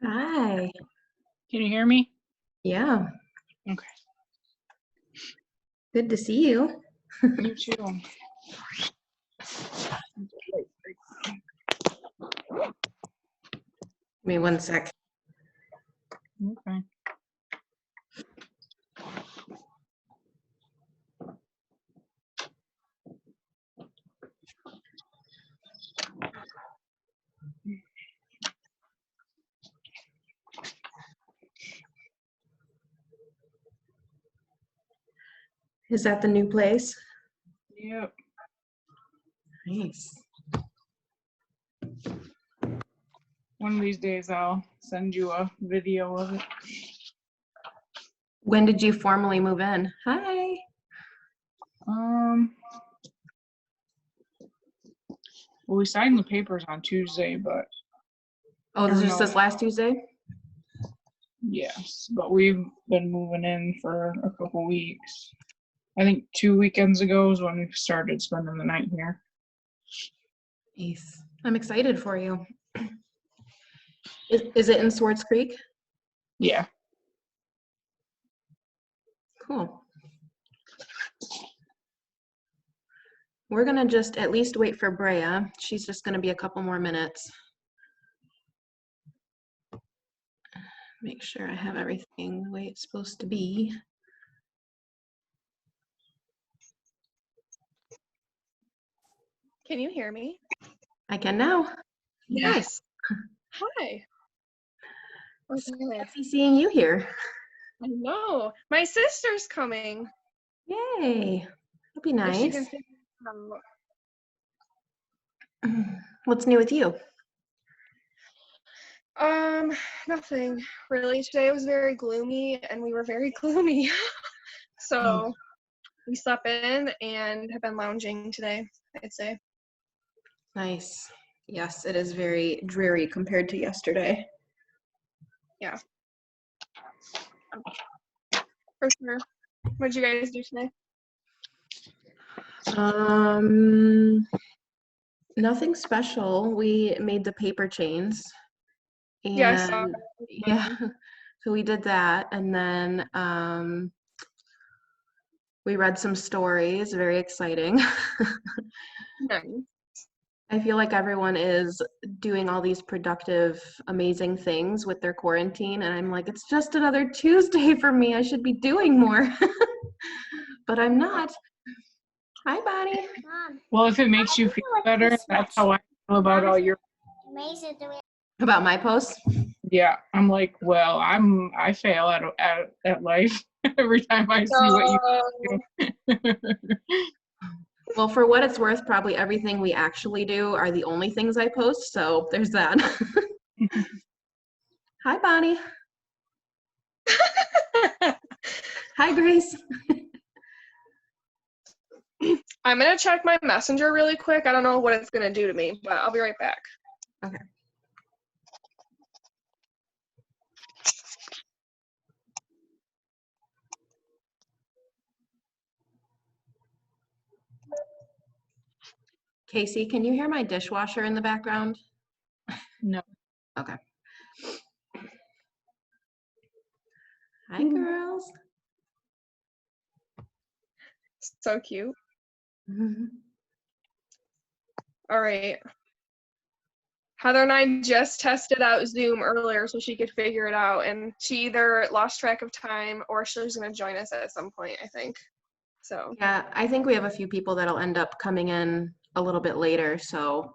Hi. Can you hear me? Yeah. Okay. Good to see you. You too. Give me 1 sec. Okay. Is that the new place? Yep. Nice. One of these days I'll send you a video of it. When did you formally move in? Hi. Well, we signed the papers on Tuesday, but Oh, this is this last Tuesday? yes, but we've been moving in for a couple weeks. I think 2 weekends ago is when we started spending the night here. Nice. I'm excited for you. Is it in Swartz Creek? Yeah. Cool. We're gonna just at least wait for Brea. She's just gonna be a couple more minutes. Make sure I have everything the way it's supposed to be. Can you hear me? I can now. Yes. Hi. Okay. Fancy seeing you here. I know. My sister's coming. Yay. That'd be If she nice. can figure it out. What's new with you? Nothing really. Today was very gloomy and we were very gloomy. So we slept in and have been lounging today, I'd say. Nice. Yes, it is very dreary compared to yesterday. Yeah. For sure. What'd you guys do today? Nothing special. We made the paper chains. And Yeah, I saw that. yeah, so we did that, and then we read some stories, very exciting. Nice. I feel like everyone is doing all these productive, amazing things with their quarantine, and I'm like, it's just another Tuesday for me. I should be doing more, but I'm not. Hi, Bonnie. Well, if it makes you feel better, that's how I feel about all your. About my posts? Yeah, I'm like, well, I fail at life every time I see what you do. Well, for what it's worth, probably everything we actually do are the only things I post, so there's that. Hi, Bonnie. Hi, Grace. I'm gonna check my messenger really quick. I don't know what it's gonna do to me, but I'll be right back. Okay. Casey, can you hear my dishwasher in the background? No. Okay. Hi, girls. So cute. All right. Heather and I just tested out Zoom earlier so she could figure it out, and she either lost track of time or she's going to join us at some point, I think. So Yeah, I think we have a few people that'll end up coming in a little bit later, so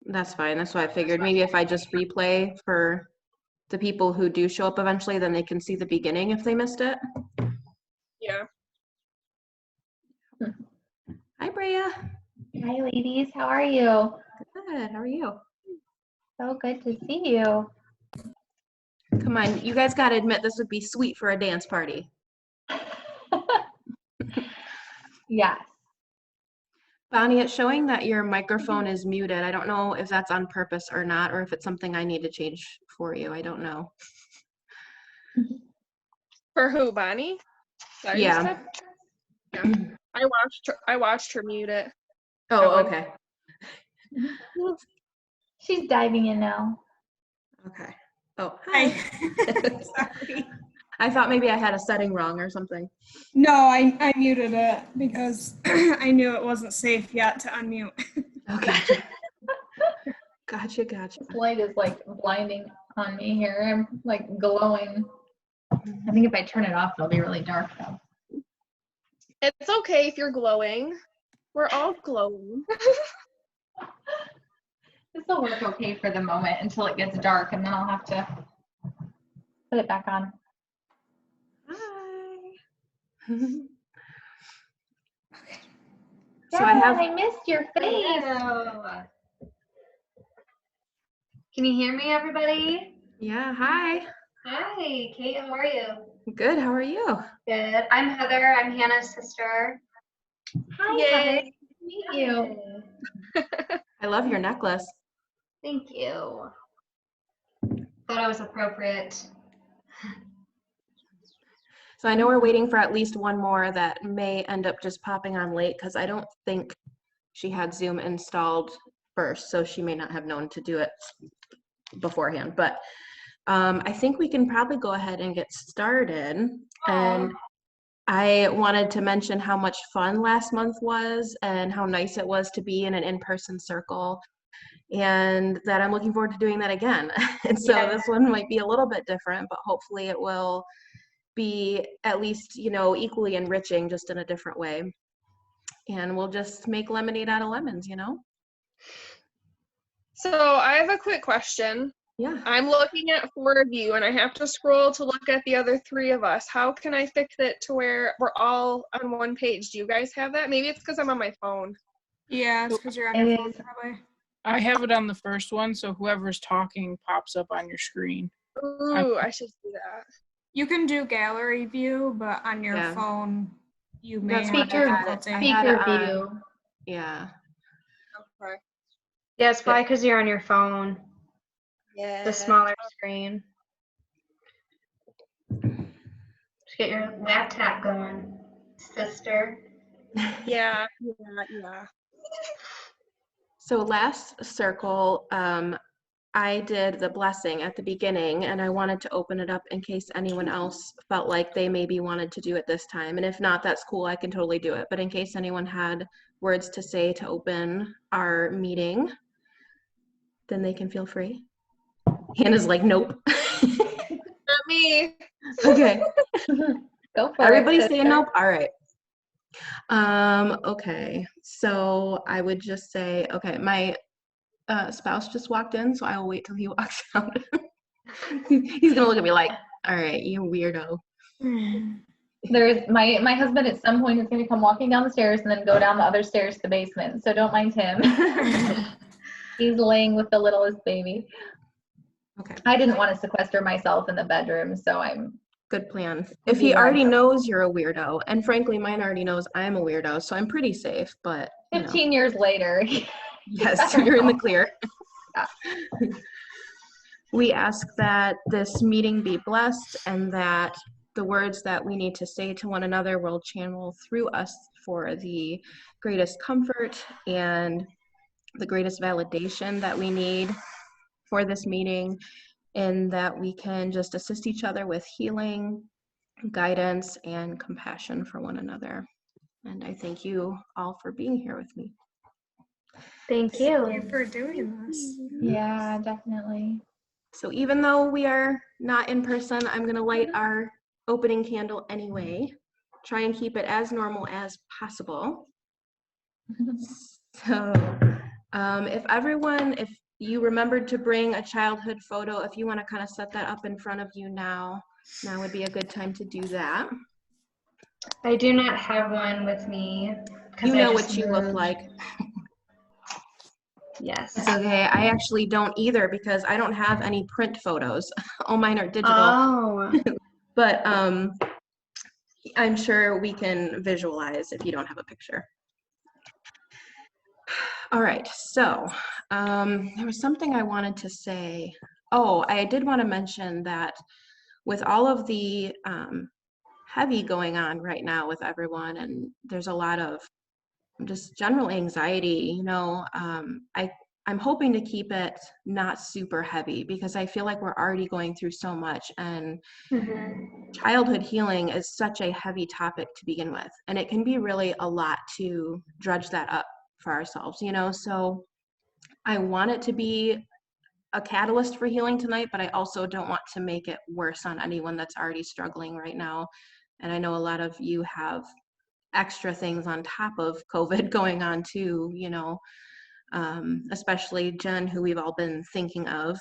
that's fine. That's why I figured maybe if I just replay for the people who do show up eventually, then they can see the beginning if they missed it. Yeah. Hi, Brea. Hi, ladies. How are you? Good. How are you? So good to see you. Come on, you guys got to admit this would be sweet for a dance party. Yes. Bonnie, it's showing that your microphone is muted. I don't know if that's on purpose or not, or if it's something I need to change for you. I don't know. For who, Bonnie? Is that what you Yeah. said? Yeah. I watched her mute it. Oh, okay. She's diving in now. Okay. Oh, hi. Sorry. I thought maybe I had a setting wrong or something. No, I muted it because I knew it wasn't safe yet to unmute. Okay. Gotcha. This light is like blinding on me here. I'm like glowing. I think if I turn it off, it'll be really dark though. It's okay if you're glowing. We're all glowing. This will work okay for the moment until it gets dark, and then I'll have to put it back on. Hi. So I missed your face. Can you hear me, everybody? Yeah, hi. Hi, Kate. How are you? Good. How are you? Good. I'm Heather. I'm Hannah's sister. Hi, Yay. Heather. Nice to meet you. I love your necklace. Thank you. Thought it was appropriate. So I know we're waiting for at least one more that may end up just popping on late because I don't think she had Zoom installed first, so she may not have known to do it beforehand. But I think we can probably go ahead and get started. And I wanted to mention how much fun last month was and how nice it was to be in an in-person circle, and that I'm looking forward to doing that again. And so this one might be a little bit different, but hopefully it will be at least, equally enriching, just in a different way. And we'll just make lemonade out of lemons, So I have a quick question. Yeah. I'm looking at 4 of you and I have to scroll to look at the other 3 of us. How can I fix it to where we're all on one page? Do you guys have that? Maybe it's because I'm on my phone. Yeah, it's because you're on your phone probably. I have it on the first one, so whoever's talking pops up on your screen. Ooh, I should do that. You can do gallery view, but on your Yeah. phone, you may That's have what I had it. difficulty. I had it Speaker on. view. Yeah. Okay. Yeah, it's probably because you're on your phone, Yeah. the smaller screen. Just get your laptop going, sister. Yeah. So last circle, I did the blessing at the beginning, and I wanted to open it up in case anyone else felt like they maybe wanted to do it this time. And if not, that's cool. I can totally do it. But in case anyone had words to say to open our meeting, then they can feel free. Hannah's like, nope. Not me. Okay. Go for Everybody's it. saying nope? All right. Okay. So I would just say, okay, my spouse just walked in, so I will wait till he walks out. He's gonna look at me like, all right, you weirdo. There's my husband at some point is going to come walking down the stairs and then go down the other stairs to the basement. So don't mind him. He's laying with the littlest baby. Okay, I didn't want to sequester myself in the bedroom, so I'm good plan. If he already knows you're a weirdo, and frankly, mine already knows I'm a weirdo, so I'm pretty safe, but 15 years later. Yes, you're in the clear. We ask that this meeting be blessed and that the words that we need to say to one another will channel through us for the greatest comfort and the greatest validation that we need for this meeting, and that we can just assist each other with healing, guidance, and compassion for one another. And I thank you all for being here with me. Thank Thank you. you for doing this. Yeah, definitely. So even though we are not in person, I'm going to light our opening candle anyway. Try and keep it as normal as possible. So if you remembered to bring a childhood photo, if you want to kind of set that up in front of you now would be a good time to do that. I do not have one with me. 'Cause You I know just what you look moved. like. Yes. It's okay. I actually don't either because I don't have any print photos. All mine are digital. Oh. But I'm sure we can visualize if you don't have a picture. All right, so there was something I wanted to say. Oh, I did want to mention that with all of the heavy going on right now with everyone, and there's a lot of just general anxiety, you know, I'm hoping to keep it not super heavy because I feel like we're already going through so much, and childhood healing is such a heavy topic to begin with, and it can be really a lot to drudge that up for ourselves, you know. So I want it to be a catalyst for healing tonight, but I also don't want to make it worse on anyone that's already struggling right now. And I know a lot of you have extra things on top of COVID going on too, you know, especially Jen, who we've all been thinking of.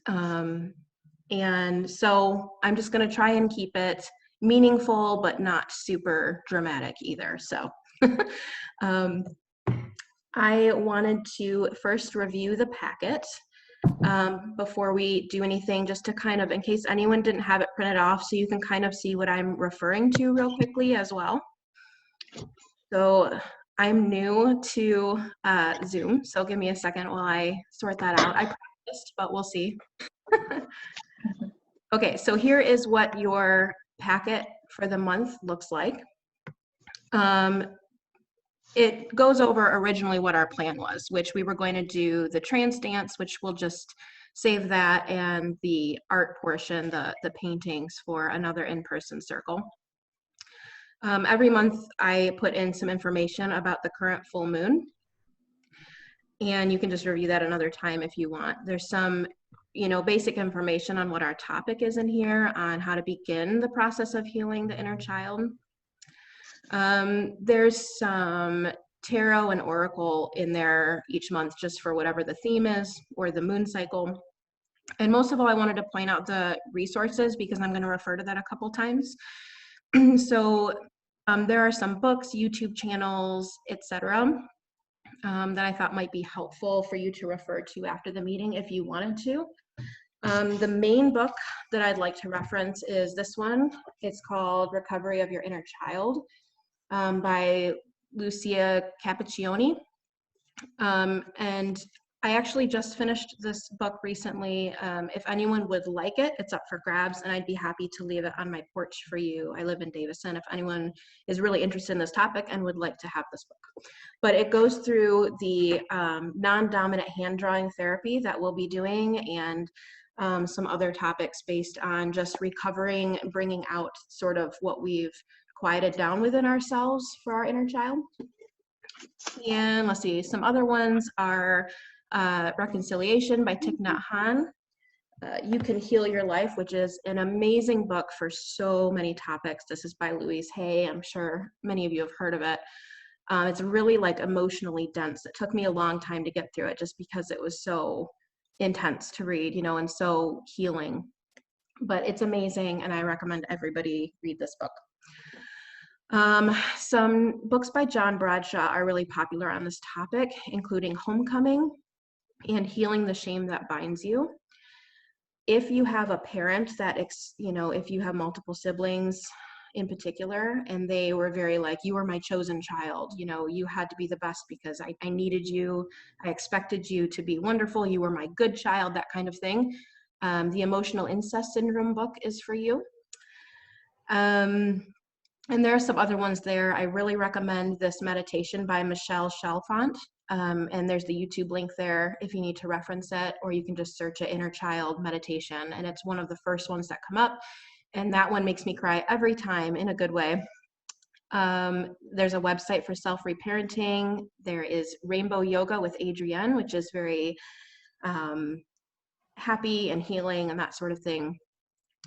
And so I'm just going to try and keep it meaningful, but not super dramatic either. So I wanted to first review the packet before we do anything, just to kind of, in case anyone didn't have it printed off, so you can kind of see what I'm referring to real quickly as well. So I'm new to Zoom, so give me a second while I sort that out. I practiced, but we'll see. Okay, so here is what your packet for the month looks like. It goes over originally what our plan was, which we were going to do the trance dance, which we'll just save that, and the art portion, the paintings, for another in-person circle. Every month I put in some information about the current full moon, and you can just review that another time if you want. There's some, you know, basic information on what our topic is in here, on how to begin the process of healing the inner child. There's some tarot and oracle in there each month, just for whatever the theme is or the moon cycle. And most of all, I wanted to point out the resources because I'm going to refer to that a couple times. So there are some books, YouTube channels, etc. That I thought might be helpful for you to refer to after the meeting if you wanted to. The main book that I'd like to reference is this one. It's called Recovery of Your Inner Child, by Lucia Cappuccioni. And I actually just finished this book recently. If anyone would like it, it's up for grabs, and I'd be happy to leave it on my porch for you. I live in Davison, if anyone is really interested in this topic and would like to have this book. But it goes through the non-dominant hand drawing therapy that we'll be doing, and some other topics based on just recovering, bringing out sort of what we've quieted down within ourselves for our inner child. And let's see, some other ones are Reconciliation by Thich Nhat Hanh. You Can Heal Your Life, which is an amazing book for so many topics. This is by Louise Hay. I'm sure many of you have heard of it. It's really like emotionally dense. It took me a long time to get through it just because it was so intense to read, you know, and so healing. But it's amazing, and I recommend everybody read this book. Some books by John Bradshaw are really popular on this topic, including Homecoming and Healing the Shame That Binds You. If you have a parent that, you know, if you have multiple siblings in particular, and they were very like, you were my chosen child, you know, you had to be the best because I needed you, I expected you to be wonderful, you were my good child, that kind of thing. The Emotional Incest Syndrome book is for you. And there are some other ones there. I really recommend this meditation by Michelle Chalfant. And there's the YouTube link there if you need to reference it, or you can just search it, Inner Child Meditation. And it's one of the first ones that come up. And that one makes me cry every time in a good way. There's a website for self-reparenting. There is Rainbow Yoga with Adrienne, which is very happy and healing and that sort of thing.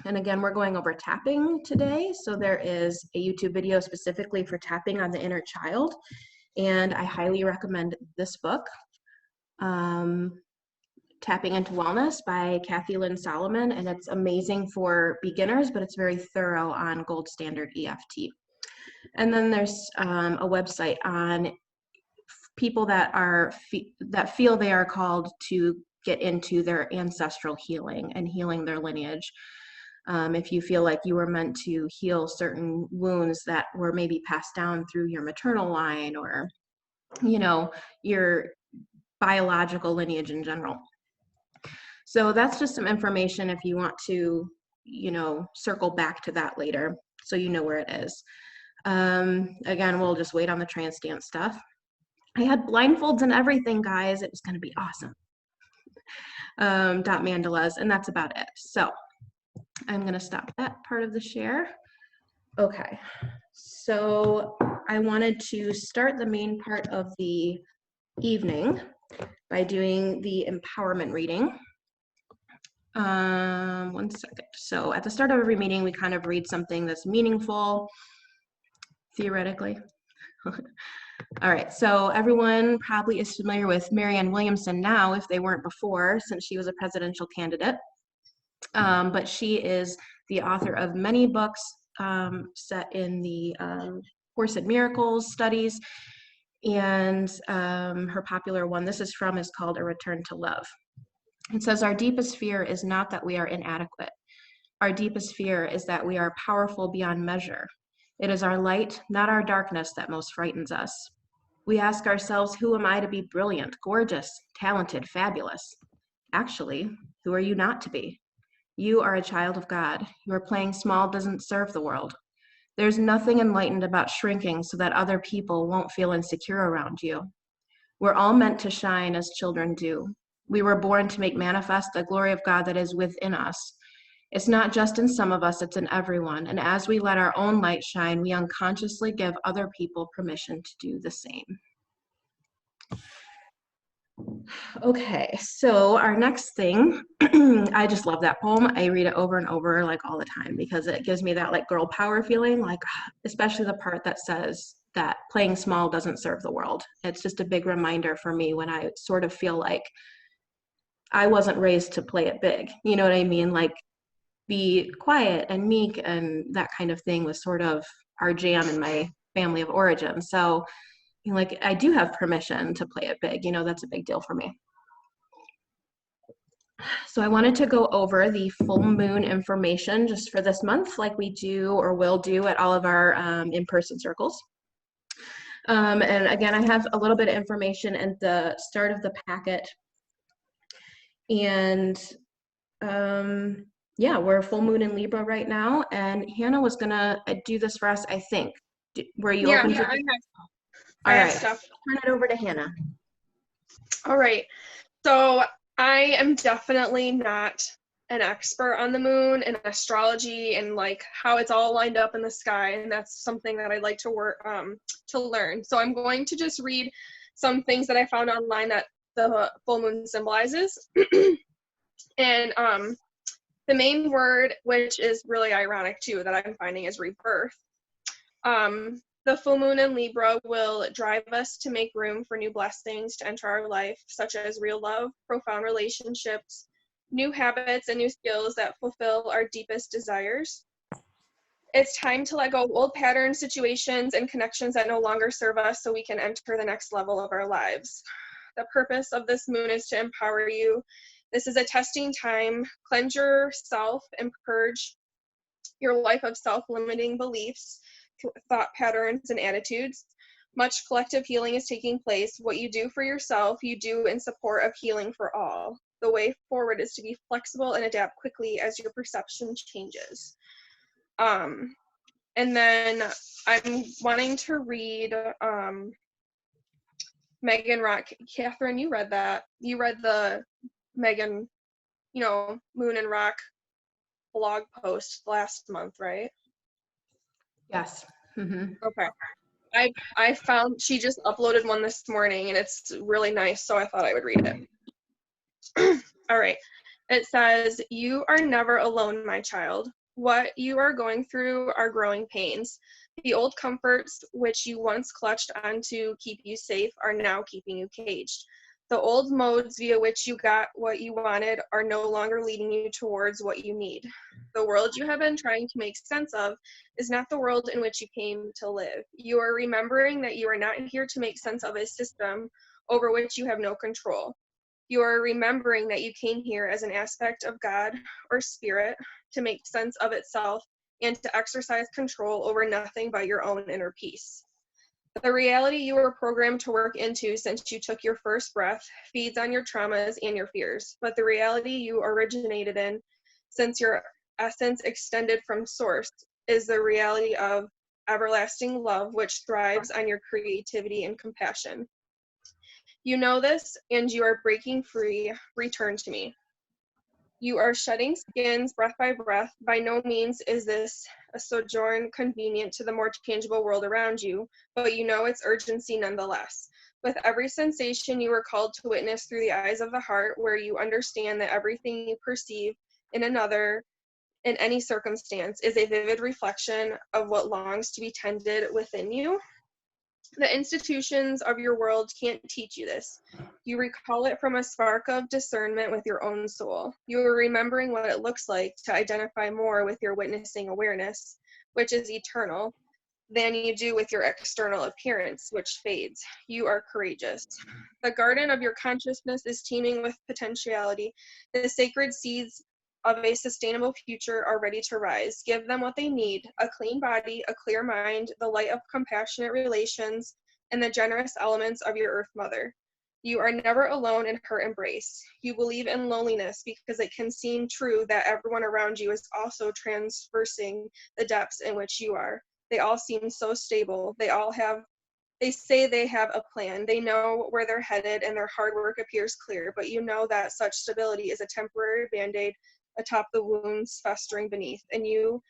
And again, we're going over tapping today. So there is a YouTube video specifically for tapping on the inner child. And I highly recommend this book, Tapping into Wellness by Kathy Lynn Solomon. And it's amazing for beginners, but it's very thorough on gold standard EFT. And then there's a website on people that feel they are called to get into their ancestral healing and healing their lineage. If you feel like you were meant to heal certain wounds that were maybe passed down through your maternal line or, you know, your biological lineage in general. So that's just some information if you want to, you know, circle back to that later so you know where it is. Again, we'll just wait on the trance dance stuff. I had blindfolds and everything, guys. It was going to be awesome. Dot mandalas, and that's about it. So I'm going to stop that part of the share. Okay, so I wanted to start the main part of the evening by doing the empowerment reading. One second. So at the start of every meeting, we kind of read something that's meaningful, theoretically. All right, so everyone probably is familiar with Marianne Williamson now, if they weren't before, since she was a presidential candidate. But she is the author of many books set in the Course in Miracles studies, and her popular one, this is called A Return to Love. It says, our deepest fear is not that we are inadequate. Our deepest fear is that we are powerful beyond measure. It is our light, not our darkness, that most frightens us. We ask ourselves, who am I to be brilliant, gorgeous, talented, fabulous? Actually, who are you not to be? You are a child of God. Your playing small doesn't serve the world. There's nothing enlightened about shrinking so that other people won't feel insecure around you. We're all meant to shine as children do. We were born to make manifest the glory of God that is within us. It's not just in some of us, it's in everyone. And as we let our own light shine, we unconsciously give other people permission to do the same. Okay, so our next thing, I just love that poem. I read it over and over like all the time because it gives me that like girl power feeling, like especially the part that says that playing small doesn't serve the world. It's just a big reminder for me when I sort of feel like I wasn't raised to play it big. You know what I mean? Like be quiet and meek and that kind of thing was sort of our jam in my family of origin. So, you know, like I do have permission to play it big. You know, that's a big deal for me. So I wanted to go over the full moon information just for this month, like we do or will do at all of our in-person circles. And again, I have a little bit of information at the start of the packet. And yeah, we're full moon in Libra right now, and Hannah was gonna do this for us, I think. Were you open to? I have right. stuff. Turn it over to Hannah. All right. So I am definitely not an expert on the moon and astrology and like how it's all lined up in the sky, and that's something that I'd like to work to learn. So I'm going to just read some things that I found online that the full moon symbolizes. And the main word, which is really ironic too, that I'm finding is rebirth. The full moon in Libra will drive us to make room for new blessings to enter our life, such as real love, profound relationships, new habits, and new skills that fulfill our deepest desires. It's time to let go of old patterns, situations, and connections that no longer serve us so we can enter the next level of our lives. The purpose of this moon is to empower you. This is a testing time. Cleanse yourself and purge your life of self-limiting beliefs, thought patterns, and attitudes. Much collective healing is taking place. What you do for yourself, you do in support of healing for all. The way forward is to be flexible and adapt quickly as your perception changes. And then I'm wanting to read Megan Rock. Catherine, you read that. You read the Megan, Moon and Rock blog post last month, right? Yes. Mm-hmm. Okay. I found she just uploaded one this morning and it's really nice, so I thought I would read it. All right. It says, "You are never alone, my child. What you are going through are growing pains. The old comforts which you once clutched on to keep you safe are now keeping you caged. The old modes via which you got what you wanted are no longer leading you towards what you need. The world you have been trying to make sense of is not the world in which you came to live. You are remembering that you are not here to make sense of a system over which you have no control. You are remembering that you came here as an aspect of God or spirit to make sense of itself and to exercise control over nothing but your own inner peace. The reality you were programmed to work into since you took your first breath feeds on your traumas and your fears, but the reality you originated in since your essence extended from source is the reality of everlasting love, which thrives on your creativity and compassion. You know this, and you are breaking free. Return to me. You are shedding skins breath by breath. By no means is this a sojourn convenient to the more tangible world around you, but you know its urgency nonetheless. With every sensation you are called to witness through the eyes of the heart, where you understand that everything you perceive in another, in any circumstance, is a vivid reflection of what longs to be tended within you. The institutions of your world can't teach you this. You recall it from a spark of discernment with your own soul. You are remembering what it looks like to identify more with your witnessing awareness, which is eternal, than you do with your external appearance, which fades. You are courageous. The garden of your consciousness is teeming with potentiality. The sacred seeds of a sustainable future are ready to rise. Give them what they need: a clean body, a clear mind, the light of compassionate relations, and the generous elements of your Earth Mother. You are never alone in her embrace. You believe in loneliness because it can seem true that everyone around you is also traversing the depths in which you are. They all seem so stable. They say they have a plan. They know where they're headed and their hard work appears clear, but you know that such stability is a temporary band-aid atop the wounds festering beneath, and you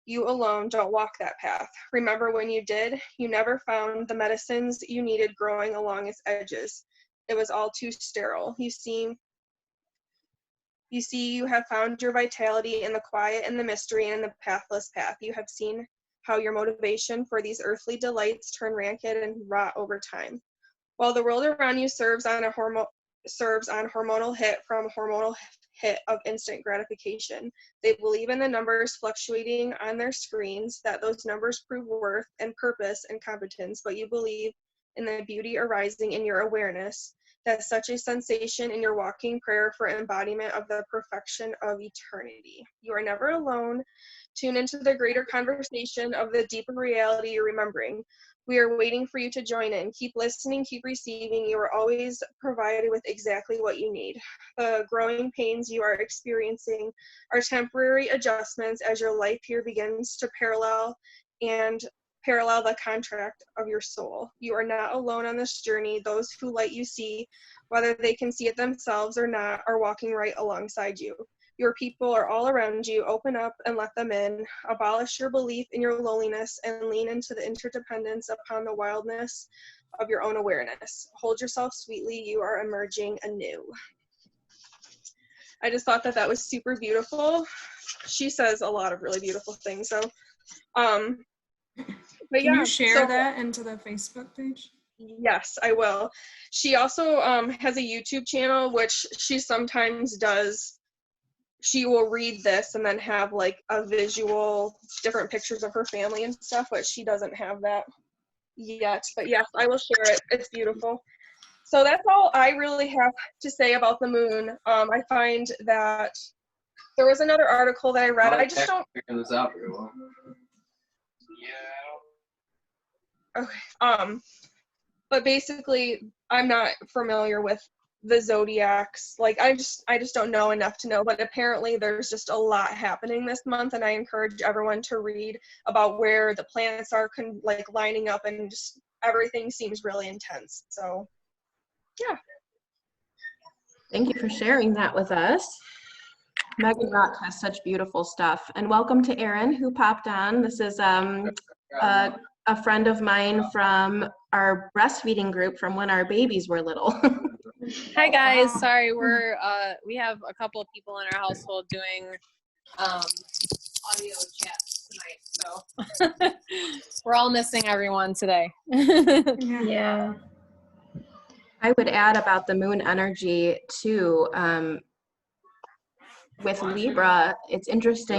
alone don't walk that path. Remember, when you did, you never found the medicines you needed growing along its edges. It was all too sterile. You see, you have found your vitality in the quiet and the mystery and in the pathless path. You have seen how your motivation for these earthly delights turn rancid and rot over time. While the world around you serves on hormonal hit from hormonal hit of instant gratification. They believe in the numbers fluctuating on their screens, that those numbers prove worth and purpose and competence, but you believe in the beauty arising in your awareness, that such a sensation in your walking prayer for embodiment of the perfection of eternity. You are never alone. Tune into the greater conversation of the deeper reality you're remembering. We are waiting for you to join in. Keep listening, keep receiving. You are always provided with exactly what you need. The growing pains you are experiencing are temporary adjustments as your life here begins to parallel the contract of your soul. You are not alone on this journey. Those who let you see, whether they can see it themselves or not, are walking right alongside you. Your people are all around you. Open up and let them in. Abolish your belief in your loneliness and lean into the interdependence upon the wildness of your own awareness. Hold yourself sweetly. You are emerging anew. I just thought that was super beautiful. She says a lot of really beautiful things. So, but Can yeah. you share that into the Facebook page? Yes, I will. She also has a YouTube channel, which she sometimes does. She will read this and then have like a visual, different pictures of her family and stuff, but she doesn't have that yet. But yes, I will share it. It's beautiful. So that's all I really have to say about the moon. I find that there was another article that I read. I just don't figure this out very well. Yeah. Okay. But basically, I'm not familiar with the zodiacs. Like, I just don't know enough to know, but apparently there's just a lot happening this month, and I encourage everyone to read about where the planets are like lining up, and just everything seems really intense. So yeah. Thank you for sharing that with us. Megan Rock has such beautiful stuff. And welcome to Erin, who popped on. This is a friend of mine from our breastfeeding group from when our babies were little. Hi guys, sorry, we have a couple of people in our household doing audio chat tonight, So we're all missing everyone today. Yeah. Yeah. I would add about the moon energy too. With Libra, it's interesting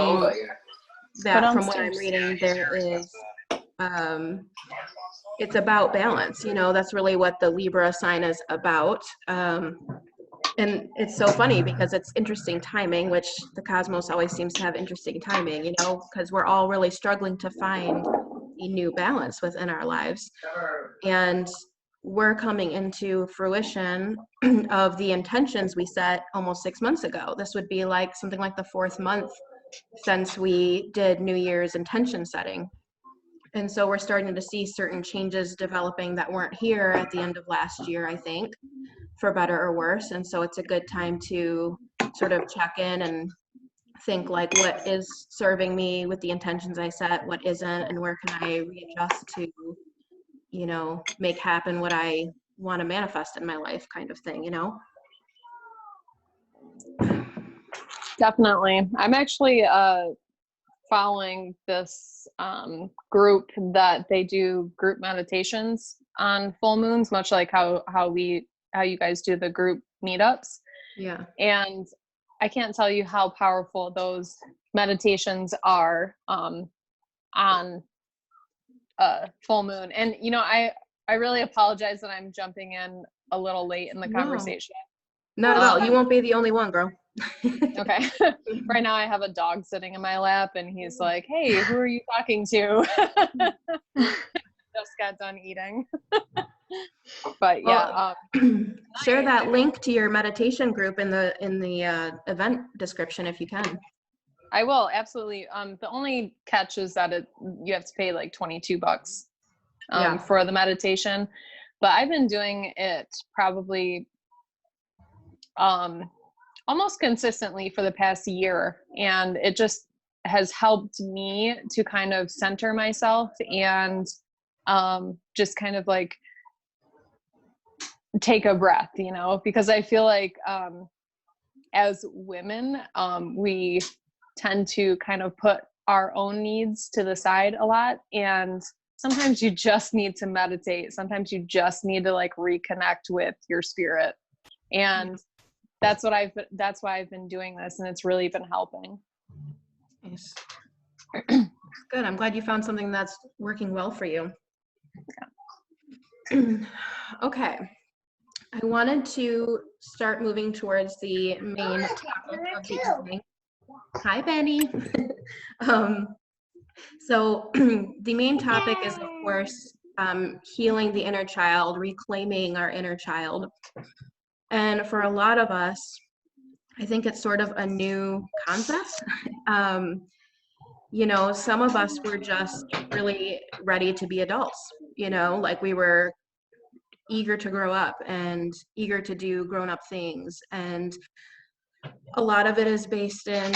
that from what I'm reading, there is, it's about balance. You know, that's really what the Libra sign is about. And it's so funny because it's interesting timing, which the cosmos always seems to have interesting timing, you know, because we're all really struggling to find a new balance within our lives. And we're coming into fruition of the intentions we set almost 6 months ago. This would be like something like the 4th month since we did New Year's intention setting. And so we're starting to see certain changes developing that weren't here at the end of last year, I think, for better or worse. And so it's a good time to sort of check in and think like, what is serving me with the intentions I set, what isn't, and where can I readjust to, you know, make happen what I want to manifest in my life, kind of thing, you know? Definitely. I'm actually following this group that they do group meditations on full moons, much like how you guys do the group meetups. Yeah. And I can't tell you how powerful those meditations are on full moon. And you know, I really apologize that I'm jumping in a little late in the No. conversation. Not at all. You won't be the only one, girl. Okay. Right now I have a dog sitting in my lap and he's like, "Hey, who are you talking to?" Just got done eating. But yeah, share that link to your meditation group in the event description if you can. I will, absolutely. The only catch is that you have to pay like $22 for the meditation, but I've been doing it probably almost consistently for the past year, and it just has helped me to kind of center myself and just kind of like take a breath, you know, because I feel like as women, we tend to kind of put our own needs to the side a lot, and sometimes you just need to meditate. Sometimes you just need to like reconnect with your spirit, and that's why I've been doing this, and it's really been helping. Nice. Good. I'm glad you found something that's working well for you. Yeah. Okay. I wanted to start moving towards the main topic of the evening. Hi, Benny. So the main topic is, of course, healing the inner child, reclaiming our inner child. And for a lot of us, I think it's sort of a new concept. You know, some of us were just really ready to be adults, you know, like we were eager to grow up and eager to do grown-up things. And a lot of it is based in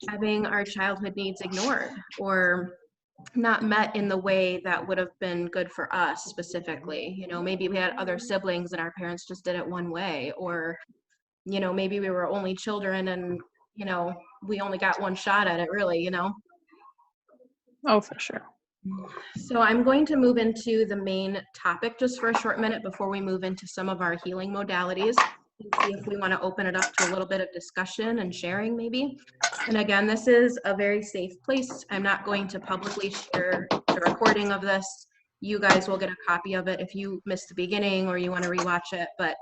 having our childhood needs ignored or not met in the way that would have been good for us specifically. You know, maybe we had other siblings and our parents just did it one way, or, you know, maybe we were only children and, you know, we only got one shot at it, really, you know? Oh, for sure. So I'm going to move into the main topic just for a short minute before we move into some of our healing modalities and see if we want to open it up to a little bit of discussion and sharing maybe. And again, this is a very safe place. I'm not going to publicly share the recording of this. You guys will get a copy of it if you missed the beginning or you want to rewatch it, but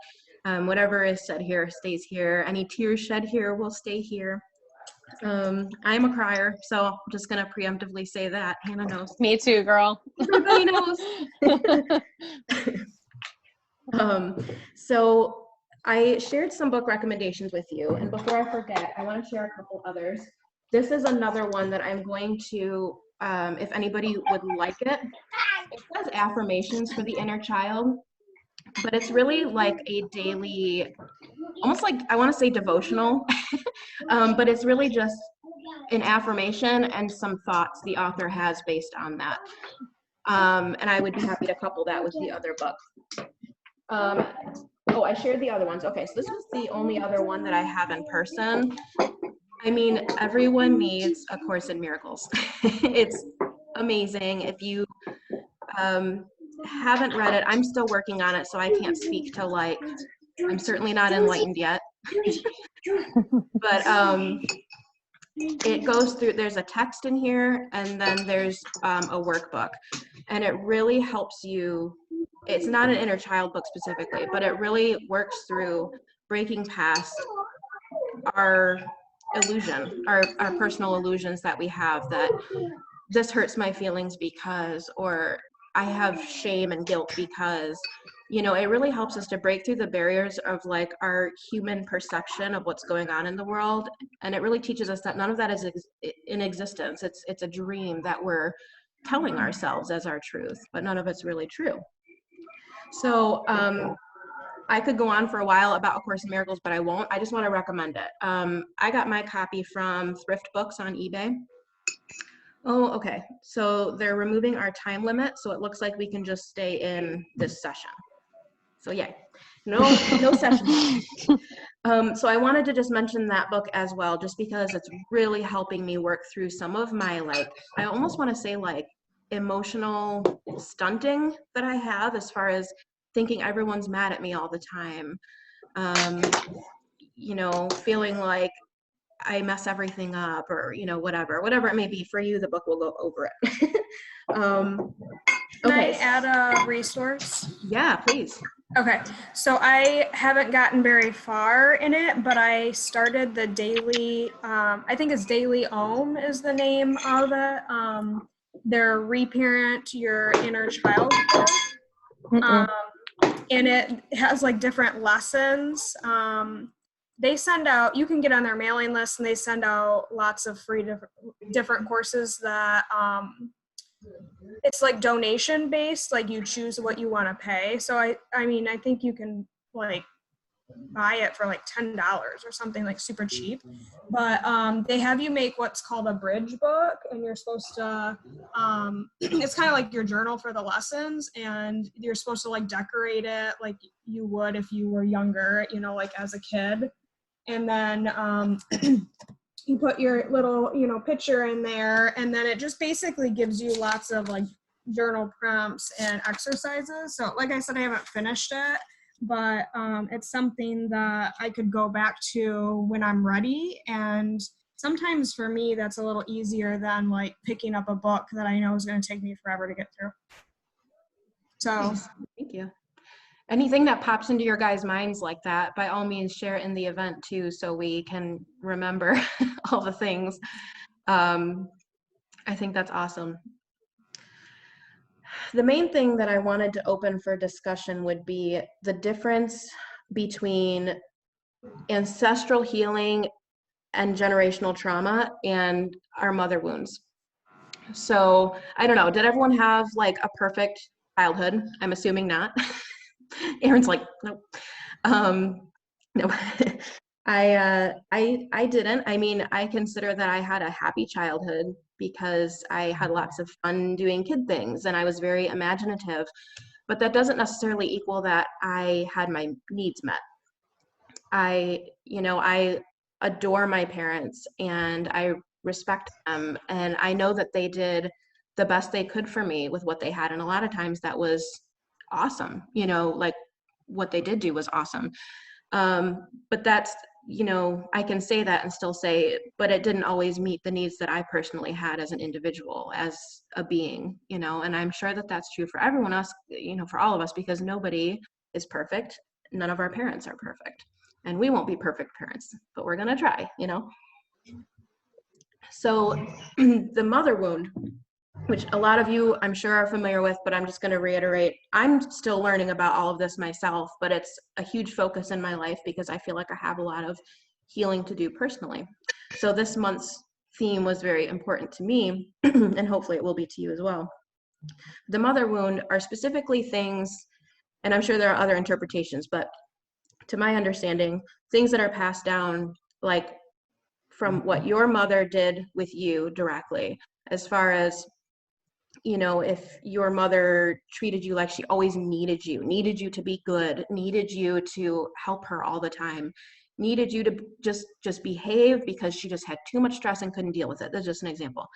whatever is said here stays here. Any tears shed here will stay here. I'm a crier, so I'm just gonna preemptively say that. Hannah knows. Me too, girl. Everybody knows. So I shared some book recommendations with you, and before I forget, I want to share a couple others. This is another one that I'm going to, if anybody would like it. It says Affirmations for the Inner Child, but it's really like a daily, almost like, I want to say devotional, but it's really just an affirmation and some thoughts the author has based on that. And I would be happy to couple that with the other book. Oh, I shared the other ones. Okay, so this was the only other one that I have in person. I mean, everyone needs A Course in Miracles. It's amazing. If you haven't read it, I'm still working on it, so I can't speak to like, I'm certainly not enlightened yet. But it goes through, there's a text in here, and then there's a workbook, and it really helps you. It's not an inner child book specifically, but it really works through breaking past our illusion, our personal illusions that we have, that this hurts my feelings because, or I have shame and guilt because, you know, it really helps us to break through the barriers of like our human perception of what's going on in the world. And it really teaches us that none of that is in existence. It's a dream that we're telling ourselves as our truth, but none of it's really true. So I could go on for a while about A Course in Miracles, but I won't. I just want to recommend it. I got my copy from Thrift Books on eBay. Oh, okay. So they're removing our time limit, so it looks like we can just stay in this session. So yeah, no session. So I wanted to just mention that book as well, just because it's really helping me work through some of my, like, I almost want to say like emotional stunting that I have, as far as thinking everyone's mad at me all the time. You know, feeling like I mess everything up, or, you know, whatever it may be. For you, the book will go over it. Can Okay. I add a resource? Yeah, please. Okay, so I haven't gotten very far in it, but I started the daily, I think it's Daily Om is the name of it. They're Reparent Your Inner Child. And it has like different lessons. They send out, you can get on their mailing list, and they send out lots of free different courses that it's like donation based, like you choose what you want to pay. So I mean, I think you can like buy it for like $10 or something, like super cheap. But they have you make what's called a bridge book, and you're supposed to, it's kind of like your journal for the lessons, and you're supposed to like decorate it like you would if you were younger, you know, like as a kid. And then you put your little, you know, picture in there, and then it just basically gives you lots of like journal prompts and exercises. So like I said, I haven't finished it, but it's something that I could go back to when I'm ready. And sometimes for me, that's a little easier than like picking up a book that I know is going to take me forever to get through. So Thank you. Anything that pops into your guys' minds like that, by all means, share it in the event too, so we can remember all the things. I think that's awesome. The main thing that I wanted to open for discussion would be the difference between ancestral healing and generational trauma and our mother wounds. So I don't know, did everyone have like a perfect childhood? I'm assuming not. Aaron's like, nope. No, I didn't. I mean, I consider that I had a happy childhood because I had lots of fun doing kid things, and I was very imaginative, but that doesn't necessarily equal that I had my needs met. I adore my parents, and I respect them, and I know that they did the best they could for me with what they had, and a lot of times that was awesome, you know, like what they did do was awesome. But that's, you know, I can say that and still say, but it didn't always meet the needs that I personally had as an individual, as a being, you know, and I'm sure that that's true for everyone else, you know, for all of us, because nobody is perfect. None of our parents are perfect, and we won't be perfect parents, but we're going to try, you know. So the mother wound, which a lot of you I'm sure are familiar with, but I'm just going to reiterate, I'm still learning about all of this myself, but it's a huge focus in my life because I feel like I have a lot of healing to do personally. So this month's theme was very important to me, and hopefully it will be to you as well. The mother wound are specifically things, and I'm sure there are other interpretations, but to my understanding, things that are passed down, like from what your mother did with you directly, as far as, you know, if your mother treated you like she always needed you to be good, needed you to help her all the time, needed you to just behave because she just had too much stress and couldn't deal with it. That's just an example.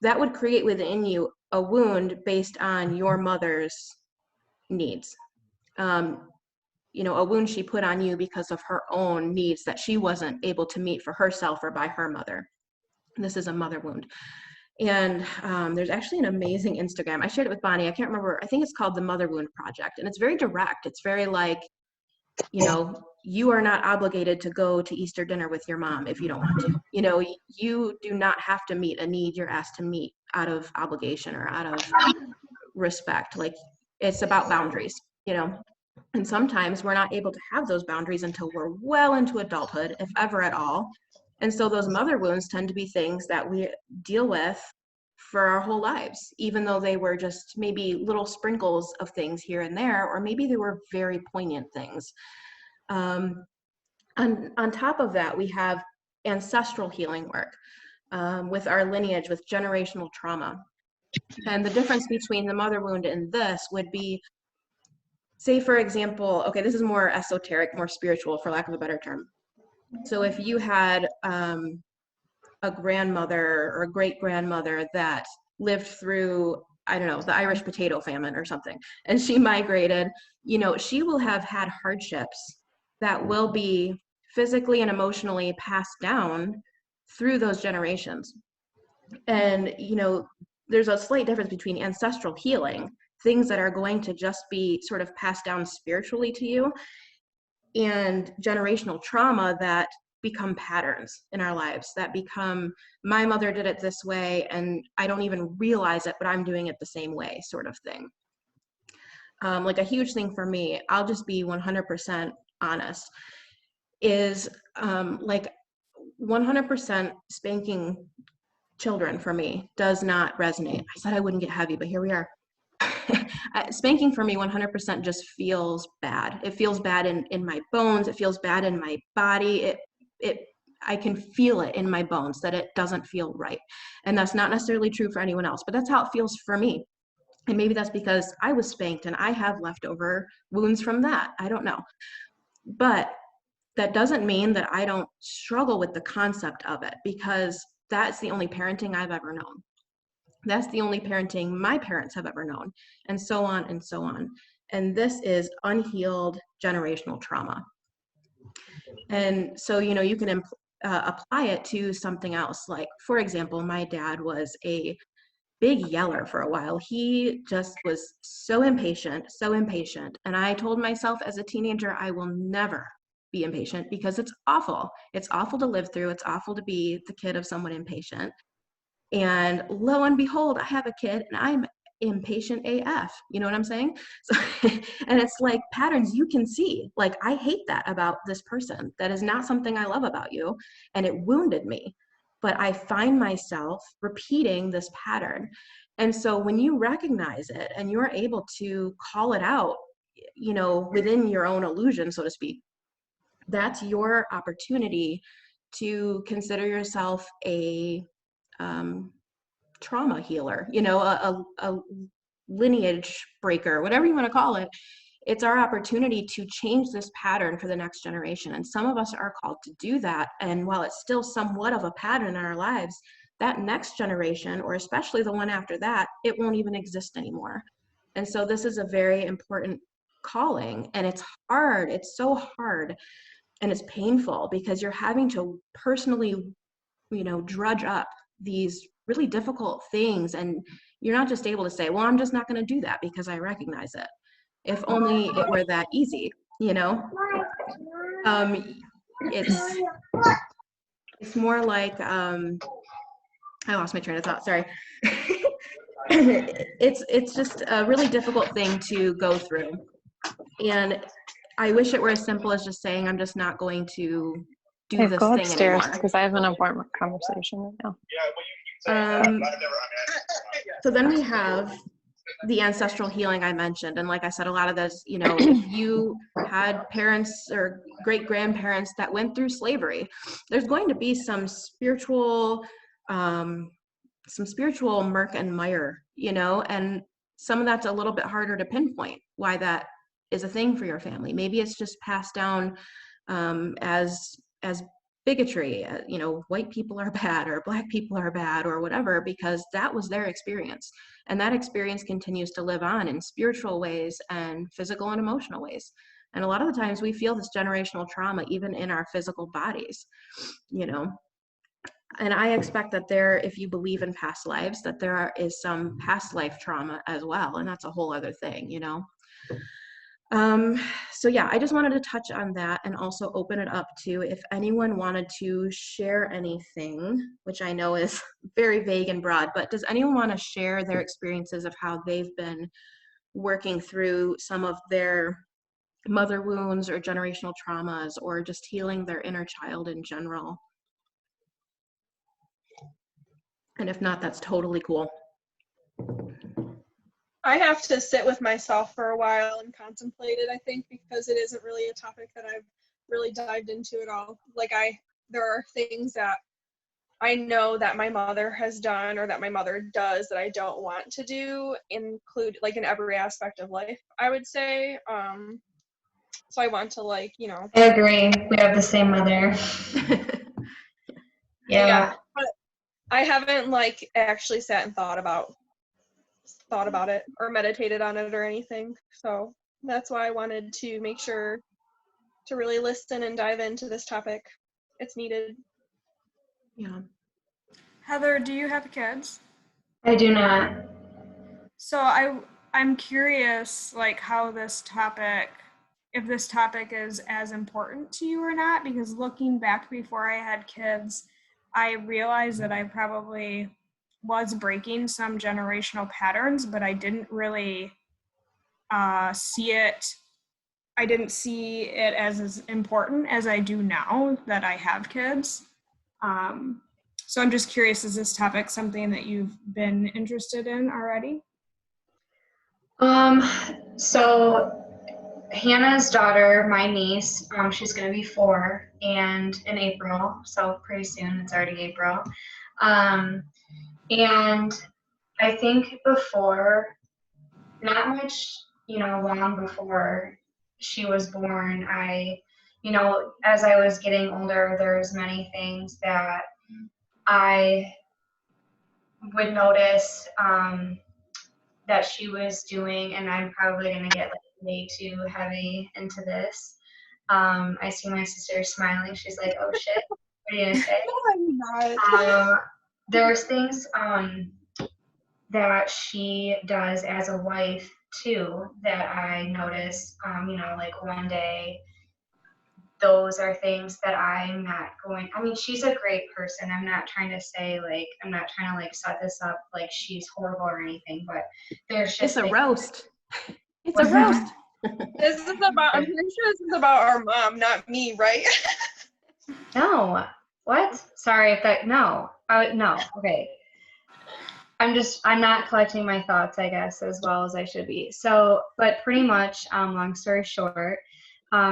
that would create within you a wound based on your mother's needs. You know, a wound she put on you because of her own needs that she wasn't able to meet for herself or by her mother. This is a mother wound. And there's actually an amazing Instagram. I shared it with Bonnie. I can't remember. I think it's called the Mother Wound Project. And it's very direct. It's very like, you know, you are not obligated to go to Easter dinner with your mom if you don't want to. You know, you do not have to meet a need you're asked to meet out of obligation or out of respect. Like, it's about boundaries, you know. And sometimes we're not able to have those boundaries until we're well into adulthood, if ever at all. And so those mother wounds tend to be things that we deal with for our whole lives, even though they were just maybe little sprinkles of things here and there, or maybe they were very poignant things. On top of that, we have ancestral healing work with our lineage, with generational trauma. And the difference between the mother wound and this would be, say, for example, okay, this is more esoteric, more spiritual, for lack of a better term. So if you had a grandmother or a great-grandmother that lived through, I don't know, the Irish potato famine or something, and she migrated, you know, she will have had hardships that will be physically and emotionally passed down through those generations. And, you know, there's a slight difference between ancestral healing, things that are going to just be sort of passed down spiritually to you, and generational trauma that become patterns in our lives, that become, my mother did it this way and I don't even realize it, but I'm doing it the same way, sort of thing. Like a huge thing for me, I'll just be 100% honest, is like 100% spanking children for me does not resonate. I said I wouldn't get heavy, but here we are. Spanking for me 100% just feels bad. It feels bad in my bones. It feels bad in my body. I can feel it in my bones that it doesn't feel right. And that's not necessarily true for anyone else, but that's how it feels for me. And maybe that's because I was spanked and I have leftover wounds from that. I don't know. But that doesn't mean that I don't struggle with the concept of it, because that's the only parenting I've ever known. That's the only parenting my parents have ever known, and so on and so on. And this is unhealed generational trauma. And so, you know, you can apply it to something else. Like, for example, my dad was a big yeller for a while. He just was so impatient, so impatient. And I told myself as a teenager, I will never be impatient, because it's awful. It's awful to live through. It's awful to be the kid of someone impatient. And lo and behold, I have a kid and I'm impatient AF. You know what I'm saying? So, and it's like patterns you can see. Like, I hate that about this person. That is not something I love about you. And it wounded me. But I find myself repeating this pattern. And so when you recognize it and you're able to call it out, you know, within your own illusion, so to speak, that's your opportunity to consider yourself a trauma healer, you know, a lineage breaker, whatever you want to call it. It's our opportunity to change this pattern for the next generation. And some of us are called to do that. And while it's still somewhat of a pattern in our lives, that next generation, or especially the one after that, it won't even exist anymore. And so this is a very important calling, and it's hard. It's so hard, and it's painful, because you're having to personally, you know, drudge up these really difficult things. And you're not just able to say, well, I'm just not going to do that because I recognize it. If only it were that easy, you know. It's more like, I lost my train of thought, sorry. It's just a really difficult thing to go through. And I wish it were as simple as just saying, I'm just not going to do this go thing upstairs, anymore. because I have an important conversation right now. So then we have the ancestral healing I mentioned. And like I said, a lot of this, you know, if you had parents or great grandparents that went through slavery, there's going to be some spiritual murk and mire, you know, and some of that's a little bit harder to pinpoint why that is a thing for your family. Maybe it's just passed down as bigotry, white people are bad or black people are bad or whatever, because that was their experience. And that experience continues to live on in spiritual ways and physical and emotional ways. And a lot of the times we feel this generational trauma even in our physical bodies, And I expect that if you believe in past lives, that is some past life trauma as well. And that's a whole other thing, So yeah, I just wanted to touch on that and also open it up to if anyone wanted to share anything, which I know is very vague and broad, but does anyone want to share their experiences of how they've been working through some of their mother wounds or generational traumas or just healing their inner child in general? And if not, that's totally cool. I have to sit with myself for a while and contemplate it, I think, because it isn't really a topic that I've really dived into at all. There are things that I know that my mother has done or that my mother does that I don't want to do, include in every aspect of life, I would say. So I want to I agree. We have the same mother. Yeah. But I haven't actually sat and thought about it or meditated on it or anything. So that's why I wanted to make sure to really listen and dive into this topic. It's needed. Yeah. Heather, do you have kids? I do not. So I'm curious, how if this topic is as important to you or not, because looking back before I had kids, I realized that I probably was breaking some generational patterns, but I didn't really see it. I didn't see it as important as I do now that I have kids. So I'm just curious, is this topic something that you've been interested in already? So Hannah's daughter, my niece, she's going to be 4 and in April, so pretty soon, it's already April. And I think before, not much, long before she was born, as I was getting older, there's many things that I would notice that she was doing, and I'm probably going to get way too heavy into this. I see my sister smiling. She's like, oh shit, what are you going to say? No, I'm not. There's things that she does as a wife too that I notice, one day, those are things that I'm not going, she's a great person. I'm not trying to say, I'm not trying to, set this up like she's horrible or anything, but there's just... It's a roast. It's a roast. I'm pretty sure this is about our mom, not me, right? No. What? Sorry if that, no. No. Okay. I'm not collecting my thoughts, I guess, as well as I should be. So, but pretty much, long story short,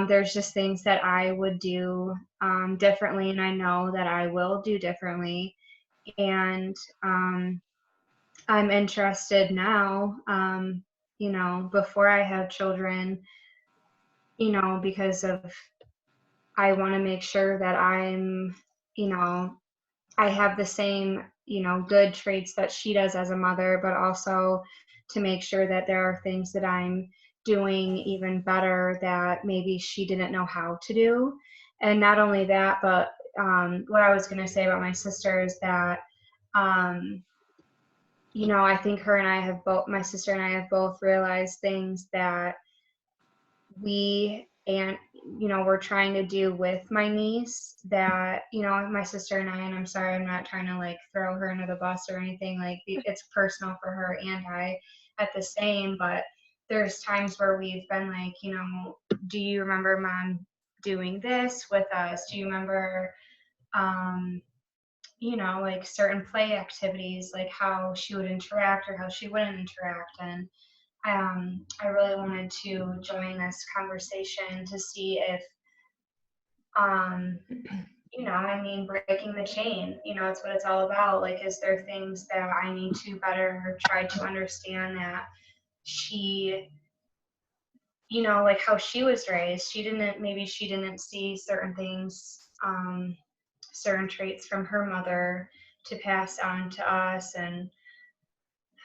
there's just things that I would do differently, and I know that I will do differently. And I'm interested now, before I have children, because I want to make sure that I'm, I have the same, good traits that she does as a mother, but also to make sure that there are things that I'm doing even better that maybe she didn't know how to do. And not only that, but what I was going to say about my sister is that, I think my sister and I have both realized things that we're trying to do with my niece that, my sister and I'm sorry, I'm not trying to throw her under the bus or anything, it's personal for her and I at the same, but there's times where we've been do you remember mom doing this with us? Do you remember, certain play activities, how she would interact or how she wouldn't interact? And I really wanted to join this conversation to see if, breaking the chain, it's what it's all about. Is there things that I need to better try to understand that she, how she was raised, maybe she didn't see certain things certain traits from her mother to pass on to us. And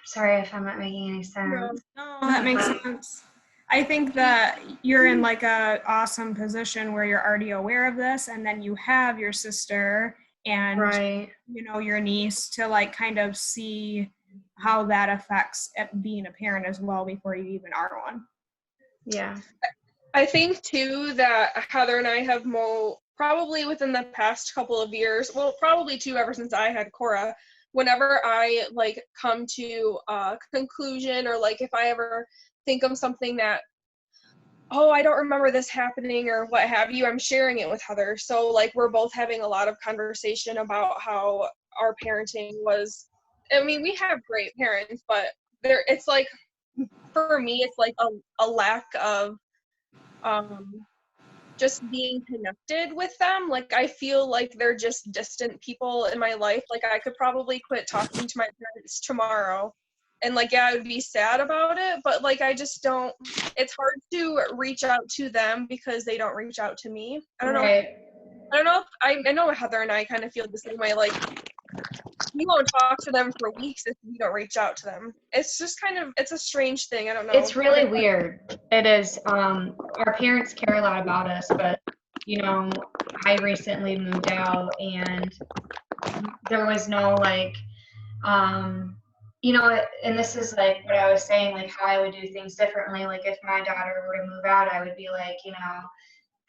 sorry if I'm not making any sense. No, that makes sense. I think that you're in like a awesome position where you're already aware of this, and then you have your sister and Right. you know, your niece to like kind of see how that affects being a parent as well before you even are one. Yeah. I think too that Heather and I have more probably within the past couple of years, well, probably too ever since I had Cora, whenever I like come to a conclusion, or like if I ever think of something that, oh, I don't remember this happening or what have you, I'm sharing it with Heather. So like we're both having a lot of conversation about how our parenting was. I mean, we have great parents, but it's like, for me, it's like a lack of just being connected with them. Like I feel like they're just distant people in my life. Like I could probably quit talking to my parents tomorrow, and like, yeah, I would be sad about it, but like I just don't, it's hard to reach out to them because they don't reach out to me. I don't know. Right. I don't know if I know Heather and I kind of feel the same way. Like we won't talk to them for weeks if we don't reach out to them. It's just kind of, it's a strange thing. I don't know. It's really weird. It is. Our parents care a lot about us, but you know, I recently moved out, and there was no like, you know, and this is like what I was saying, like how I would do things differently. Like if my daughter were to move out, I would be like, you know,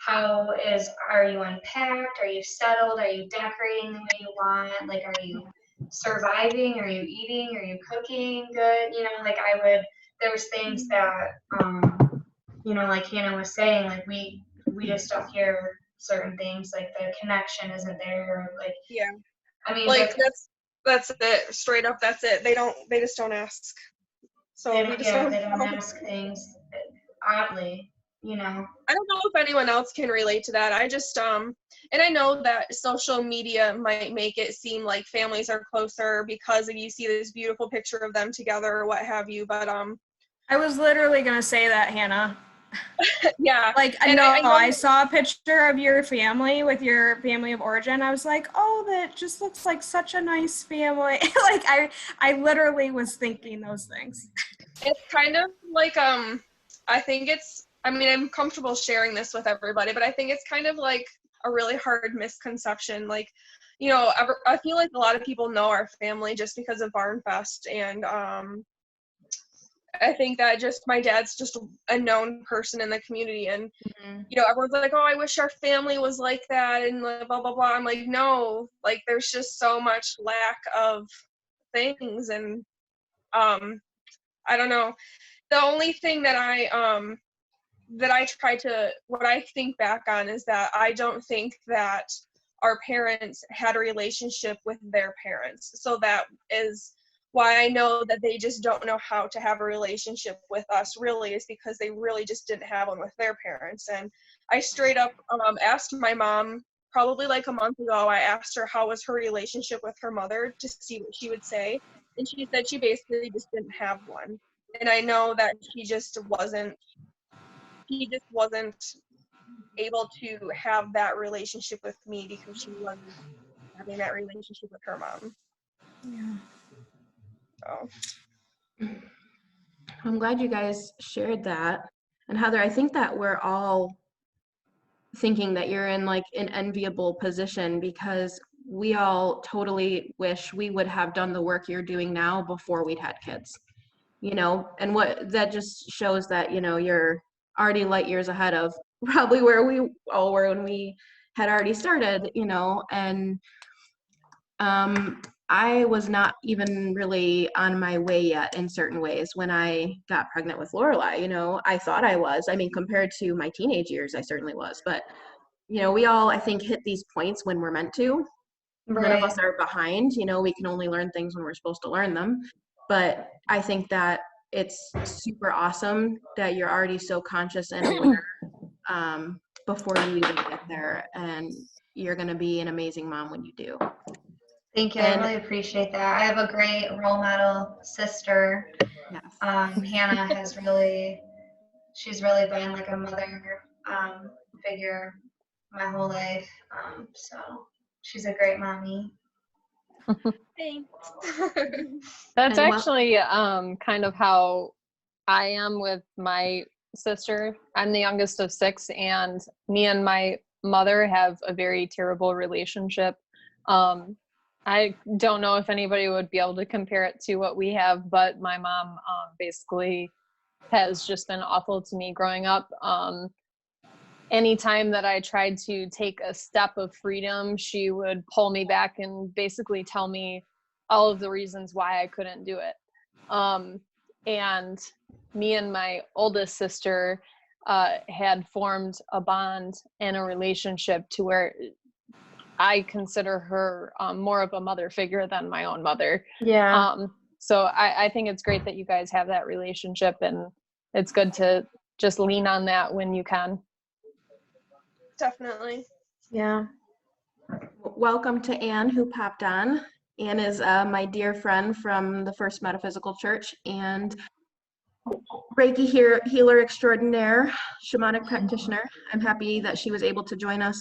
are you unpacked? Are you settled? Are you decorating the way you want? Like, are you surviving? Are you eating? Are you cooking good? You know, like there's things that, you know, like Hannah was saying, like we just don't hear certain things, like the connection isn't there. Like, Yeah. I mean, Like that's it. Straight up, that's it. They just don't ask. So they we don't, just yeah, don't they don't know. ask things oddly, you know. I don't know if anyone else can relate to that. I just and I know that social media might make it seem like families are closer because you see this beautiful picture of them together or what have you, but I was literally gonna say that, Hannah. yeah. Like, And no, I know I saw a picture of your family with your family of origin. I was like, oh, that just looks like such a nice family. Like, I literally was thinking those things. it's kind of like I think it's, I mean, I'm comfortable sharing this with everybody, but I think it's kind of like a really hard misconception. Like, you know, I feel like a lot of people know our family just because of Barn Fest, and I think that just my dad's just a known person in the community, and you know, everyone's like, oh, I wish our family was like that, and blah blah blah. I'm like, no, like there's just so much lack of things, and I don't know. The only thing that I try to, what I think back on is that I don't think that our parents had a relationship with their parents. So that is why I know that they just don't know how to have a relationship with us, really, is because they really just didn't have one with their parents. And I straight up asked my mom, probably like a month ago, I asked her how was her relationship with her mother to see what she would say. And she said she basically just didn't have one. And I know that he just wasn't able to have that relationship with me because she wasn't having that relationship with her mom. Yeah. So I'm glad you guys shared that. And Heather, I think that we're all thinking that you're in like an enviable position because we all totally wish we would have done the work you're doing now before we'd had kids. You know, and what that just shows that, you know, you're already light years ahead of probably where we all were when we had already started, you know, and I was not even really on my way yet in certain ways when I got pregnant with Lorelai. You know, I thought I was. I mean, compared to my teenage years, I certainly was. But, you know, we all, I think, hit these points when we're meant to. None of us are behind. You know, we can only learn things when we're supposed to learn them. But I think that it's super awesome that you're already so conscious and aware before you even get there. And you're going to be an amazing mom when you do. Thank you. And- I really appreciate that. I have a great role model sister. Yes. Hannah she's really been like a mother figure my whole life. So She's a great mommy. Thanks. That's And actually kind of how I am with my sister. I'm the youngest of 6, and me and my mother have a very terrible relationship. I don't know if anybody would be able to compare it to what we have, but my mom basically has just been awful to me growing up. Anytime that I tried to take a step of freedom, she would pull me back and basically tell me all of the reasons why I couldn't do it. And me and my oldest sister had formed a bond and a relationship to where I consider her more of a mother figure than my own mother. Yeah. So I think it's great that you guys have that relationship, and it's good to just lean on that when you can. Definitely. Yeah. welcome to Anne, who popped on. Anne is my dear friend from the First Metaphysical Church and Reiki healer extraordinaire, shamanic practitioner. I'm happy that she was able to join us.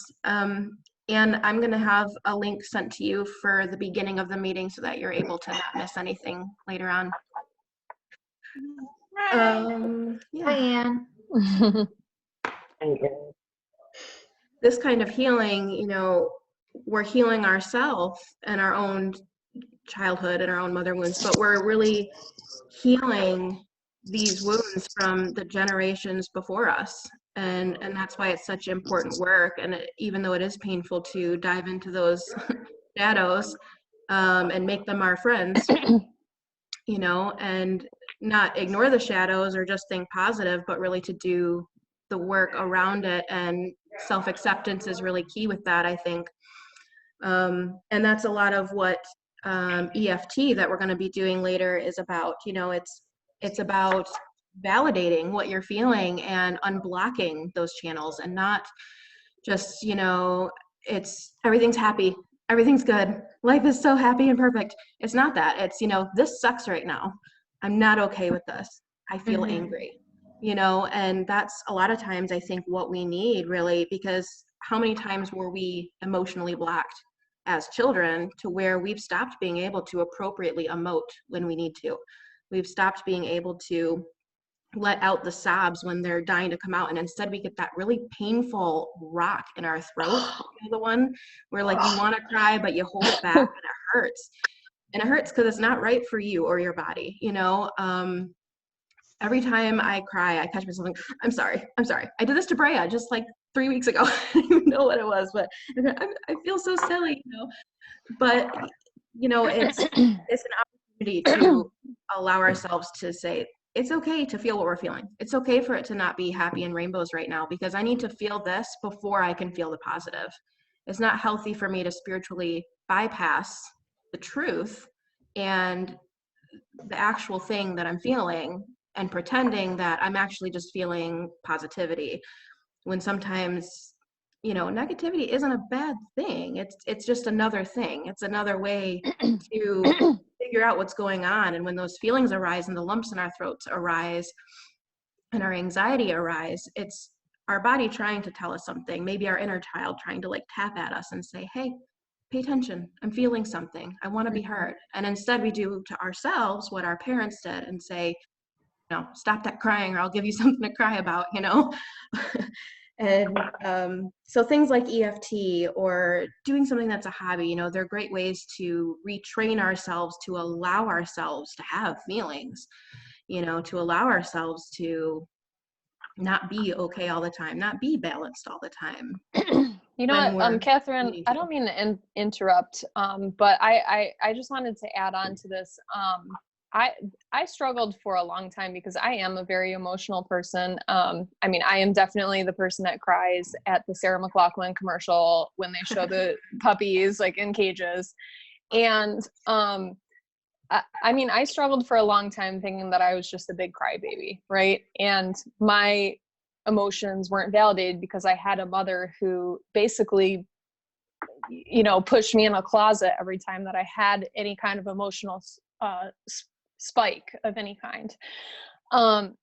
And I'm going to have a link sent to you for the beginning of the meeting so that you're able to not miss anything later on. Hi, Yeah. Anne. This kind of healing, you know, we're healing ourselves and our own childhood and our own mother wounds, but we're really healing these wounds from the generations before us. And that's why it's such important work. And even though it is painful to dive into those shadows and make them our friends, you know, and not ignore the shadows or just think positive, but really to do the work around it. And self-acceptance is really key with that, I think. And that's a lot of what EFT that we're going to be doing later is about. You know, it's about validating what you're feeling and unblocking those channels, and not just, you know, it's everything's happy, everything's good, life is so happy and perfect. It's not that. It's, you know, this sucks right now. I'm not okay with this. I feel angry, you know, and that's a lot of times I think what we need really, because how many times were we emotionally blocked as children to where we've stopped being able to appropriately emote when we need to. We've stopped being able to let out the sobs when they're dying to come out, and instead we get that really painful rock in our throat, you know, the one where like you want to cry but you hold it back and it hurts. And it hurts because it's not right for you or your body, you know. Every time I cry, I catch myself like, I'm sorry. I did this to Brea just like 3 weeks ago. I don't even know what it was, but I feel so silly, you know. But, you know, it's an opportunity to allow ourselves to say, it's okay to feel what we're feeling. It's okay for it to not be happy and rainbows right now, because I need to feel this before I can feel the positive. It's not healthy for me to spiritually bypass the truth and the actual thing that I'm feeling and pretending that I'm actually just feeling positivity, when sometimes, you know, negativity isn't a bad thing. It's just another thing. It's another way to figure out what's going on. And when those feelings arise and the lumps in our throats arise and our anxiety arise, it's our body trying to tell us something, maybe our inner child trying to like tap at us and say, hey, pay attention, I'm feeling something, I want to be heard. And instead we do to ourselves what our parents did and say, no, stop that crying or I'll give you something to cry about, you know. And so things like EFT or doing something that's a hobby, you know, they're great ways to retrain ourselves to allow ourselves to have feelings, you know, to allow ourselves to not be okay all the time, not be balanced all the time. You know what, Catherine, I don't mean to interrupt, but I just wanted to add on to this. I struggled for a long time because I am a very emotional person. I mean, I am definitely the person that cries at the Sarah McLachlan commercial when they show the puppies like in cages. And I mean, I struggled for a long time thinking that I was just a big crybaby, right? And my emotions weren't validated because I had a mother who basically, you know, pushed me in a closet every time that I had any kind of emotional spike of any kind.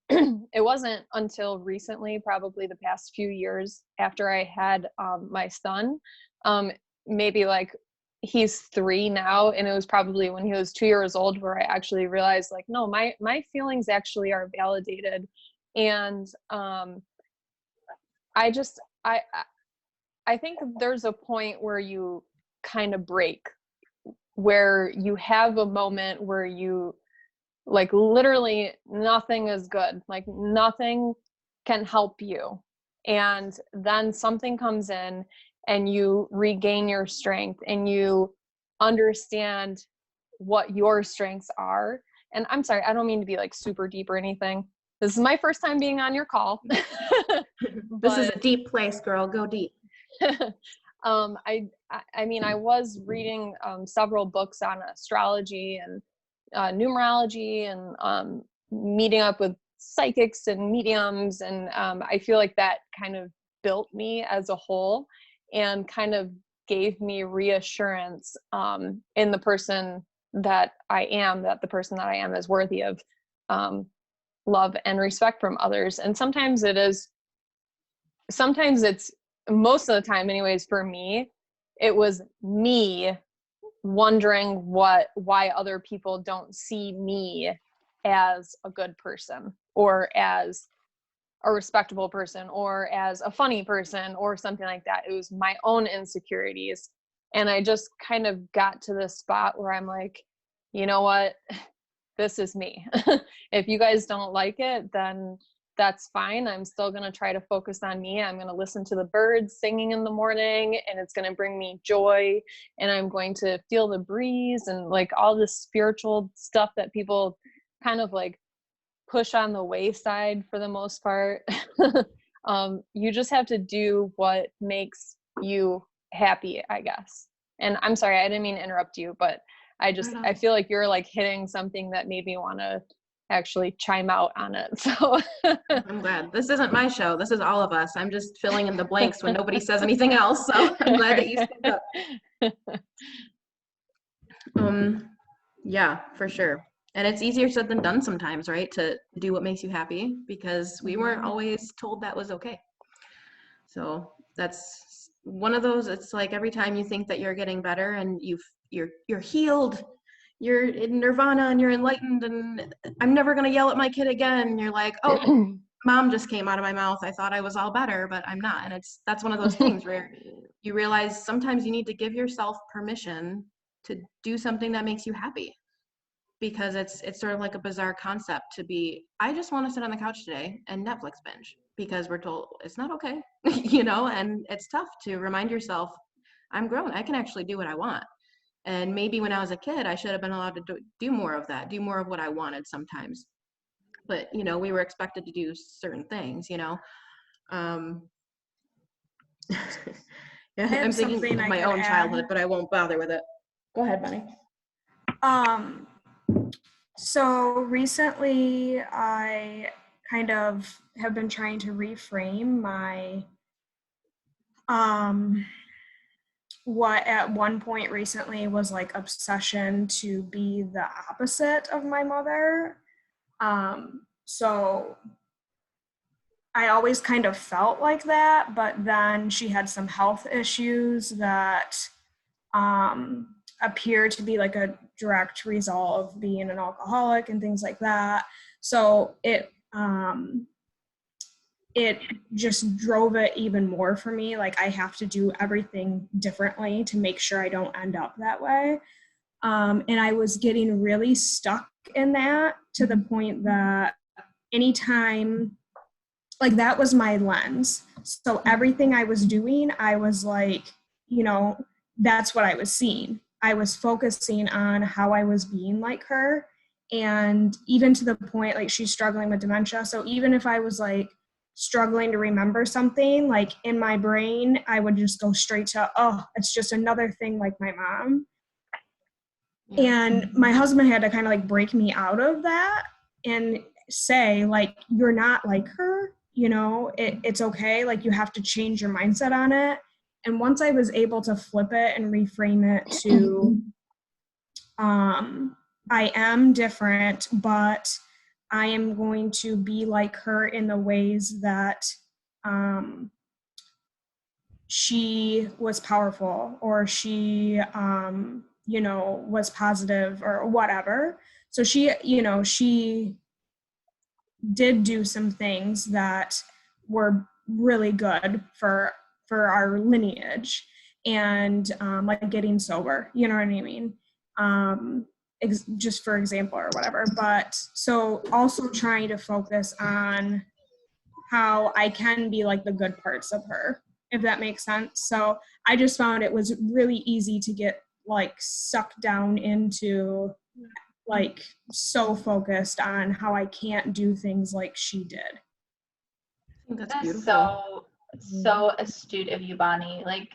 It wasn't until recently, probably the past few years after I had my son, maybe like he's 3 now, and it was probably when he was 2 years old where I actually realized like, no, my feelings actually are validated. And I just I think there's a point where you kind of break, where you have a moment where you like literally nothing is good, like nothing can help you, and then something comes in and you regain your strength and you understand what your strengths are. And I'm sorry, I don't mean to be like super deep or anything. This is my first time being on your call. This is a deep place, girl. Go deep. I mean, I was reading several books on astrology and numerology, and meeting up with psychics and mediums, and I feel like that kind of built me as a whole and kind of gave me reassurance in the person that I am, that the person that I am is worthy of love and respect from others. And sometimes it's most of the time anyways, for me, it was me wondering why other people don't see me as a good person, or as a respectable person, or as a funny person, or something like that. It was my own insecurities. And I just kind of got to this spot where I'm like, you know what? This is me. If you guys don't like it, then that's fine. I'm still going to try to focus on me. I'm going to listen to the birds singing in the morning, and it's going to bring me joy. And I'm going to feel the breeze and like all this spiritual stuff that people kind of like push on the wayside for the most part. You just have to do what makes you happy, I guess. And I'm sorry, I didn't mean to interrupt you, but I feel like you're like hitting something that made me want to actually chime out on it. So I'm glad. This isn't my show. This is all of us. I'm just filling in the blanks when nobody says anything else. So I'm glad that you spoke up. Yeah, for sure. And it's easier said than done sometimes, right? To do what makes you happy, because we weren't always told that was okay. So that's one of those. It's like every time you think that you're getting better and you're healed, you're in nirvana and you're enlightened, and I'm never going to yell at my kid again. And you're like, oh, mom just came out of my mouth. I thought I was all better, but I'm not. And that's one of those things where you realize sometimes you need to give yourself permission to do something that makes you happy, because it's sort of like a bizarre concept to be, I just want to sit on the couch today and Netflix binge, because we're told it's not okay, and it's tough to remind yourself, I'm grown. I can actually do what I want. And maybe when I was a kid, I should have been allowed to do more of that, do more of what I wanted sometimes. But, we were expected to do certain things, Yeah, I'm thinking of my own childhood, but I won't bother with it. Go ahead, Bonnie. So recently I kind of have been trying to reframe my what at one point recently was like obsession to be the opposite of my mother. So I always kind of felt like that, but then she had some health issues that appear to be like a direct result of being an alcoholic and things like that. So it just drove it even more for me. Like I have to do everything differently to make sure I don't end up that way. And I was getting really stuck in that, to the point that anytime, like that was my lens. So everything I was doing, I was like, that's what I was seeing. I was focusing on how I was being like her. And even to the point, like she's struggling with dementia. So even if I was like struggling to remember something, like in my brain, I would just go straight to, oh, it's just another thing like my mom. Yeah. And my husband had to kind of like break me out of that and say, like, you're not like her, it's okay. Like you have to change your mindset on it. And once I was able to flip it and reframe it to, I am different, but I am going to be like her in the ways that she was powerful, or she, was positive or whatever. So she did do some things that were really good for our lineage, and like getting sober, you know what I mean? Just for example or whatever. But so also trying to focus on how I can be like the good parts of her, if that makes sense. So I just found it was really easy to get like sucked down into like so focused on how I can't do things like she did. I think that's That's beautiful. so astute of you, Bonnie. Like,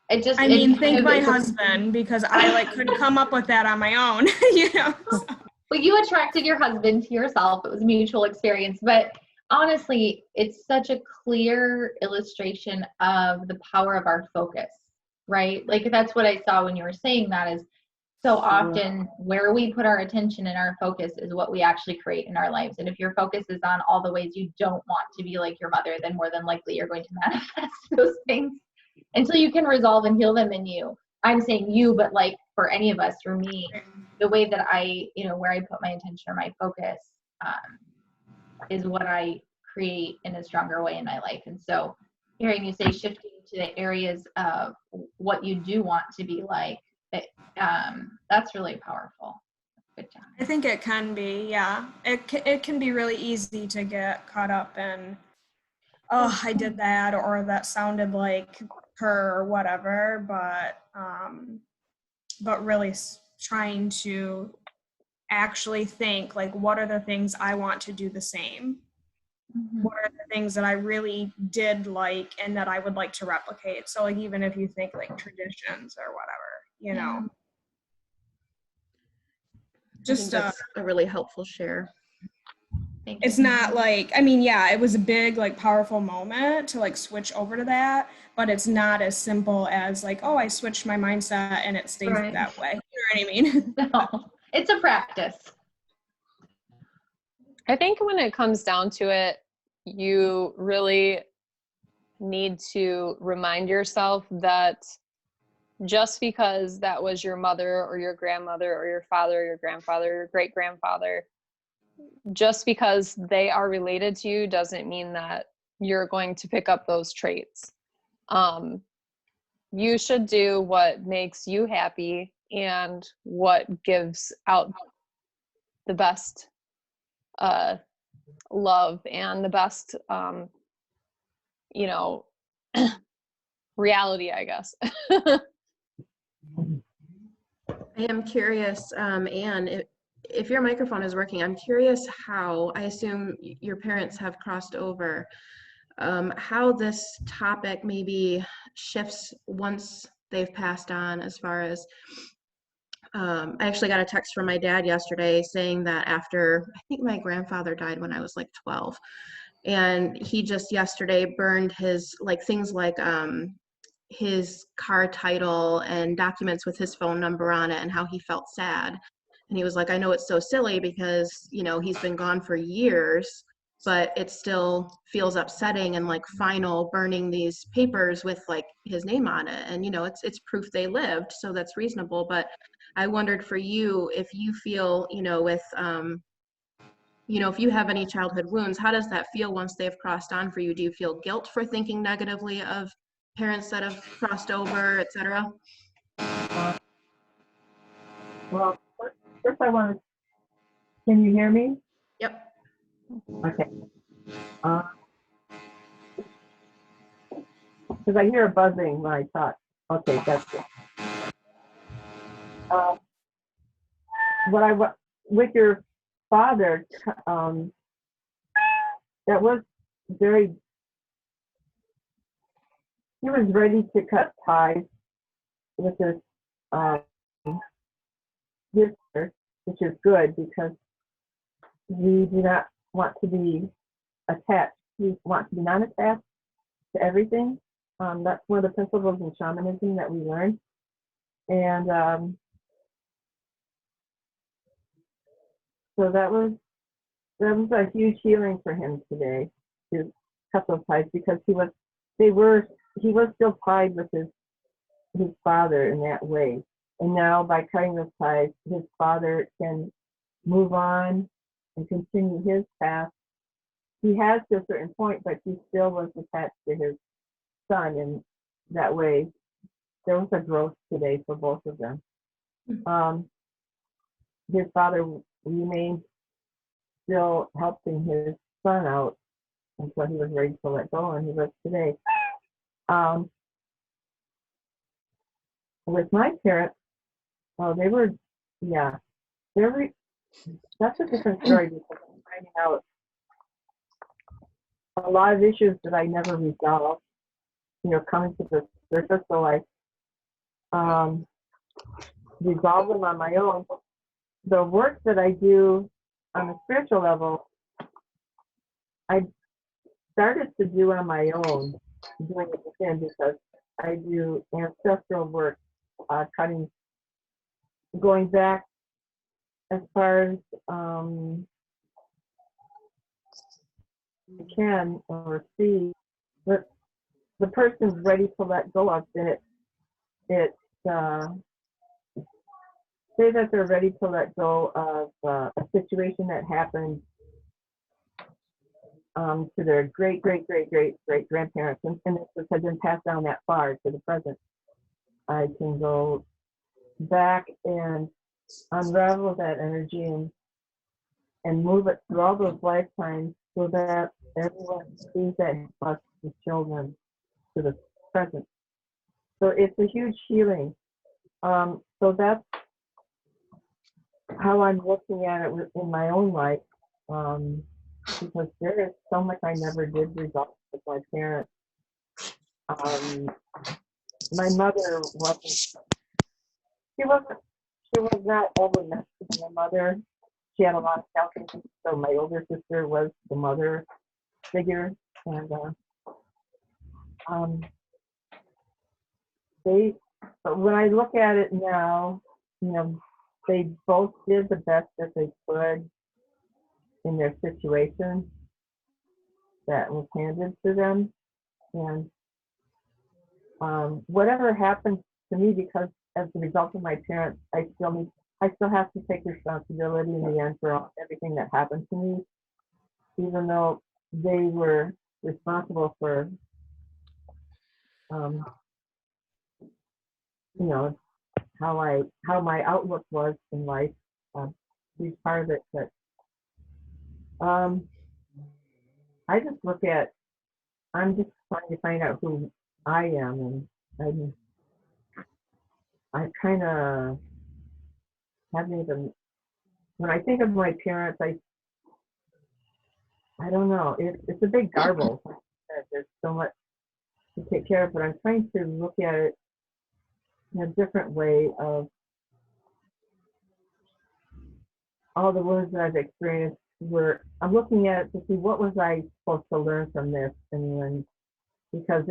it just, I it mean, kind thank of my is a- husband, because I like could come up with that on my own, you know. So. Well, you attracted your husband to yourself. It was a mutual experience. But honestly, it's such a clear illustration of the power of our focus, right? Like, that's what I saw when you were saying that, is so often where we put our attention and our focus is what we actually create in our lives. And if your focus is on all the ways you don't want to be like your mother, then more than likely you're going to manifest those things until you can resolve and heal them in you. I'm saying you, but like for any of us, for me, the way that I, where I put my attention or my focus is what I create in a stronger way in my life. And so hearing you say shifting to the areas of what you do want to be like, that's really powerful. Good job. I think it can be, yeah. It can be really easy to get caught up in, oh, I did that, or that sounded like her, or whatever. But really trying to actually think, like, what are the things I want to do the same? Mm-hmm. What are the things that I really did like and that I would like to replicate? So like, even if you think like traditions or whatever, I think that's a really helpful share. Thank you. It's not like, I mean, yeah, it was a big, like, powerful moment to like switch over to that, but it's not as simple as like, oh, I switched my mindset and it stays Right. that way. You know what I mean? No, it's a practice. I think when it comes down to it, you really need to remind yourself that just because that was your mother or your grandmother or your father or your grandfather or your great grandfather, just because they are related to you doesn't mean that you're going to pick up those traits. You should do what makes you happy and what gives out the best love and the best reality, I guess. I am curious, Anne, if your microphone is working, I'm curious how, I assume your parents have crossed over, how this topic maybe shifts once they've passed on, as far as, I actually got a text from my dad yesterday saying that after, I think my grandfather died when I was like 12, and he just yesterday burned his, like, things like, his car title and documents with his phone number on it, and how he felt sad. And he was like, I know it's so silly because, he's been gone for years, but it still feels upsetting, and like final burning these papers with like his name on it. And, it's proof they lived. So that's reasonable. But I wondered for you, if you feel, with, if you have any childhood wounds, how does that feel once they've crossed on for you? Do you feel guilt for thinking negatively of parents that have crossed over, etc.? Well, first I want to, can you hear me? Yep. Okay. Because I hear a buzzing when I talk. Okay, that's good. With your father, that was very, he was ready to cut ties with his sister, which is good, because we do not want to be attached. We want to be non-attached to everything. That's one of the principles in shamanism that we learn. And so that was a huge healing for him today, to cut those ties, because they were he was still tied with his father in that way. And now by cutting those ties, his father can move on and continue his path. He has to a certain point, but he still was attached to his son, and that way there was a growth today for both of them. His father remained still helping his son out until he was ready to let go, and he was today. With my parents, they were, yeah, that's a different story because I'm finding out a lot of issues that I never resolved, coming to the surface. So I resolve them on my own. The work that I do on a spiritual level, I started to do on my own, doing it within, because I do ancestral work, going back as far as you can, or see that the person's ready to let go of it. Say that they're ready to let go of a situation that happened to their great grandparents, and this has been passed down that far to the present. I can go back and unravel that energy and move it through all those lifetimes so that everyone sees that plus the children to the present. So it's a huge healing. So that's how I'm looking at it in my own life, because there is so much I never did resolve with my parents. My mother she was not overmatched with my mother. She had a lot of calculation, so my older sister was the mother figure, and but when I look at it now, they both did the best that they could in their situation that was handed to them, and whatever happened to me, because as a result of my parents, I still have to take responsibility in the end for everything that happened to me, even though they were responsible for, how my outlook was in life. He's part of it, but I just look at, I'm just trying to find out who I am, and I kind of haven't even, when I think of my parents, I don't know, it's a big garble. There's so much to take care of, but I'm trying to look at it in a different way of all the wounds that I've experienced, where I'm looking at it to see what was I supposed to learn from this, and then, because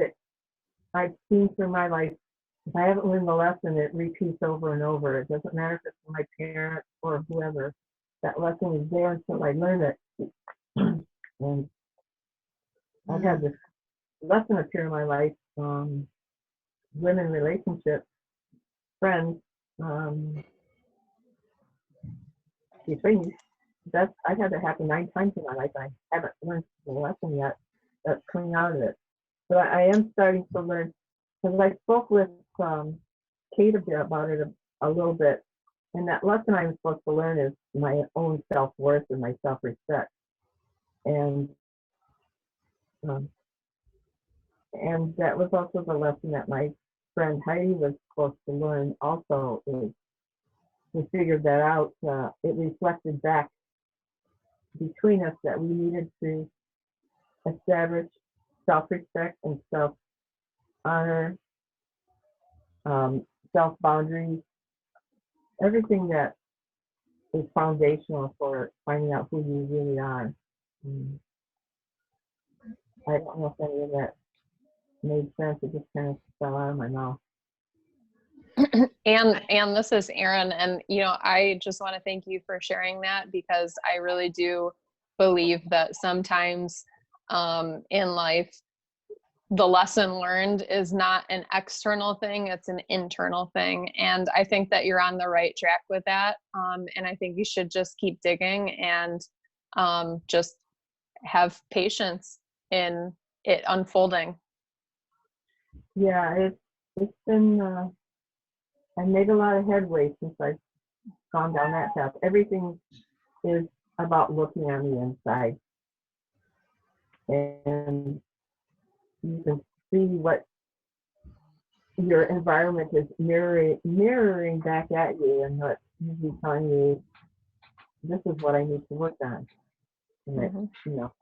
I've seen through my life, if I haven't learned the lesson, it repeats over and over. It doesn't matter if it's from my parents or whoever. That lesson is there until I learn it. And I've had this lesson appear in my life, women relationships, friends, things. I've had that happen 9 times in my life. I haven't learned the lesson yet that's coming out of it. But I am starting to learn, because I spoke with Kate a bit about it a little bit, and that lesson I'm supposed to learn is my own self-worth and my self-respect. And that was also the lesson that my friend Heidi was supposed to learn also. We figured that out. It reflected back between us that we needed to establish self-respect and self-honor, self-boundaries, everything that is foundational for finding out who you really are. I don't know if any of that made sense. It just kind of fell out of my mouth. And this is Erin, and I just want to thank you for sharing that, because I really do believe that sometimes in life the lesson learned is not an external thing, it's an internal thing. And I think that you're on the right track with that. And I think you should just keep digging and just have patience in it unfolding. Yeah, it's been, I made a lot of headway since I've gone down that path. Everything is about looking on the inside. And you can see what your environment is mirroring back at you, and what you're telling you, this is what I need to work on. And it, you know,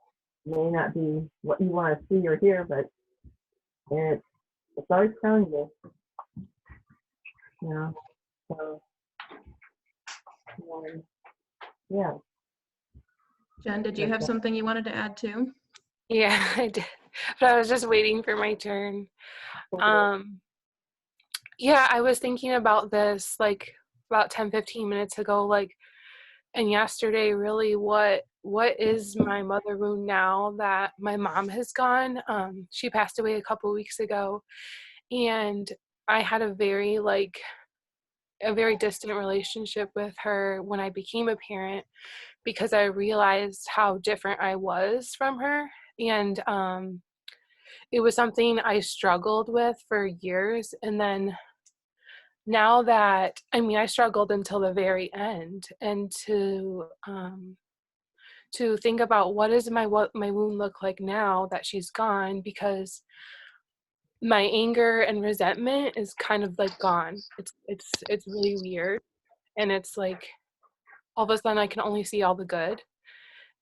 may not be what you want to see or hear, but it's always telling you. You know, so yeah. Jen, did you have something you wanted to add too? Yeah, I did. But I was just waiting for my turn. Yeah, I was thinking about this like about 10-15 minutes ago, like, and yesterday, really what is my mother wound now that my mom has gone. She passed away a couple weeks ago, and I had a very distant relationship with her when I became a parent, because I realized how different I was from her. And it was something I struggled with for years. And then now that, I struggled until the very end. And to think about what my wound look like now that she's gone, because my anger and resentment is kind of like gone. It's really weird. And it's like, all of a sudden I can only see all the good.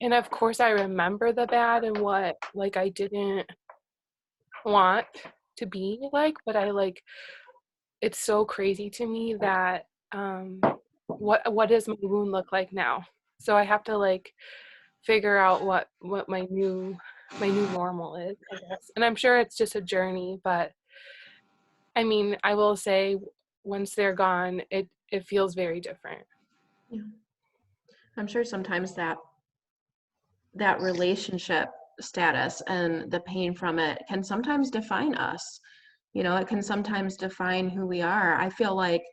And of course I remember the bad and what like I didn't want to be like, but it's so crazy to me that what does my wound look like now? So I have to like figure out what my new normal is, I guess. And I'm sure it's just a journey, but I will say once they're gone, it feels very different. Yeah. I'm sure sometimes that relationship status and the pain from it can sometimes define us. You know, it can sometimes define who we are. I feel like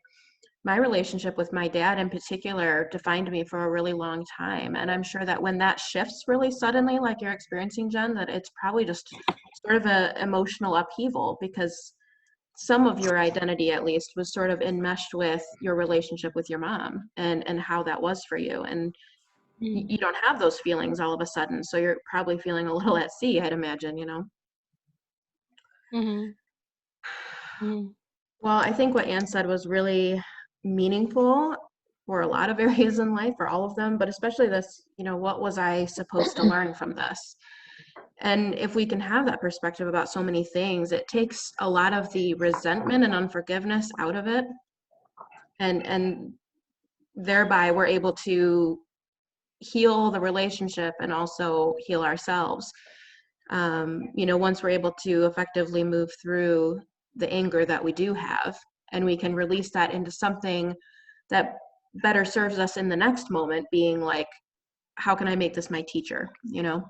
my relationship with my dad in particular defined me for a really long time. And I'm sure that when that shifts really suddenly, like you're experiencing, Jen, that it's probably just sort of an emotional upheaval, because some of your identity at least was sort of enmeshed with your relationship with your mom and how that was for you. And you don't have those feelings all of a sudden. So you're probably feeling a little at sea, I'd imagine, you know? Well, I think what Anne said was really meaningful for a lot of areas in life, for all of them, but especially this, you know, what was I supposed to learn from this? And if we can have that perspective about so many things, it takes a lot of the resentment and unforgiveness out of it. And thereby we're able to heal the relationship and also heal ourselves. You know, once we're able to effectively move through the anger that we do have, and we can release that into something that better serves us in the next moment, being like, how can I make this my teacher, you know?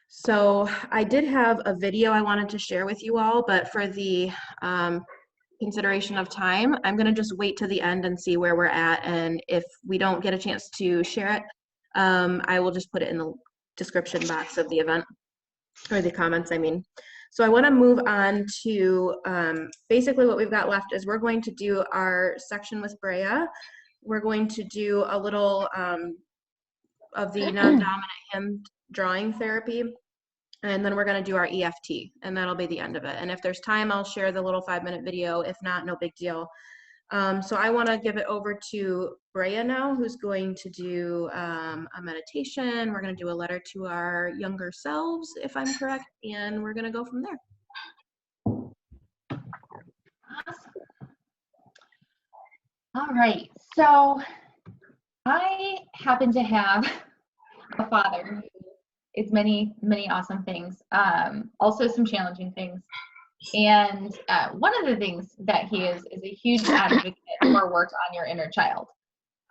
So I did have a video I wanted to share with you all, but for the consideration of time, I'm going to just wait to the end and see where we're at. And if we don't get a chance to share it, I will just put it in the description box of the event, or the comments, I mean. So I want to move on to basically what we've got left is we're going to do our section with Brea. We're going to do a little of the non-dominant hand drawing therapy, and then we're going to do our EFT, and that'll be the end of it. And if there's time, I'll share the little 5-minute video. If not, no big deal. So I want to give it over to Brea now, who's going to do a meditation. We're going to do a letter to our younger selves, if I'm correct, and we're going to go from there. Awesome. All right. So I happen to have a father who is many, many awesome things, also some challenging things. And one of the things that he is a huge advocate for work on your inner child.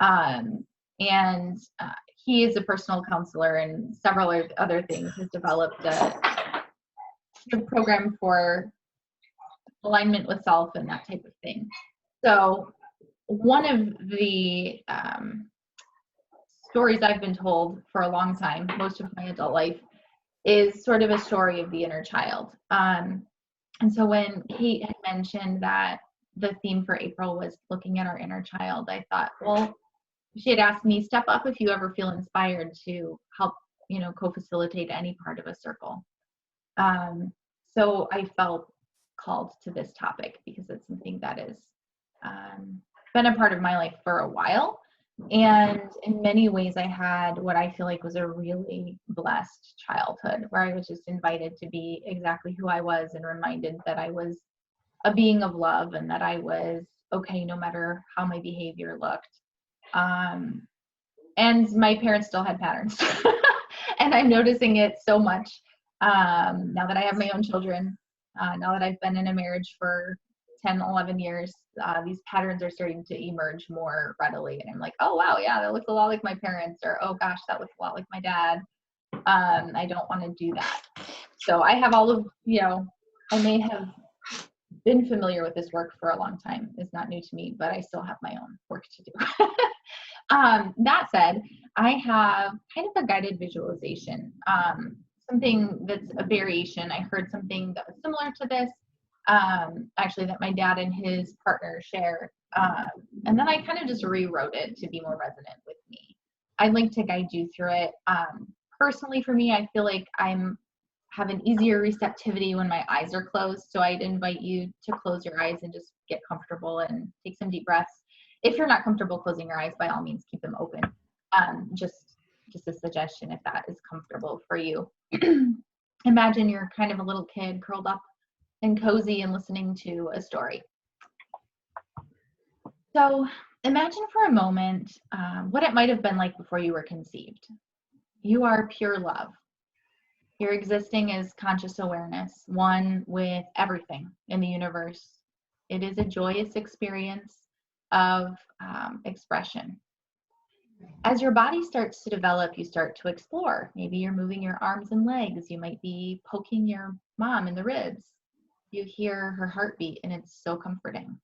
And he is a personal counselor and several other things. Has developed a program for alignment with self and that type of thing. So one of the stories I've been told for a long time, most of my adult life, is sort of a story of the inner child. And so when Kate had mentioned that the theme for April was looking at our inner child, I thought, well, she had asked me, step up if you ever feel inspired to help, co-facilitate any part of a circle. So I felt called to this topic because it's something that has been a part of my life for a while. And in many ways, I had what I feel like was a really blessed childhood where I was just invited to be exactly who I was and reminded that I was a being of love and that I was okay no matter how my behavior looked. And my parents still had patterns. And I'm noticing it so much now that I have my own children, now that I've been in a marriage for 10, 11 years, these patterns are starting to emerge more readily. And I'm like, oh, wow, yeah, that looks a lot like my parents, or, oh, gosh, that looks a lot like my dad. I don't want to do that. So I have all of, I may have been familiar with this work for a long time. It's not new to me, but I still have my own work to do. That said, I have kind of a guided visualization, something that's a variation. I heard something that was similar to this, actually, that my dad and his partner shared. And then I kind of just rewrote it to be more resonant with me. I'd like to guide you through it. Personally, for me, I feel like have an easier receptivity when my eyes are closed. So I'd invite you to close your eyes and just get comfortable and take some deep breaths. If you're not comfortable closing your eyes, by all means, keep them open. Just a suggestion if that is comfortable for you. Imagine you're kind of a little kid curled up and cozy and listening to a story. So imagine for a moment what it might have been like before you were conceived. You are pure love. You're existing as conscious awareness, one with everything in the universe. It is a joyous experience of expression. As your body starts to develop, you start to explore. Maybe you're moving your arms and legs. You might be poking your mom in the ribs. You hear her heartbeat, and it's so comforting.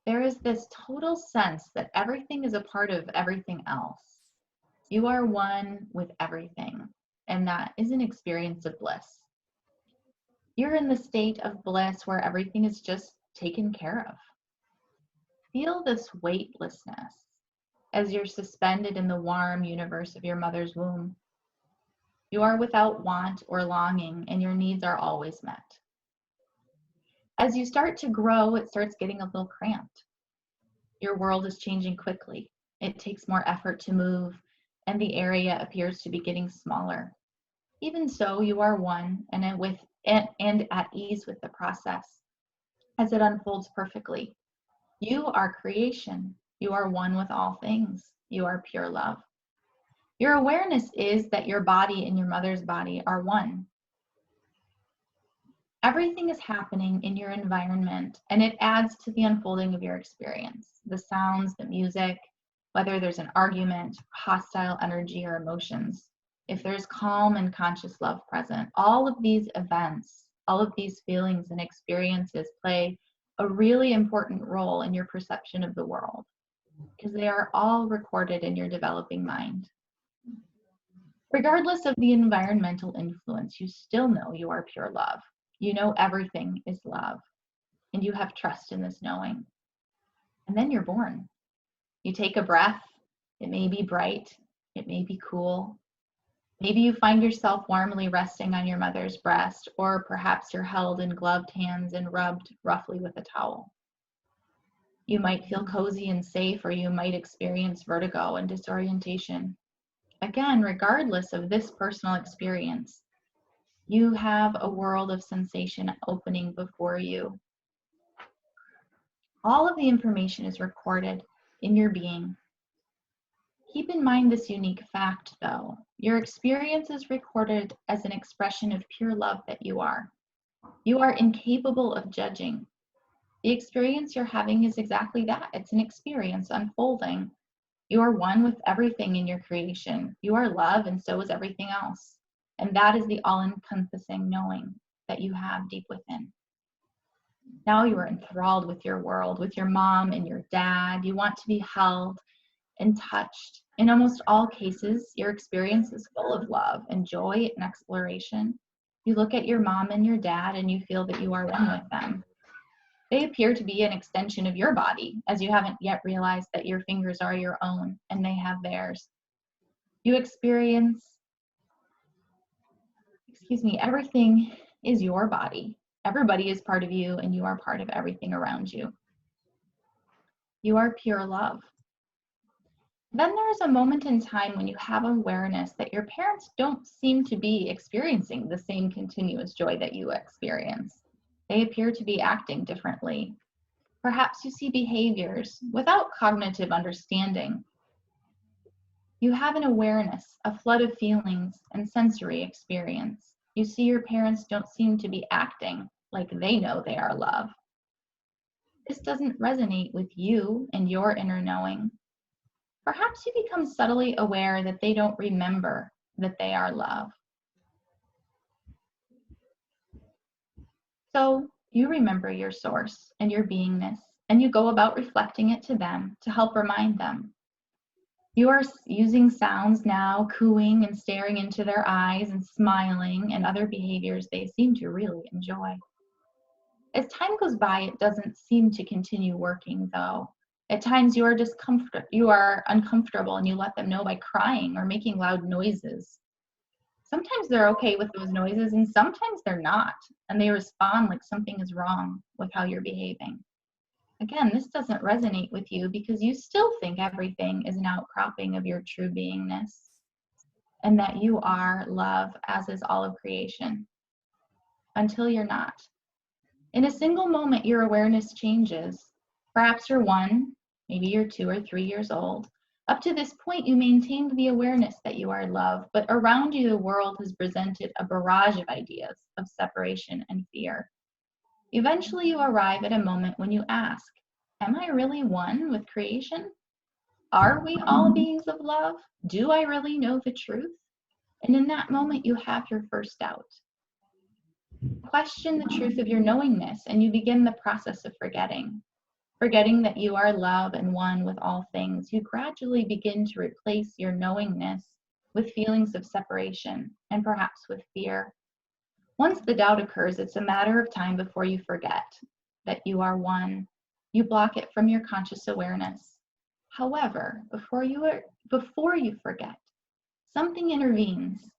There is this total sense that everything is a part of everything else. You are one with everything, and that is an experience of bliss. You're in the state of bliss where everything is just taken care of. Feel this weightlessness as you're suspended in the warm universe of your mother's womb. You are without want or longing, and your needs are always met. As you start to grow, it starts getting a little cramped. Your world is changing quickly. It takes more effort to move, and the area appears to be getting smaller. Even so, you are one and at ease with the process as it unfolds perfectly. You are creation. You are one with all things. You are pure love. Your awareness is that your body and your mother's body are one. Everything is happening in your environment, and it adds to the unfolding of your experience. The sounds, the music, whether there's an argument, hostile energy, or emotions. If there's calm and conscious love present, all of these events, all of these feelings and experiences play a really important role in your perception of the world, because they are all recorded in your developing mind. Regardless of the environmental influence, you still know you are pure love. You know everything is love, and you have trust in this knowing. And then you're born. You take a breath. It may be bright. It may be cool. Maybe you find yourself warmly resting on your mother's breast, or perhaps you're held in gloved hands and rubbed roughly with a towel. You might feel cozy and safe, or you might experience vertigo and disorientation. Again, regardless of this personal experience, you have a world of sensation opening before you. All of the information is recorded in your being. Keep in mind this unique fact, though. Your experience is recorded as an expression of pure love that you are. You are incapable of judging. The experience you're having is exactly that. It's an experience unfolding. You are one with everything in your creation. You are love, and so is everything else. And that is the all-encompassing knowing. that you have deep within. Now you are enthralled with your world, with your mom and your dad. You want to be held and touched. In almost all cases, your experience is full of love and joy and exploration. You look at your mom and your dad and you feel that you are one with them. They appear to be an extension of your body, as you haven't yet realized that your fingers are your own and they have theirs. You experience, everything is your body. Everybody is part of you and you are part of everything around you. You are pure love. Then there is a moment in time when you have awareness that your parents don't seem to be experiencing the same continuous joy that you experience. They appear to be acting differently. Perhaps you see behaviors without cognitive understanding. You have an awareness, a flood of feelings and sensory experience. You see your parents don't seem to be acting like they know they are love. This doesn't resonate with you and your inner knowing. Perhaps you become subtly aware that they don't remember that they are love. So you remember your source and your beingness, and you go about reflecting it to them to help remind them. You are using sounds now, cooing and staring into their eyes and smiling and other behaviors they seem to really enjoy. As time goes by, it doesn't seem to continue working though. At times you are uncomfortable and you let them know by crying or making loud noises. Sometimes they're okay with those noises and sometimes they're not, and they respond like something is wrong with how you're behaving. Again, this doesn't resonate with you because you still think everything is an outcropping of your true beingness and that you are love, as is all of creation, until you're not. In a single moment, your awareness changes. Perhaps you're 1, maybe you're 2 or 3 years old. Up to this point, you maintained the awareness that you are love, but around you, the world has presented a barrage of ideas of separation and fear. Eventually, you arrive at a moment when you ask, am I really one with creation? Are we all beings of love? Do I really know the truth? And in that moment, you have your first doubt. Question the truth of your knowingness, and you begin the process of forgetting. Forgetting that you are love and one with all things, you gradually begin to replace your knowingness with feelings of separation and perhaps with fear. Once the doubt occurs, it's a matter of time before you forget that you are one. You block it from your conscious awareness. However, before you forget, something intervenes.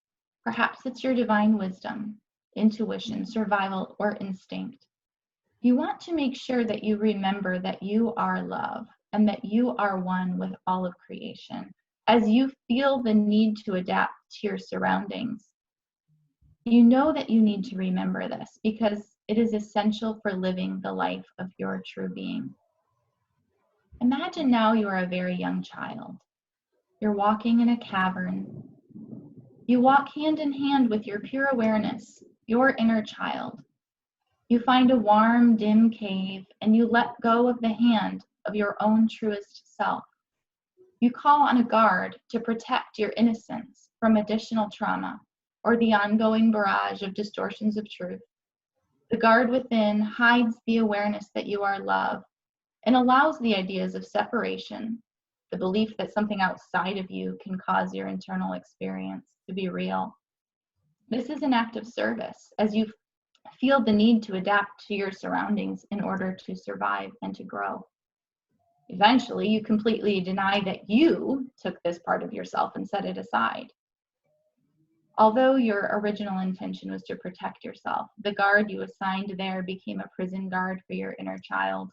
Perhaps it's your divine wisdom, intuition, survival, or instinct. You want to make sure that you remember that you are love and that you are one with all of creation. As you feel the need to adapt to your surroundings, you know that you need to remember this because it is essential for living the life of your true being. Imagine now you are a very young child. You're walking in a cavern. You walk hand in hand with your pure awareness, your inner child. You find a warm, dim cave, and you let go of the hand of your own truest self. You call on a guard to protect your innocence from additional trauma or the ongoing barrage of distortions of truth. The guard within hides the awareness that you are love and allows the ideas of separation, the belief that something outside of you can cause your internal experience to be real. This is an act of service as you feel the need to adapt to your surroundings in order to survive and to grow. Eventually, you completely deny that you took this part of yourself and set it aside. Although your original intention was to protect yourself, the guard you assigned there became a prison guard for your inner child.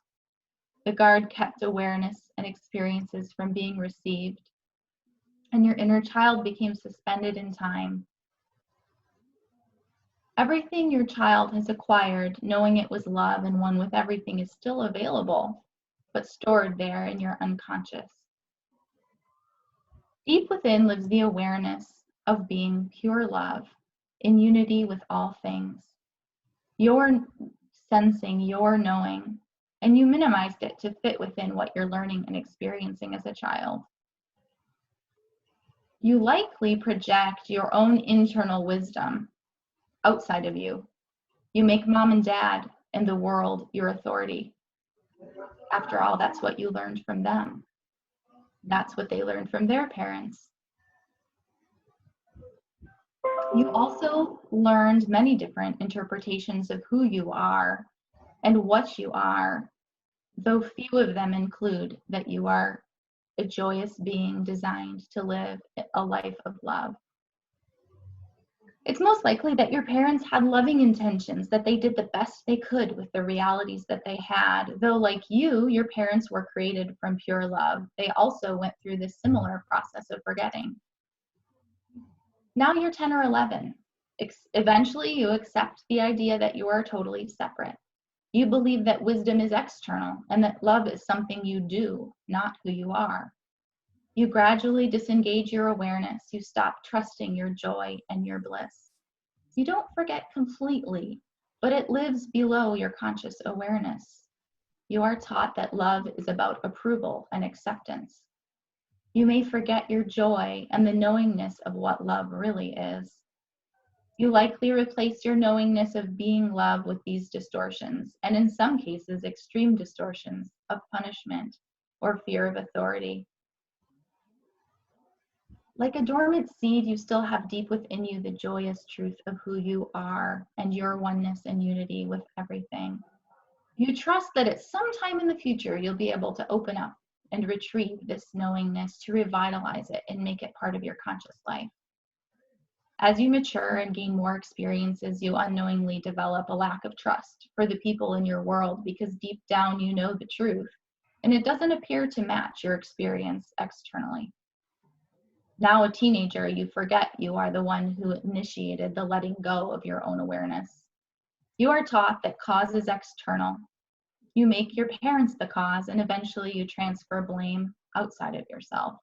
The guard kept awareness and experiences from being received, and your inner child became suspended in time. Everything your child has acquired, knowing it was love and one with everything, is still available, but stored there in your unconscious. Deep within lives the awareness of being pure love, in unity with all things. You're sensing, you're knowing, and you minimized it to fit within what you're learning and experiencing as a child. You likely project your own internal wisdom outside of you. You make mom and dad and the world your authority. After all, that's what you learned from them. That's what they learned from their parents. You also learned many different interpretations of who you are and what you are, though few of them include that you are a joyous being designed to live a life of love. It's most likely that your parents had loving intentions, that they did the best they could with the realities that they had, though like you, your parents were created from pure love. They also went through this similar process of forgetting. Now you're 10 or 11. Eventually you accept the idea that you are totally separate. You believe that wisdom is external and that love is something you do, not who you are. You gradually disengage your awareness. You stop trusting your joy and your bliss. You don't forget completely, but it lives below your conscious awareness. You are taught that love is about approval and acceptance. You may forget your joy and the knowingness of what love really is. You likely replace your knowingness of being love with these distortions, and in some cases, extreme distortions of punishment or fear of authority. Like a dormant seed, you still have deep within you the joyous truth of who you are and your oneness and unity with everything. You trust that at some time in the future, you'll be able to open up and retrieve this knowingness to revitalize it and make it part of your conscious life. As you mature and gain more experiences, you unknowingly develop a lack of trust for the people in your world because deep down you know the truth, and it doesn't appear to match your experience externally. Now a teenager, you forget you are the one who initiated the letting go of your own awareness. You are taught that cause is external. You make your parents the cause, and eventually you transfer blame outside of yourself,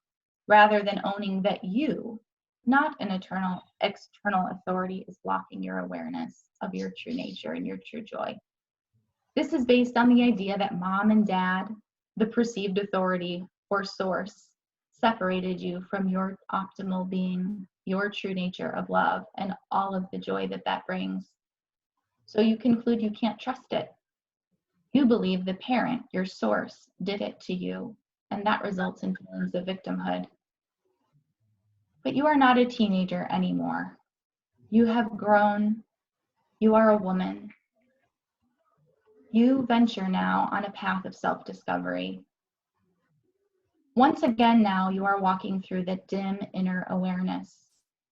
rather than owning that you, not an external authority, is blocking your awareness of your true nature and your true joy. This is based on the idea that mom and dad, the perceived authority or source, separated you from your optimal being, your true nature of love, and all of the joy that that brings. So you conclude you can't trust it. You believe the parent, your source, did it to you, and that results in feelings of victimhood. But you are not a teenager anymore. You have grown. You are a woman. You venture now on a path of self-discovery. Once again now, you are walking through the dim inner awareness.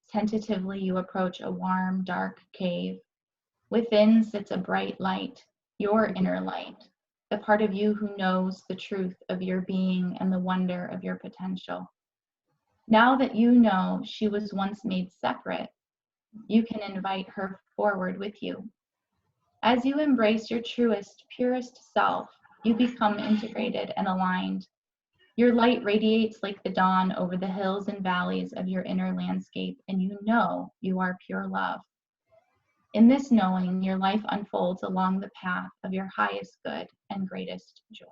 Tentatively, you approach a warm, dark cave. Within sits a bright light, your inner light, the part of you who knows the truth of your being and the wonder of your potential. Now that you know she was once made separate, you can invite her forward with you. As you embrace your truest, purest self, you become integrated and aligned. Your light radiates like the dawn over the hills and valleys of your inner landscape, and you know you are pure love. In this knowing, your life unfolds along the path of your highest good and greatest joy.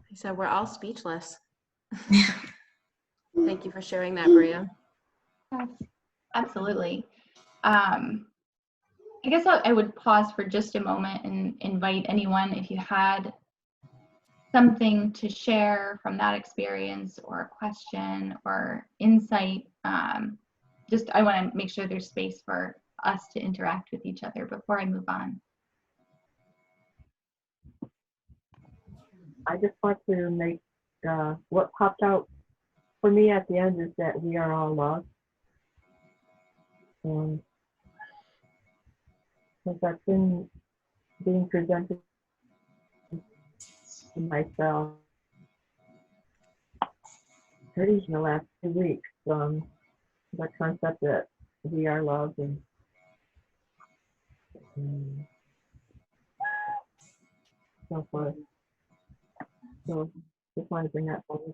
He said we're all speechless. Thank you for sharing that, Bria. Yes, absolutely. I guess I would pause for just a moment and invite anyone, if you had something to share from that experience or a question or insight, I want to make sure there's space for us to interact with each other before I move on. I just want to make what popped out for me at the end is that we are all love. And because that's been being presented to myself pretty in the last 2 weeks. The concept that we are love and so forth. So just want to bring that forward.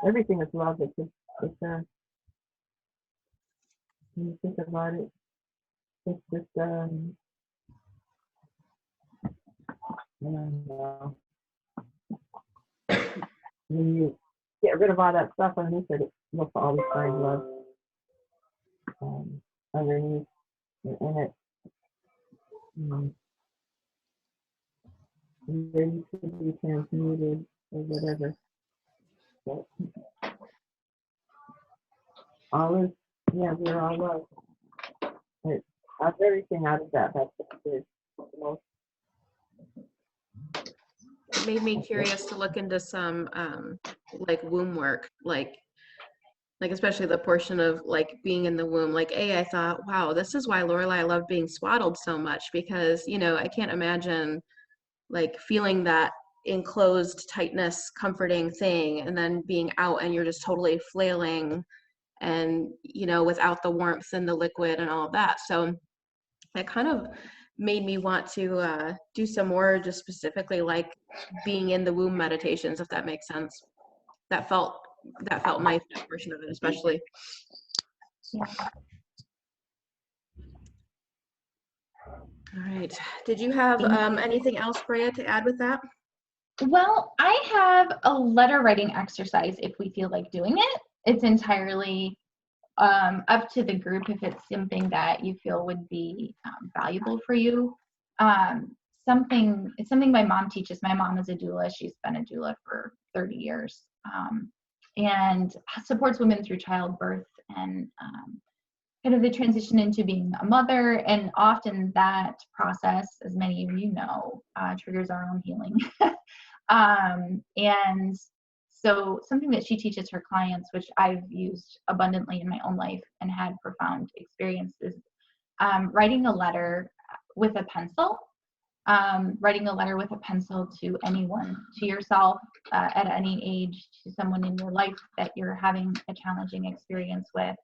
Everything is love. It's when you think about it, it's just, I don't know. When you get rid of all that stuff underneath it, you'll always find love underneath and in it. Ready to be transmuted or whatever. But all is, yeah, we're all love. It has everything out of that. That's what it is. The most. It made me curious to look into some like womb work, like especially the portion of like being in the womb. Like I thought, wow, this is why Lorelai loved being swaddled so much, because I can't imagine like feeling that enclosed tightness, comforting thing, and then being out and you're just totally flailing and without the warmth and the liquid and all of that. So that kind of made me want to do some more just specifically like being in the womb meditations, if that makes sense. That felt nice, that portion of it especially. Yeah. All right. Did you have anything else, Brea, to add with that? Well, I have a letter writing exercise if we feel like doing it. It's entirely up to the group if it's something that you feel would be valuable for you. It's something my mom teaches. My mom is a doula. She's been a doula for 30 years and supports women through childbirth and kind of the transition into being a mother. And often that process, as many of you know, triggers our own healing. And so something that she teaches her clients, which I've used abundantly in my own life and had profound experiences, writing a letter with a pencil. Writing a letter with a pencil to anyone, to yourself at any age, to someone in your life that you're having a challenging experience with.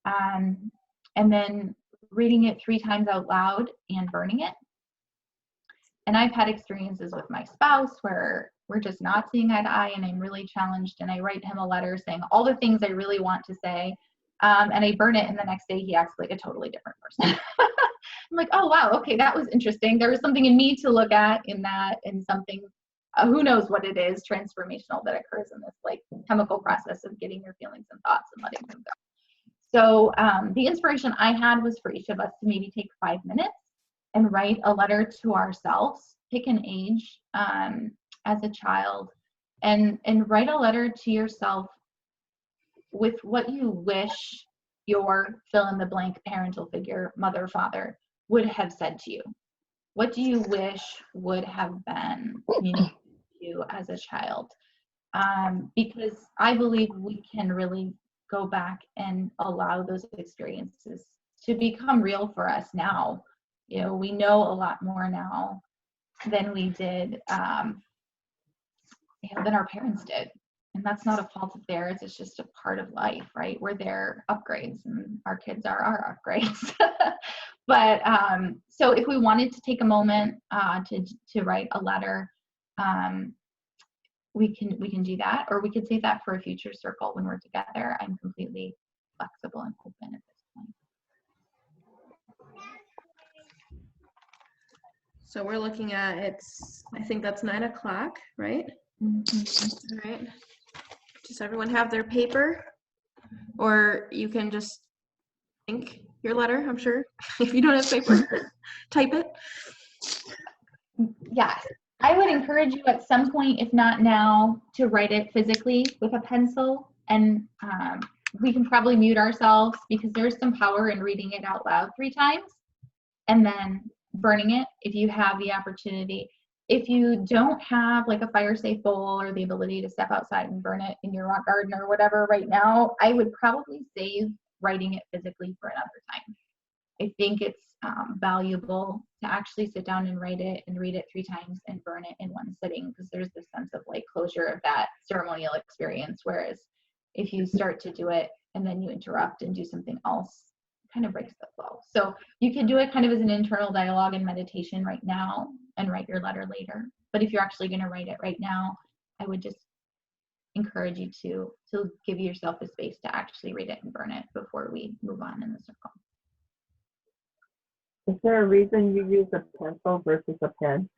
And then reading it 3 times out loud and burning it. And I've had experiences with my spouse where we're just not seeing eye to eye and I'm really challenged, and I write him a letter saying all the things I really want to say, and I burn it, and the next day he acts like a totally different person. I'm like, oh wow, okay, that was interesting. There was something in me to look at in that, and something, who knows what it is, transformational that occurs in this like chemical process of getting your feelings and thoughts and letting them go. So the inspiration I had was for each of us to maybe take 5 minutes and write a letter to ourselves, pick an age as a child, and write a letter to yourself with what you wish your fill in the blank parental figure, mother, father, would have said to you. What do you wish would have been communicated to you as a child? Because I believe we can really go back and allow those experiences to become real for us now. We know a lot more now than we did, than our parents did. And that's not a fault of theirs. It's just a part of life, right? We're their upgrades and our kids are our upgrades. But so if we wanted to take a moment to write a letter, we can do that, or we could save that for a future circle when we're together. I'm completely flexible and open at this point. So we're looking at I think that's 9 o'clock, right? Mm-hmm. All right. Does everyone have their paper? Or you can just think your letter, I'm sure. If you don't have paper, type it. Yes. I would encourage you at some point, if not now, to write it physically with a pencil. And we can probably mute ourselves because there's some power in reading it out loud 3 times and then burning it if you have the opportunity. If you don't have like a fire safe bowl or the ability to step outside and burn it in your rock garden or whatever right now, I would probably save writing it physically for another time. I think it's valuable to actually sit down and write it and read it 3 times and burn it in one sitting, because there's this sense of like closure of that ceremonial experience. Whereas if you start to do it and then you interrupt and do something else, it kind of breaks the flow. So you can do it kind of as an internal dialogue and meditation right now and write your letter later. But if you're actually going to write it right now, I would just encourage you to give yourself the space to actually read it and burn it before we move on in the circle. Is there a reason you use a pencil versus a pen?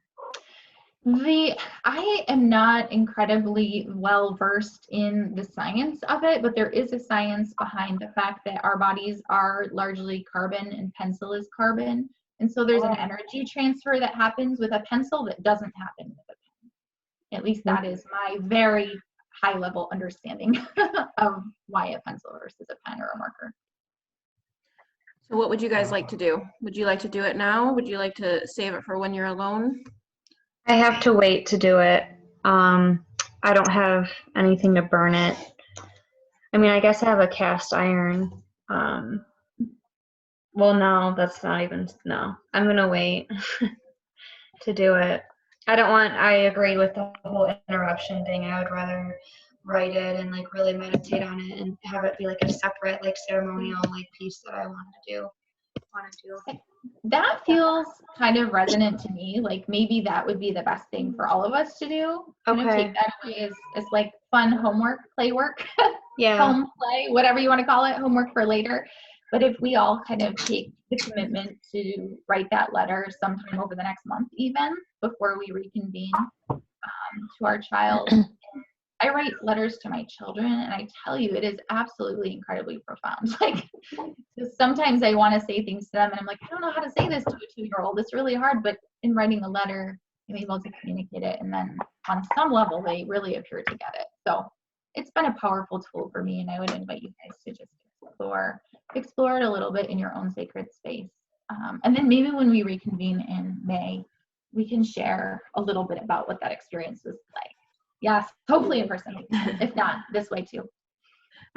I am not incredibly well versed in the science of it, but there is a science behind the fact that our bodies are largely carbon and pencil is carbon. And so there's an energy transfer that happens with a pencil that doesn't happen with a pen. At least that is my very high level understanding of why a pencil versus a pen or a marker. So what would you guys like to do? Would you like to do it now? Would you like to save it for when you're alone? I have to wait to do it. I don't have anything to burn it. I mean, I guess I have a cast iron. Well, no, that's not even, no. I'm going to wait to do it. I agree with the whole interruption thing. I would rather write it and like really meditate on it and have it be like a separate like ceremonial like piece that I want to do. That feels kind of resonant to me. Like maybe that would be the best thing for all of us to do. Kind of take that away as like fun homework, play work, home play, whatever you want to call it, homework for later. But if we all kind of take the commitment to write that letter sometime over the next month, even before we reconvene to our child. I write letters to my children, and I tell you, it is absolutely incredibly profound. Like, sometimes I want to say things to them, and I'm like, I don't know how to say this to a 2-year-old. It's really hard. But in writing a letter, I'm able to communicate it, and then on some level, they really appear to get it. So it's been a powerful tool for me, and I would invite you guys to just explore it a little bit in your own sacred space. And then maybe when we reconvene in May, we can share a little bit about what that experience was like. Yes, hopefully in person. If not, this way too.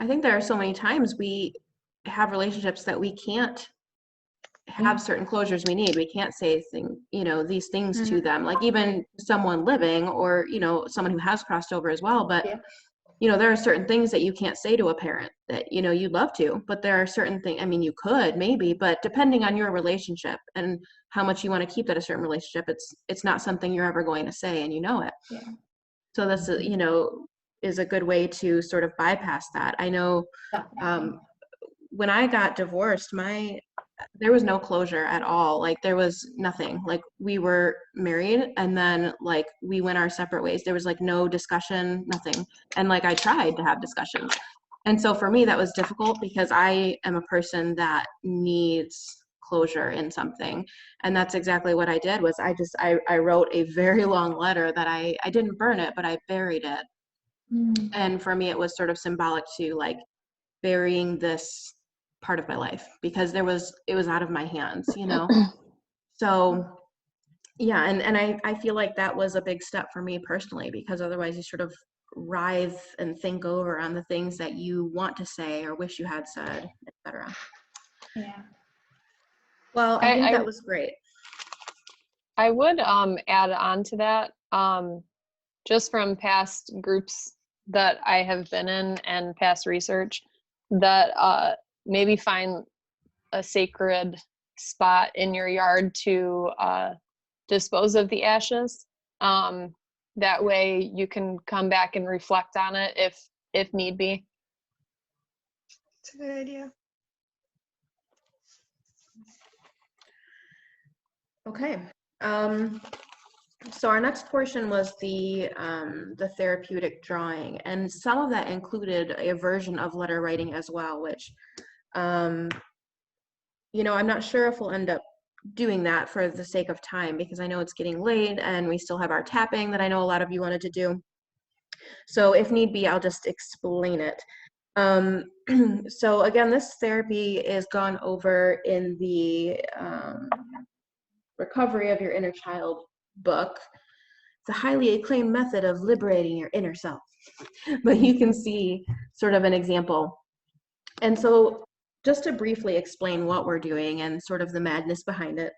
I think there are so many times we have relationships that we can't have certain closures we need. We can't say these things to them, like even someone living or, someone who has crossed over as well. But, there are certain things that you can't say to a parent that, you'd love to, but there are certain things, I mean, you could maybe, but depending on your relationship and how much you want to keep that a certain relationship, it's not something you're ever going to say, and you know it. Yeah. So this, is a good way to sort of bypass that. I know when I got divorced, there was no closure at all. Like there was nothing. Like we were married and then like we went our separate ways. There was like no discussion, nothing. And like I tried to have discussions. And so for me that was difficult because I am a person that needs closure in something. And that's exactly what I did was I wrote a very long letter that I didn't burn it, but I buried it. And for me, it was sort of symbolic to like burying this part of my life because it was out of my hands, So yeah. And I feel like that was a big step for me personally, because otherwise you sort of writhe and think over on the things that you want to say or wish you had said, etc. Yeah. Well, I think that was great. I would add on to that, just from past groups that I have been in and past research, that maybe find a sacred spot in your yard to dispose of the ashes. That way you can come back and reflect on it if need be. It's a good idea. Okay. So our next portion was the therapeutic drawing, and some of that included a version of letter writing as well, which, I'm not sure if we'll end up doing that for the sake of time, because I know it's getting late and we still have our tapping that I know a lot of you wanted to do. So if need be, I'll just explain it. So again, this therapy is gone over in the Recovery of Your Inner Child book. It's a highly acclaimed method of liberating your inner self. But you can see sort of an example. And so just to briefly explain what we're doing and sort of the madness behind it.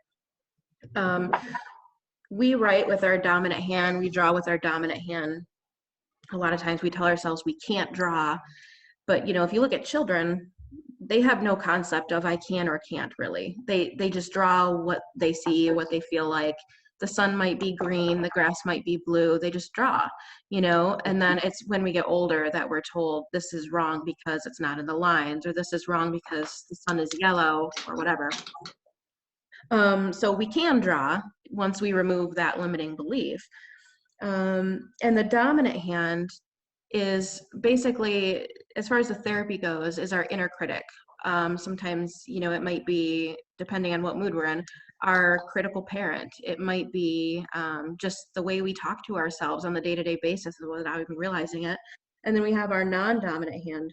We write with our dominant hand, we draw with our dominant hand. A lot of times we tell ourselves we can't draw, but if you look at children, they have no concept of I can or can't really. They just draw what they see, what they feel like. The sun might be green, the grass might be blue, they just draw, you know, and then it's when we get older that we're told this is wrong because it's not in the lines, or this is wrong because the sun is yellow, or whatever. So we can draw once we remove that limiting belief. And the dominant hand is basically, as far as the therapy goes, is our inner critic. Sometimes, you know, it might be, depending on what mood we're in, our critical parent. It might be just the way we talk to ourselves on the day-to-day basis without even realizing it. And then we have our non-dominant hand,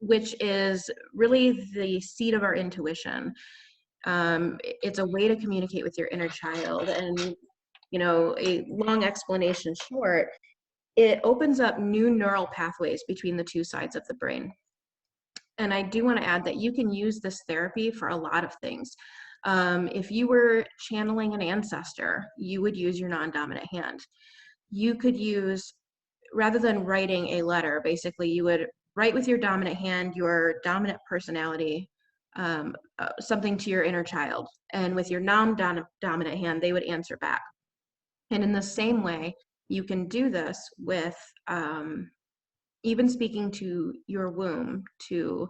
which is really the seat of our intuition. It's a way to communicate with your inner child. And, you know, a long explanation short, it opens up new neural pathways between the two sides of the brain. And I do want to add that you can use this therapy for a lot of things. If you were channeling an ancestor, you would use your non-dominant hand. You could use, rather than writing a letter, basically you would write with your dominant hand your dominant personality, something to your inner child. And with your non-dominant hand, they would answer back. And in the same way, you can do this with even speaking to your womb, to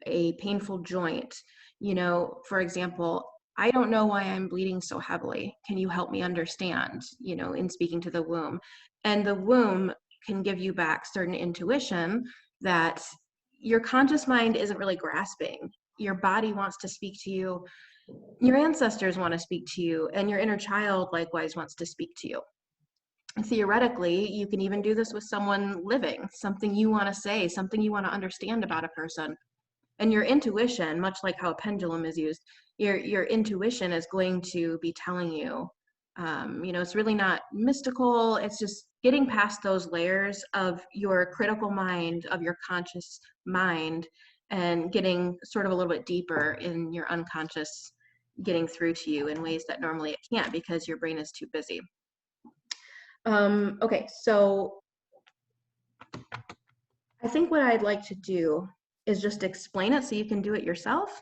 a painful joint. You know, for example, I don't know why I'm bleeding so heavily. Can you help me understand, you know, in speaking to the womb? And the womb can give you back certain intuition that your conscious mind isn't really grasping. Your body wants to speak to you. Your ancestors want to speak to you, and your inner child likewise wants to speak to you. Theoretically, you can even do this with someone living, something you want to say, something you want to understand about a person. And your intuition, much like how a pendulum is used, your intuition is going to be telling you, you know, it's really not mystical. It's just getting past those layers of your critical mind, of your conscious mind, and getting sort of a little bit deeper in your unconscious, getting through to you in ways that normally it can't because your brain is too busy. Okay, so I think what I'd like to do is just explain it so you can do it yourself.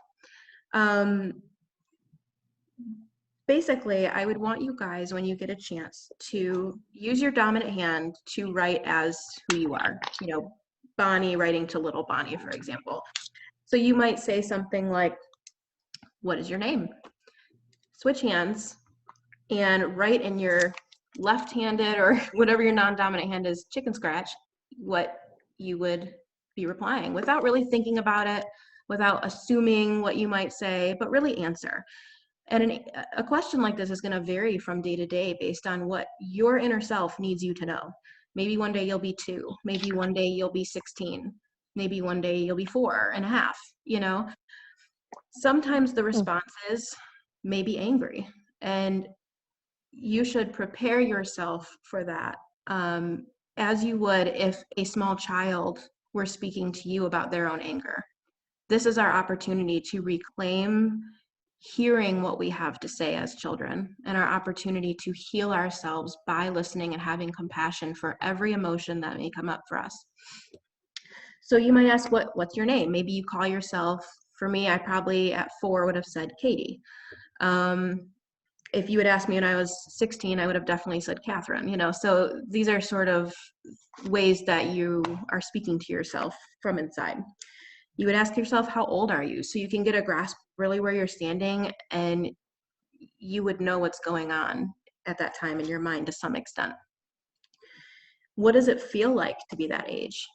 Basically, I would want you guys, when you get a chance, to use your dominant hand to write as who you are. You know, Bonnie writing to little Bonnie, for example. So you might say something like, what is your name? Switch hands and write in your left-handed or whatever your non-dominant hand is, chicken scratch, what you would be replying without really thinking about it, without assuming what you might say, but really answer. And a question like this is going to vary from day to day based on what your inner self needs you to know. Maybe one day you'll be 2, maybe one day you'll be 16, maybe one day you'll be 4.5, you know. Sometimes the responses may be angry, and you should prepare yourself for that, as you would if a small child were speaking to you about their own anger. This is our opportunity to reclaim hearing what we have to say as children, and our opportunity to heal ourselves by listening and having compassion for every emotion that may come up for us. So you might ask, what's your name? Maybe you call yourself, for me, I probably at 4 would have said Katie. If you had asked me when I was 16, I would have definitely said Catherine, you know. So these are sort of ways that you are speaking to yourself from inside. You would ask yourself, how old are you? So you can get a grasp really where you're standing, and you would know what's going on at that time in your mind to some extent. What does it feel like to be that age?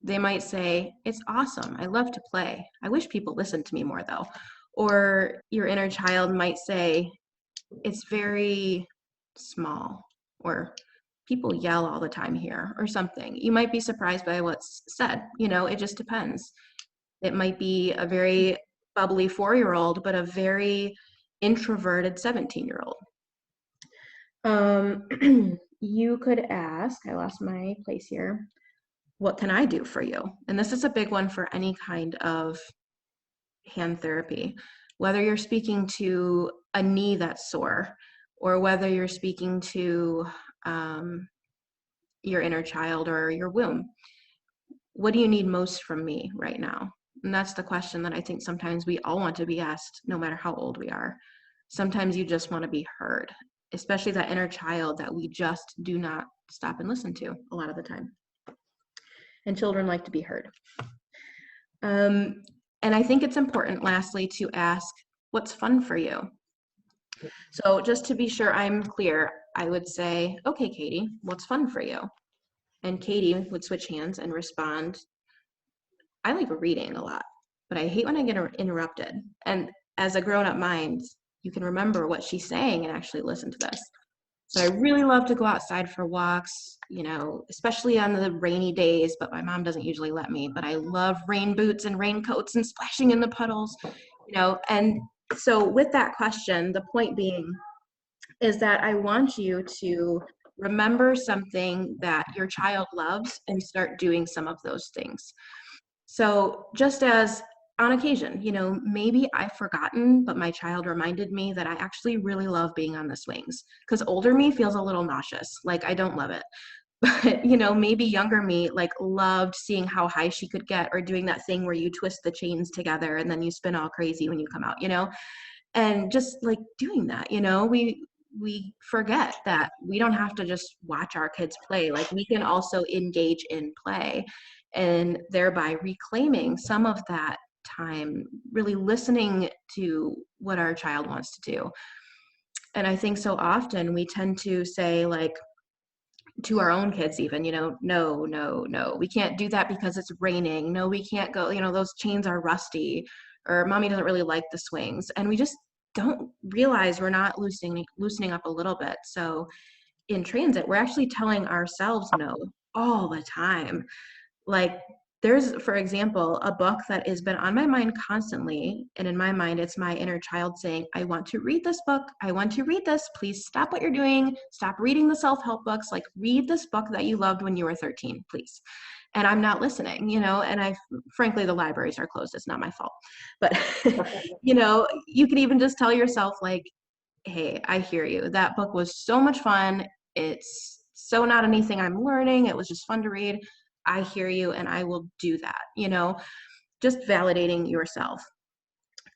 They might say, it's awesome. I love to play. I wish people listened to me more though. Or your inner child might say, it's very small, or people yell all the time here, or something. You might be surprised by what's said. You know, it just depends. It might be a very bubbly 4-year-old, but a very introverted 17-year-old. You could ask, I lost my place here, what can I do for you? And this is a big one for any kind of hand therapy. Whether you're speaking to a knee that's sore, or whether you're speaking to your inner child or your womb. What do you need most from me right now? And that's the question that I think sometimes we all want to be asked, no matter how old we are. Sometimes you just want to be heard. especially that inner child that we just do not stop and listen to a lot of the time. And children like to be heard. And I think it's important, lastly, to ask, what's fun for you? So just to be sure I'm clear, I would say, okay, Katie, what's fun for you? And Katie would switch hands and respond, I like reading a lot, but I hate when I get interrupted. And as a grown-up mind, you can remember what she's saying and actually listen to this. So I really love to go outside for walks, you know, especially on the rainy days, but my mom doesn't usually let me, but I love rain boots and raincoats and splashing in the puddles, you know. And so with that question, the point being is that I want you to remember something that your child loves and start doing some of those things. So just as on occasion, you know, maybe I've forgotten, but my child reminded me that I actually really love being on the swings, because older me feels a little nauseous. Like, I don't love it. But, you know, maybe younger me, like, loved seeing how high she could get, or doing that thing where you twist the chains together and then you spin all crazy when you come out, you know, and just like doing that, you know, we forget that we don't have to just watch our kids play. Like, we can also engage in play, and thereby reclaiming some of that time, really listening to what our child wants to do. And I think so often we tend to say, like, to our own kids even, you know, no, no, no, we can't do that because it's raining. No, we can't go, you know, those chains are rusty, or mommy doesn't really like the swings. And we just don't realize we're not loosening up a little bit. So in transit, we're actually telling ourselves no all the time. Like, there's, for example, a book that has been on my mind constantly, and in my mind, it's my inner child saying, I want to read this book. I want to read this. Please stop what you're doing. Stop reading the self-help books. Like, read this book that you loved when you were 13, please. And I'm not listening, you know, and frankly, the libraries are closed. It's not my fault. But, you know, you can even just tell yourself, like, hey, I hear you. That book was so much fun. It's so not anything I'm learning. It was just fun to read. I hear you, and I will do that, you know, just validating yourself.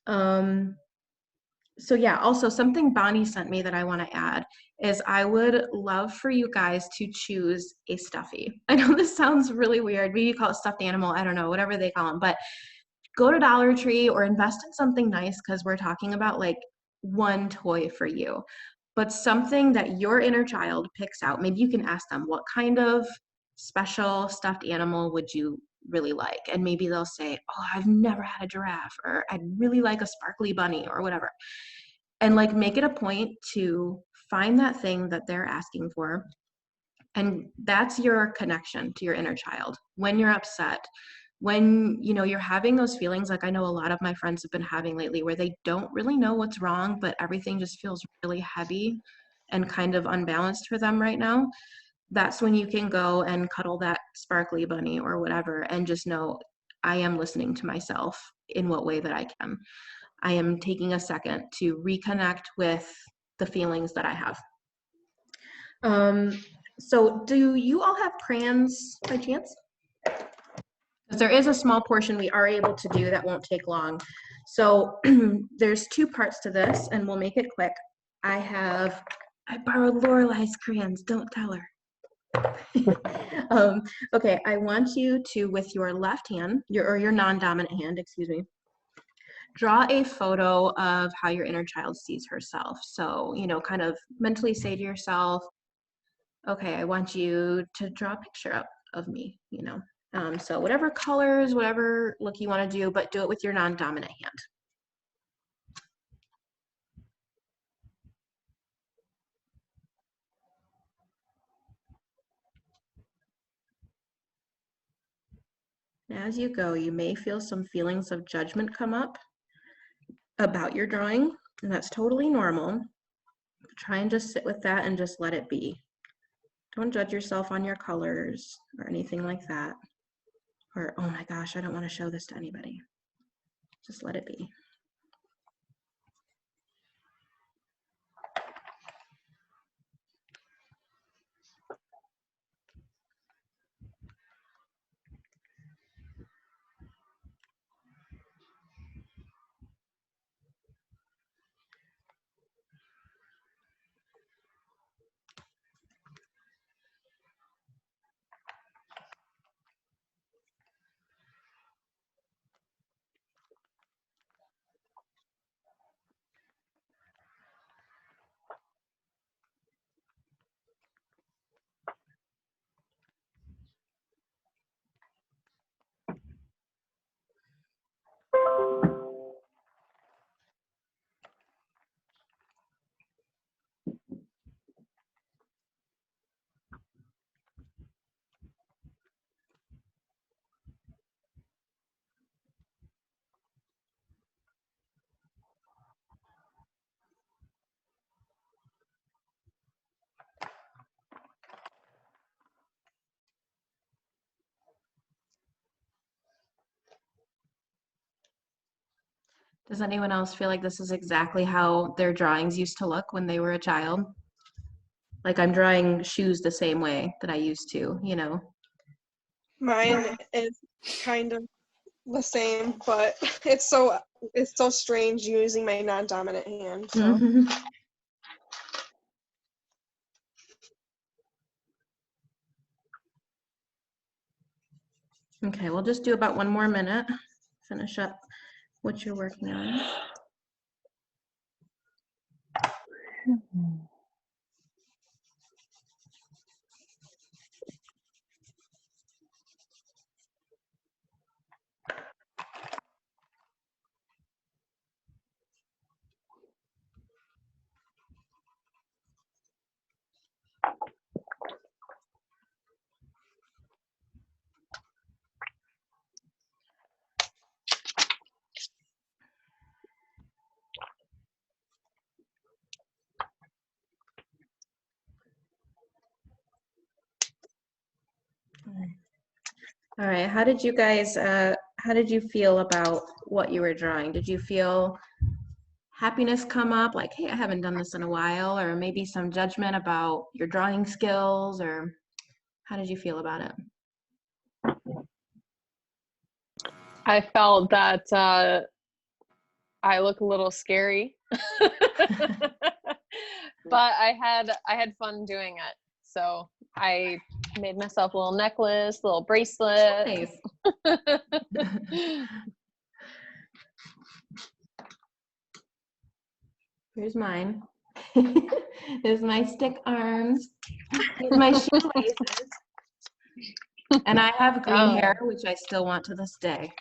So yeah, also something Bonnie sent me that I want to add is I would love for you guys to choose a stuffy. I know this sounds really weird. Maybe you call it stuffed animal. I don't know, whatever they call them, but go to Dollar Tree or invest in something nice, because we're talking about like one toy for you, but something that your inner child picks out. Maybe you can ask them, what kind of special stuffed animal would you really like? And maybe they'll say, oh, I've never had a giraffe, or I'd really like a sparkly bunny, or whatever. And like, make it a point to find that thing that they're asking for. And that's your connection to your inner child. When you're upset, when, you know, you're having those feelings, like I know a lot of my friends have been having lately, where they don't really know what's wrong, but everything just feels really heavy and kind of unbalanced for them right now. That's when you can go and cuddle that sparkly bunny or whatever, and just know, I am listening to myself in what way that I can. I am taking a second to reconnect with the feelings that I have. So do you all have crayons by chance? Because there is a small portion we are able to do that won't take long. So there's two parts to this, and we'll make it quick. I borrowed Lorelai's crayons, don't tell her. Okay, I want you to, with your left hand, your non-dominant hand, excuse me, draw a photo of how your inner child sees herself. So, you know, kind of mentally say to yourself, okay, I want you to draw a picture of me, you know. So whatever colors, whatever look you want to do, but do it with your non-dominant hand. As you go, you may feel some feelings of judgment come up about your drawing, and that's totally normal. Try and just sit with that and just let it be. Don't judge yourself on your colors or anything like that. Or, oh my gosh, I don't want to show this to anybody. Just let it be. Does anyone else feel like this is exactly how their drawings used to look when they were a child? Like I'm drawing shoes the same way that I used to, you know? Mine is kind of the same, but it's so strange using my non-dominant hand. So. Mhm. Okay, we'll just do about 1 more minute. Finish up what you're working on. All right, how did you feel about what you were drawing? Did you feel happiness come up, like, hey, I haven't done this in a while, or maybe some judgment about your drawing skills, or how did you feel about it? I felt that I look a little scary, but I had fun doing it. So I made myself a little necklace, little bracelet. Nice. Here's mine. There's my stick arms. Here's my shoelaces. And I have green hair, which I still want to this day.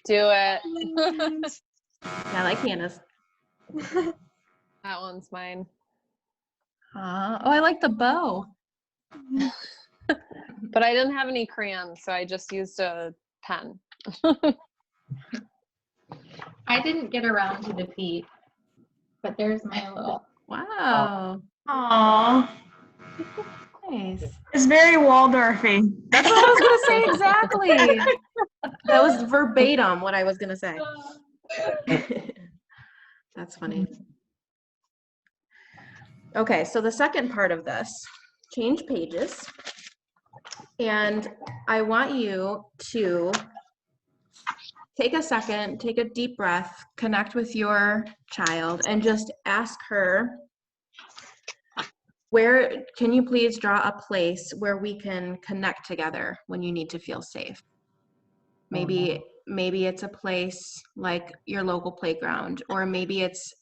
Do it. I like Hannah's. That one's mine. Oh, I like the bow. But I didn't have any crayons, so I just used a pen. I didn't get around to the feet, but there's my little. Wow. Aww. Nice. It's very Waldorfy. That's what I was gonna say exactly. That was verbatim what I was gonna say. That's funny. Okay, so the second part of this, change pages. And I want you to take a second, take a deep breath, connect with your child, and just ask her, where can you please draw a place where we can connect together when you need to feel safe? Maybe it's a place like your local playground, or maybe it's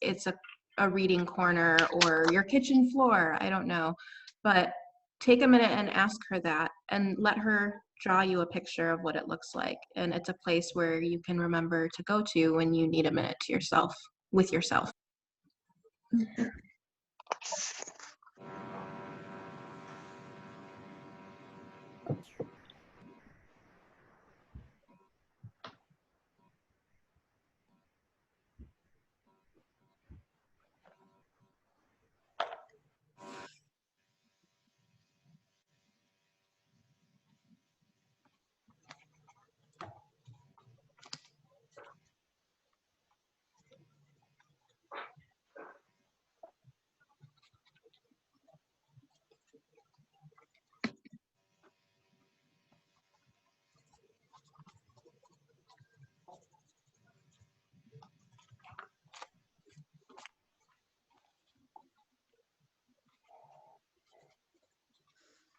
a reading corner or your kitchen floor. I don't know, but take a minute and ask her that, and let her draw you a picture of what it looks like. And it's a place where you can remember to go to when you need a minute to yourself, with yourself.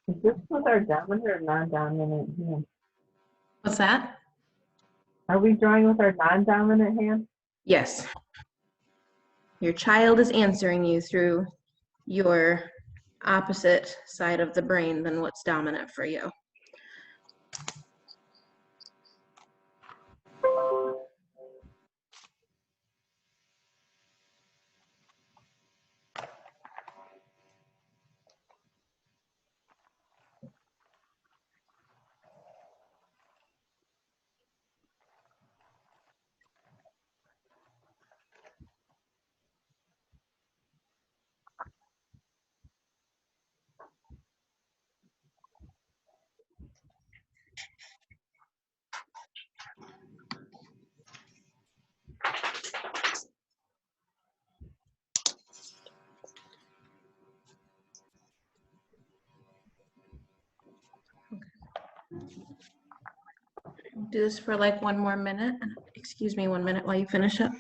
Is this with our dominant or non-dominant hand? What's that? Are we drawing with our non-dominant hand? Yes. Your child is answering you through your opposite side of the brain than what's dominant for you. do this for like one more minute. Excuse me 1 minute while you finish up.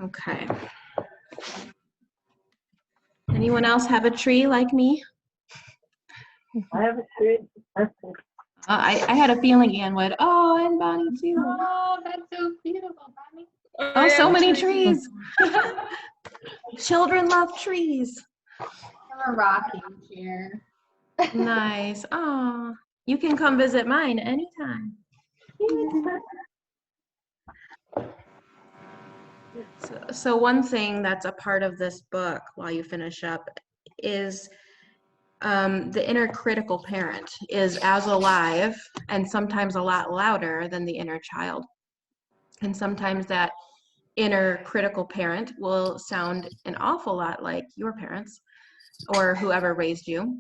Okay. Anyone else have a tree like me? I have a tree. I had a feeling Ann would. Oh, and Bonnie too. Oh, that's so beautiful, Bonnie. Oh, so many trees. Children love trees. I'm a rocking chair. Nice. Oh, you can come visit mine anytime. So one thing that's a part of this book while you finish up is the inner critical parent is as alive and sometimes a lot louder than the inner child. And sometimes that inner critical parent will sound an awful lot like your parents or whoever raised you.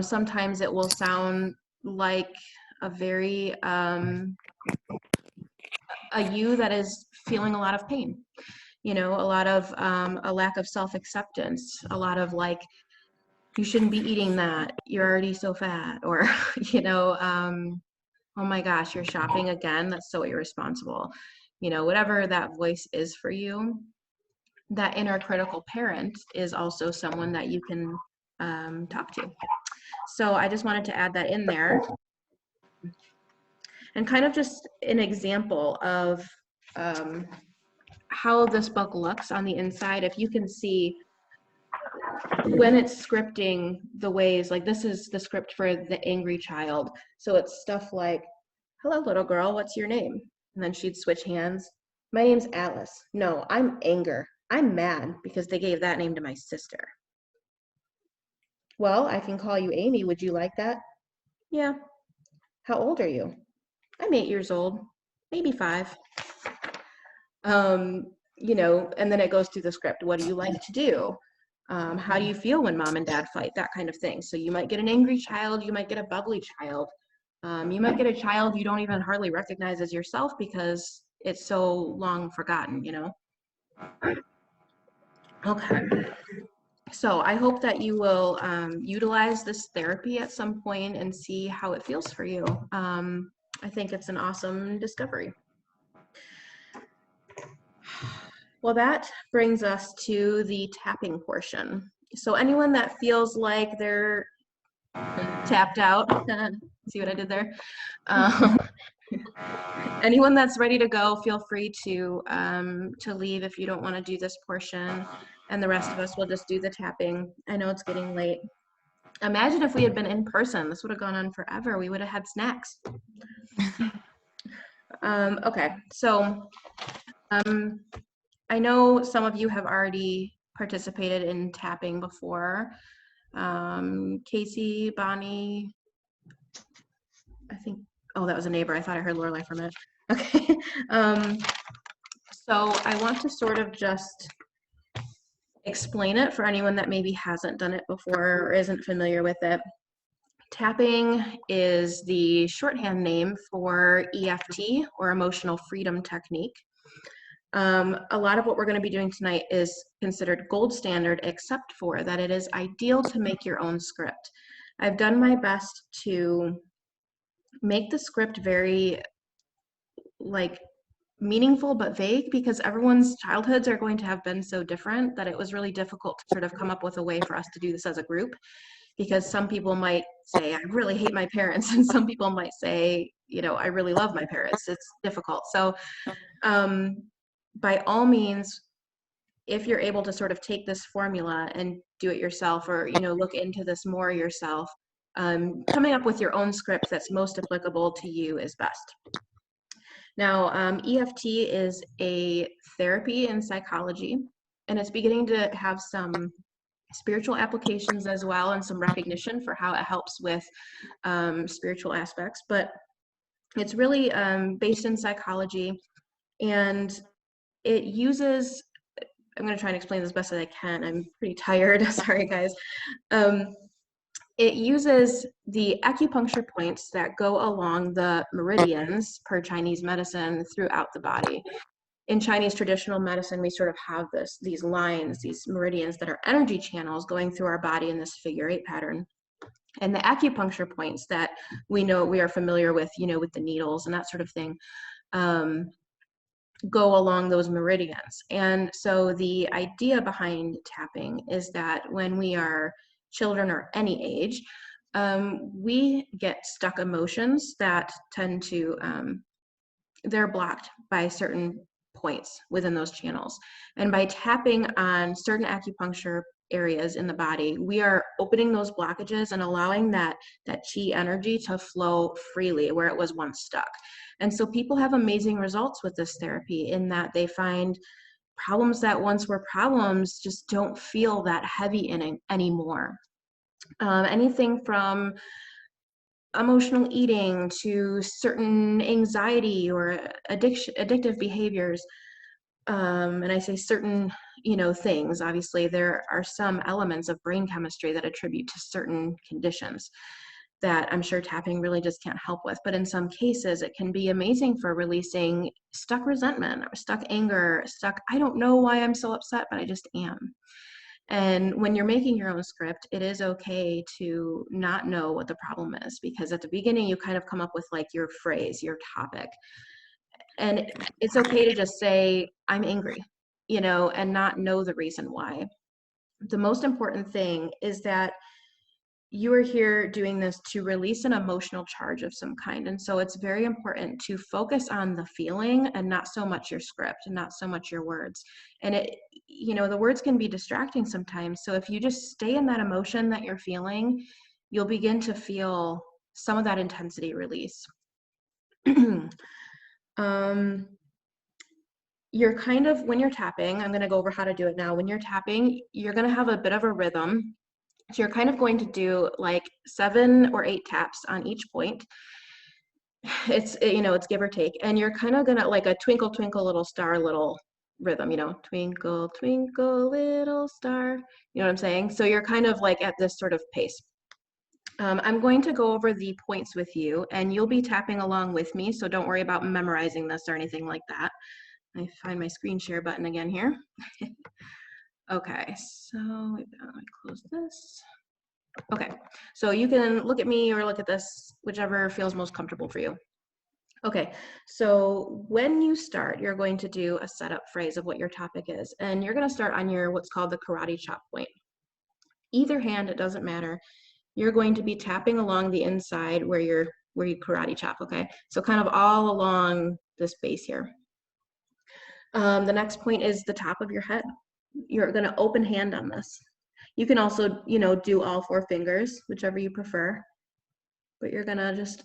Sometimes it will sound like a very a you that is feeling a lot of pain, you know, a lot of a lack of self-acceptance, a lot of like, you shouldn't be eating that, you're already so fat, or you know, oh my gosh, you're shopping again, that's so irresponsible. You know, whatever that voice is for you, that inner critical parent is also someone that you can talk to. So I just wanted to add that in there. And kind of just an example of how this book looks on the inside. If you can see when it's scripting the ways, like this is the script for the angry child. So it's stuff like, hello, little girl, what's your name? And then she'd switch hands. My name's Alice. No, I'm Anger. I'm mad because they gave that name to my sister. Well, I can call you Amy. Would you like that? Yeah. How old are you? I'm 8 years old, maybe 5. You know, and then it goes through the script. What do you like to do? How do you feel when mom and dad fight? That kind of thing. So you might get an angry child, you might get a bubbly child. You might get a child you don't even hardly recognize as yourself because it's so long forgotten, you know? Okay. So I hope that you will utilize this therapy at some point and see how it feels for you. I think it's an awesome discovery. Well, that brings us to the tapping portion. So anyone that feels like they're tapped out, see what I did there? Anyone that's ready to go, feel free to leave if you don't want to do this portion, and the rest of us will just do the tapping. I know it's getting late. Imagine if we had been in person. This would have gone on forever. We would have had snacks. Okay, so I know some of you have already participated in tapping before. Casey, Bonnie, I think, oh, that was a neighbor. I thought I heard Lorelai for a minute. Okay. So I want to sort of just explain it for anyone that maybe hasn't done it before or isn't familiar with it. Tapping is the shorthand name for EFT, or emotional freedom technique. A lot of what we're going to be doing tonight is considered gold standard, except for that it is ideal to make your own script. I've done my best to make the script very like meaningful but vague, because everyone's childhoods are going to have been so different that it was really difficult to sort of come up with a way for us to do this as a group. because some people might say, I really hate my parents, and some people might say, you know, I really love my parents. It's difficult. So by all means, if you're able to sort of take this formula and do it yourself, or, you know, look into this more yourself, coming up with your own script that's most applicable to you is best. Now, EFT is a therapy in psychology, and it's beginning to have some spiritual applications as well, and some recognition for how it helps with spiritual aspects. But it's really based in psychology, and it uses, I'm going to try and explain this best as I can. I'm pretty tired. Sorry, guys. It uses the acupuncture points that go along the meridians per Chinese medicine throughout the body. In Chinese traditional medicine, we sort of have these lines, these meridians that are energy channels going through our body in this figure 8 pattern. And the acupuncture points that we are familiar with, you know, with the needles and that sort of thing, go along those meridians. And so the idea behind tapping is that when we are children or any age, we get stuck emotions that tend to, they're blocked by certain points within those channels. And by tapping on certain acupuncture areas in the body, we are opening those blockages and allowing that chi energy to flow freely where it was once stuck. And so people have amazing results with this therapy in that they find problems that once were problems just don't feel that heavy anymore. Anything from emotional eating to certain anxiety or addictive behaviors. And I say certain, you know, things. Obviously, there are some elements of brain chemistry that attribute to certain conditions that I'm sure tapping really just can't help with. But in some cases, it can be amazing for releasing stuck resentment or stuck anger, I don't know why I'm so upset, but I just am. And when you're making your own script, it is okay to not know what the problem is, because at the beginning you kind of come up with like your phrase, your topic. And it's okay to just say, I'm angry, you know, and not know the reason why. The most important thing is that you are here doing this to release an emotional charge of some kind. And so it's very important to focus on the feeling and not so much your script and not so much your words. And it, you know, the words can be distracting sometimes. So if you just stay in that emotion that you're feeling, you'll begin to feel some of that intensity release. You're kind of, when you're tapping, I'm going to go over how to do it now. When you're tapping, you're going to have a bit of a rhythm. So you're kind of going to do like 7 or 8 taps on each point. It's, you know, it's give or take. And you're kind of gonna like a twinkle, twinkle, little star, little rhythm, you know, twinkle, twinkle, little star, you know what I'm saying? So you're kind of like at this sort of pace. I'm going to go over the points with you, and you'll be tapping along with me. So don't worry about memorizing this or anything like that. I find my screen share button again here. Okay, so let me close this. Okay, so you can look at me or look at this, whichever feels most comfortable for you. Okay, so when you start, you're going to do a setup phrase of what your topic is, and you're going to start on your what's called the karate chop point. Either hand, it doesn't matter. You're going to be tapping along the inside where you karate chop. Okay, so kind of all along this base here. The next point is the top of your head. You're going to open hand on this. You can also, you know, do all 4 fingers, whichever you prefer, but you're going to just,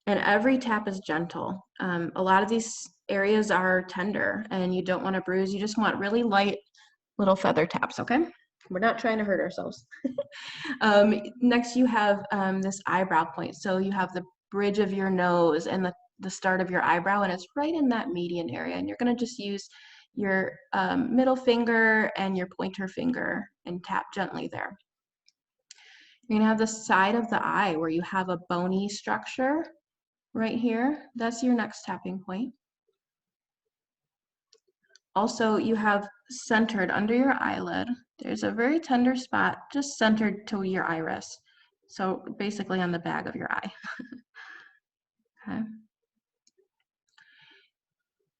and every tap is gentle. A lot of these areas are tender and you don't want to bruise. You just want really light little feather taps, okay? We're not trying to hurt ourselves. Next, you have this eyebrow point. So you have the bridge of your nose and the start of your eyebrow, and it's right in that median area. And you're going to just use your middle finger and your pointer finger and tap gently there. You're going to have the side of the eye where you have a bony structure right here. That's your next tapping point. Also, you have centered under your eyelid, there's a very tender spot just centered to your iris. So basically on the bag of your eye. Okay.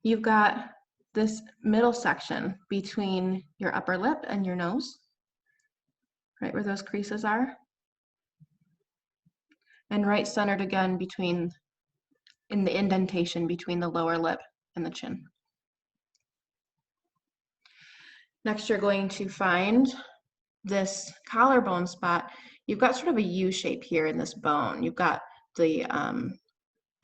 You've got this middle section between your upper lip and your nose, right where those creases are. and right centered again in the indentation between the lower lip and the chin. Next, you're going to find this collarbone spot. You've got sort of a U shape here in this bone. You've got the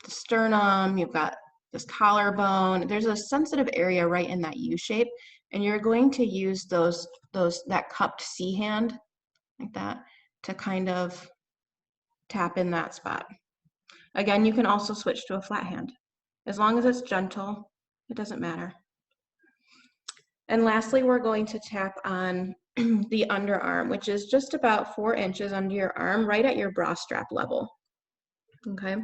sternum, you've got this collarbone. There's a sensitive area right in that U shape, and you're going to use that cupped C hand, like that, to kind of tap in that spot. Again, you can also switch to a flat hand. As long as it's gentle, it doesn't matter. And lastly, we're going to tap on the underarm, which is just about 4 inches under your arm, right at your bra strap level. Okay.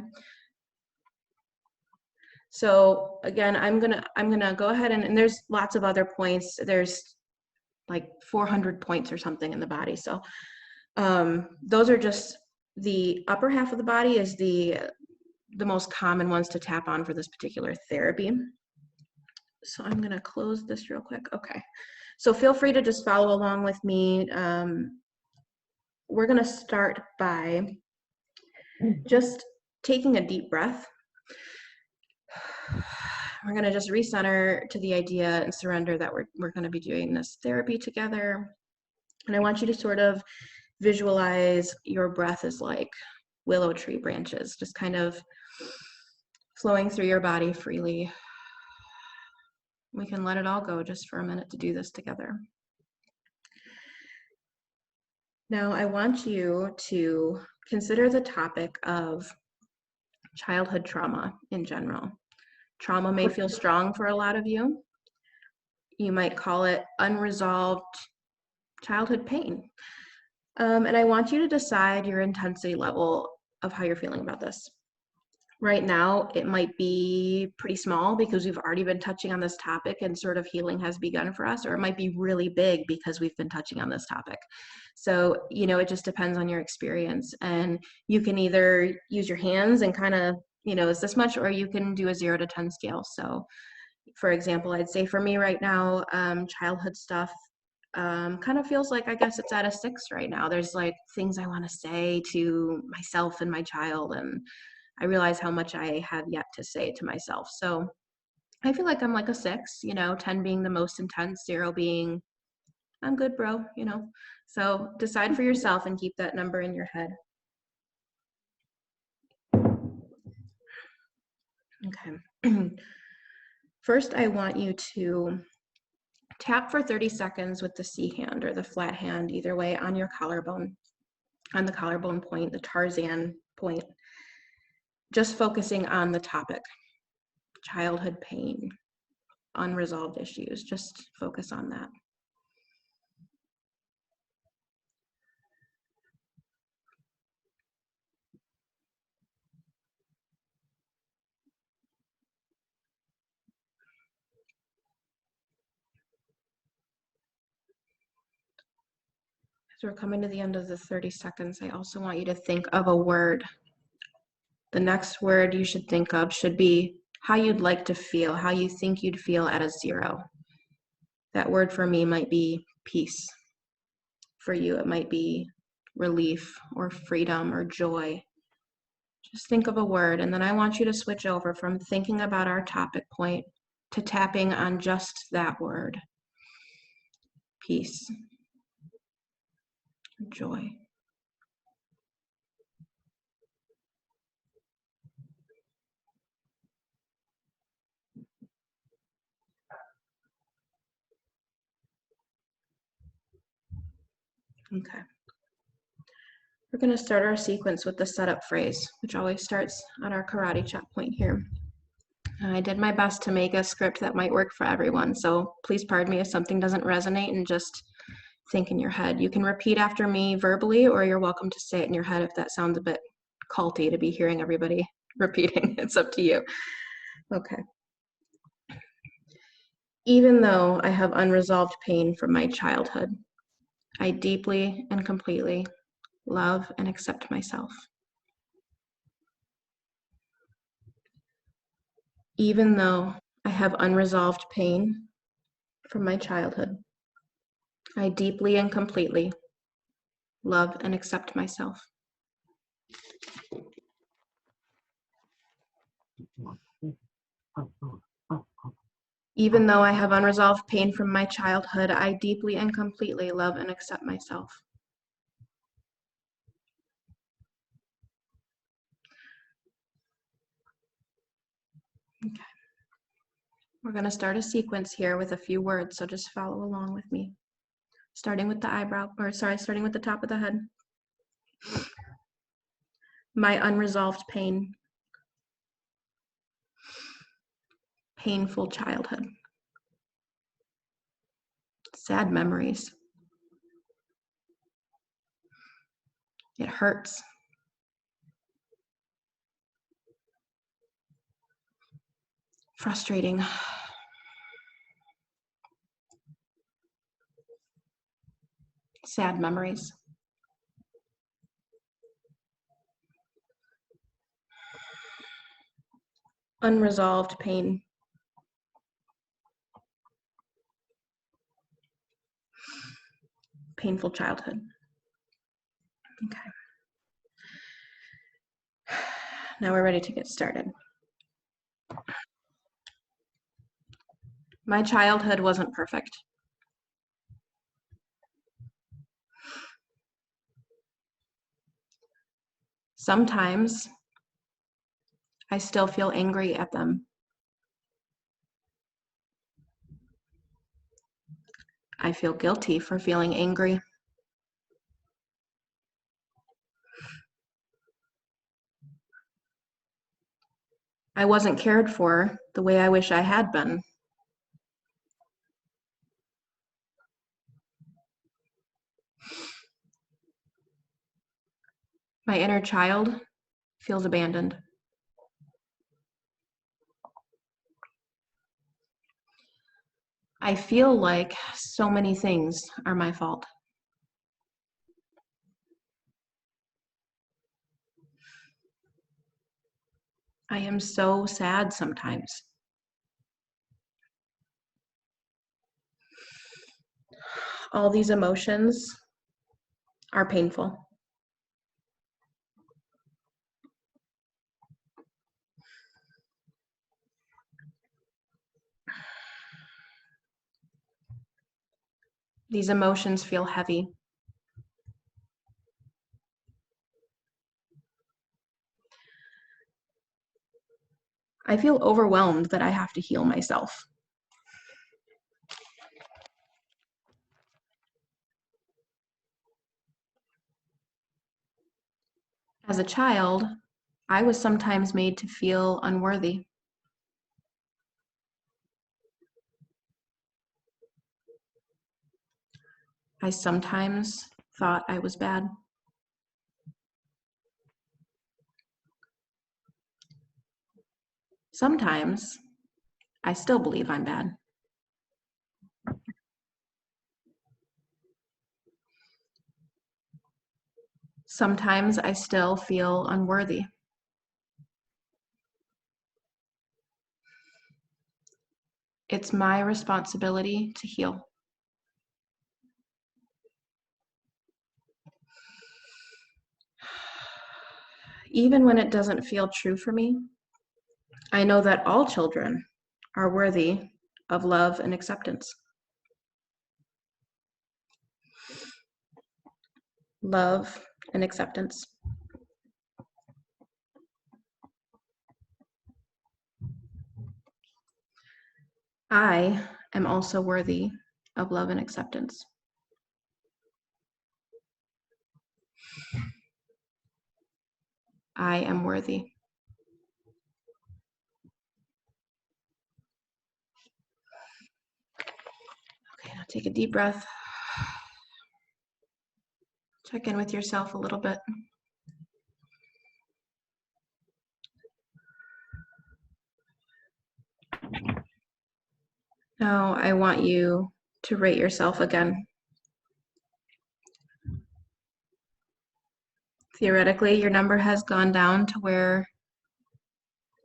So again, I'm gonna go ahead and there's lots of other points. There's like 400 points or something in the body. So those are just the upper half of the body is the most common ones to tap on for this particular therapy. So I'm gonna close this real quick. Okay. So feel free to just follow along with me. We're gonna start by just taking a deep breath. We're gonna just recenter to the idea and surrender that we're gonna be doing this therapy together. And I want you to sort of visualize your breath as like willow tree branches, just kind of flowing through your body freely. We can let it all go just for a minute to do this together. Now, I want you to consider the topic of childhood trauma in general. Trauma may feel strong for a lot of you. You might call it unresolved childhood pain. And I want you to decide your intensity level of how you're feeling about this. Right now, it might be pretty small because we've already been touching on this topic and sort of healing has begun for us, or it might be really big because we've been touching on this topic. So, you know, it just depends on your experience. And you can either use your hands and kind of, you know, is this much, or you can do a 0 to 10 scale. So, for example, I'd say for me right now, childhood stuff kind of feels like, I guess it's at a 6 right now. There's like things I want to say to myself and my child, and I realize how much I have yet to say to myself. So I feel like I'm like a 6, you know, 10 being the most intense, 0 being, I'm good, bro, you know. So decide for yourself and keep that number in your head. Okay. First, I want you to tap for 30 seconds with the C hand or the flat hand, either way, on your collarbone, on the collarbone point, the Tarzan point. Just focusing on the topic, childhood pain, unresolved issues, just focus on that. As we're coming to the end of the 30 seconds, I also want you to think of a word. The next word you should think of should be how you'd like to feel, how you think you'd feel at a 0. That word for me might be peace. For you, it might be relief or freedom or joy. Just think of a word, and then I want you to switch over from thinking about our topic point to tapping on just that word. Peace. Joy. Okay. We're going to start our sequence with the setup phrase, which always starts on our karate chop point here. I did my best to make a script that might work for everyone, so please pardon me if something doesn't resonate and just think in your head. You can repeat after me verbally, or you're welcome to say it in your head if that sounds a bit culty to be hearing everybody repeating. It's up to you. Okay. Even though I have unresolved pain from my childhood, I deeply and completely love and accept myself. Even though I have unresolved pain from my childhood, I deeply and completely love and accept myself. Even though I have unresolved pain from my childhood, I deeply and completely love and accept myself. Okay. We're going to start a sequence here with a few words, so just follow along with me. Starting with the starting with the top of the head. My unresolved pain. Painful childhood. Sad memories. It hurts. Frustrating. Sad memories. Unresolved pain. Painful childhood. Okay. Now we're ready to get started. My childhood wasn't perfect. Sometimes I still feel angry at them. I feel guilty for feeling angry. I wasn't cared for the way I wish I had been. My inner child feels abandoned. I feel like so many things are my fault. I am so sad sometimes. All these emotions are painful. These emotions feel heavy. I feel overwhelmed that I have to heal myself. As a child, I was sometimes made to feel unworthy. I sometimes thought I was bad. Sometimes I still believe I'm bad. Sometimes I still feel unworthy. It's my responsibility to heal. Even when it doesn't feel true for me, I know that all children are worthy of love and acceptance. Love and acceptance. I am also worthy of love and acceptance. I am worthy. Okay, now take a deep breath. Check in with yourself a little bit. Now I want you to rate yourself again. Theoretically, your number has gone down to where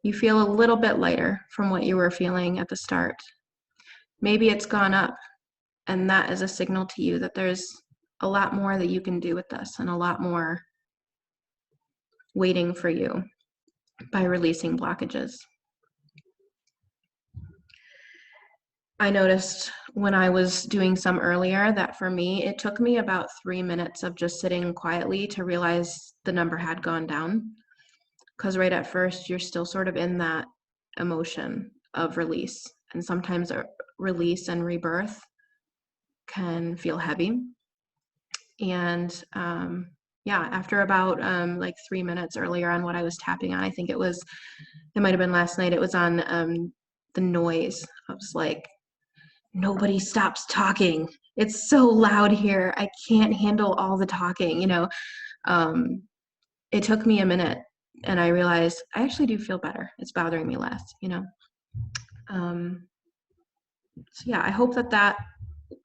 you feel a little bit lighter from what you were feeling at the start. Maybe it's gone up, and that is a signal to you that there's a lot more that you can do with this and a lot more waiting for you. by releasing blockages. I noticed when I was doing some earlier that for me, it took me about 3 minutes of just sitting quietly to realize the number had gone down. Because right at first, you're still sort of in that emotion of release. And sometimes a release and rebirth can feel heavy. And yeah, after about like 3 minutes earlier on what I was tapping on, I think it might have been last night, it was on the noise. I was like, nobody stops talking. It's so loud here. I can't handle all the talking, you know. It took me a minute and I realized I actually do feel better. It's bothering me less, you know. So yeah, I hope that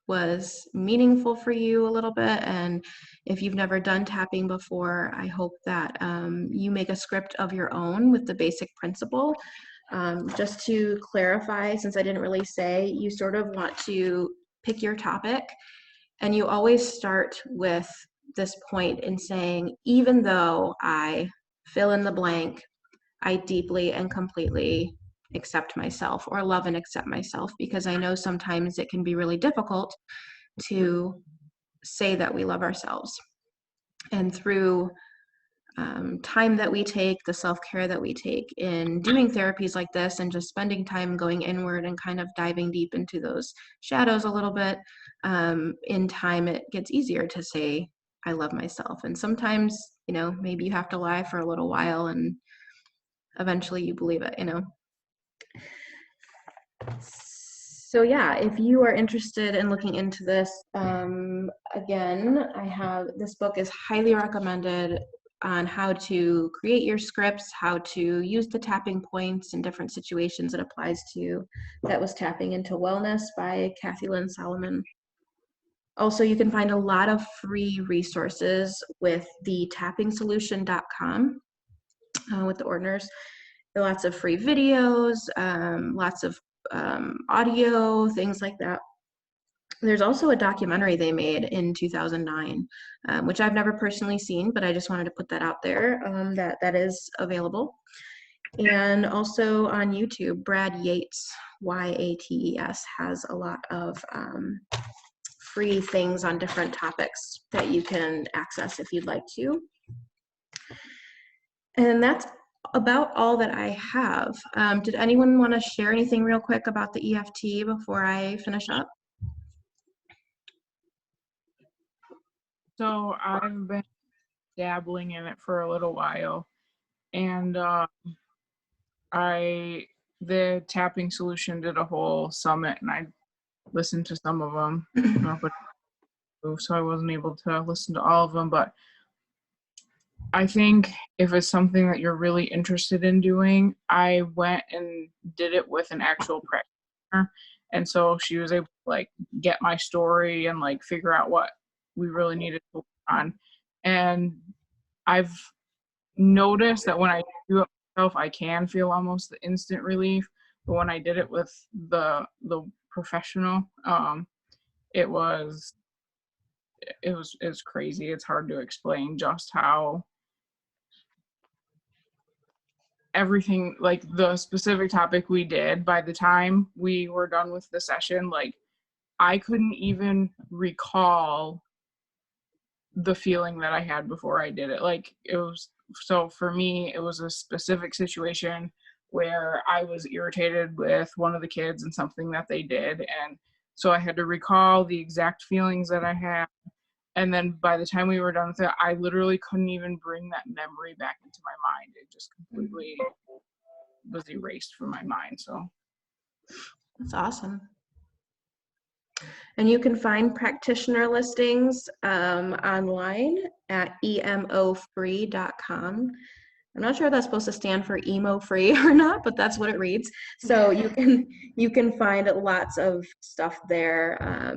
was meaningful for you a little bit. And if you've never done tapping before, I hope that you make a script of your own with the basic principle. Just to clarify, since I didn't really say, you sort of want to pick your topic and you always start with this point in saying, even though I fill in the blank, I deeply and completely accept myself or love and accept myself, because I know sometimes it can be really difficult to say that we love ourselves. And through time that we take, the self-care that we take in doing therapies like this and just spending time going inward and kind of diving deep into those shadows a little bit, in time it gets easier to say, I love myself. And sometimes, you know, maybe you have to lie for a little while and eventually you believe it, you know. So yeah, if you are interested in looking into this, again, this book is highly recommended on how to create your scripts, how to use the tapping points in different situations it applies to. That was Tapping into Wellness by Kathy Lynn Solomon. Also, you can find a lot of free resources with the tappingsolution.com with the Ordners. There are lots of free videos, lots of audio, things like that. There's also a documentary they made in 2009, which I've never personally seen, but I just wanted to put that out there, that is available. And also on YouTube, Brad Yates, Y-A-T-E-S, has a lot of free things on different topics that you can access if you'd like to. And that's about all that I have. Did anyone want to share anything real quick about the EFT before I finish up? So I've been dabbling in it for a little while, and the Tapping Solution did a whole summit, and I listened to some of them, so I wasn't able to listen to all of them, but I think if it's something that you're really interested in doing, I went and did it with an actual practitioner, and so she was able to like get my story and like figure out what we really needed to work on. And I've noticed that when I do it myself, I can feel almost the instant relief, but when I did it with the professional, it was crazy. It's hard to explain just how everything, like the specific topic we did, by the time we were done with the session, like I couldn't even recall the feeling that I had before I did it. Like it was, so for me, it was a specific situation where I was irritated with one of the kids and something that they did. And so I had to recall the exact feelings that I had. And then by the time we were done with it, I literally couldn't even bring that memory back into my mind. It just completely was erased from my mind. So That's awesome. And you can find practitioner listings online at emofree.com. I'm not sure if that's supposed to stand for emo free or not, but that's what it reads. So you can find lots of stuff there,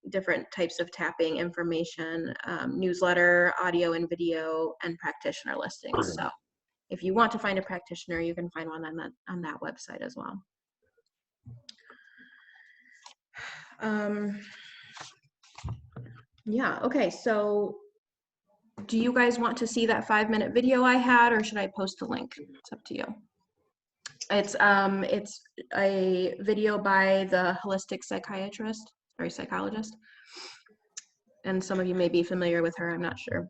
different types of tapping information, newsletter, audio and video, and practitioner listings. So if you want to find a practitioner, you can find one on that website as well. Yeah, okay, so do you guys want to see that 5-minute video I had, or should I post the link? It's up to you. It's a video by the holistic psychiatrist or psychologist. And some of you may be familiar with her, I'm not sure.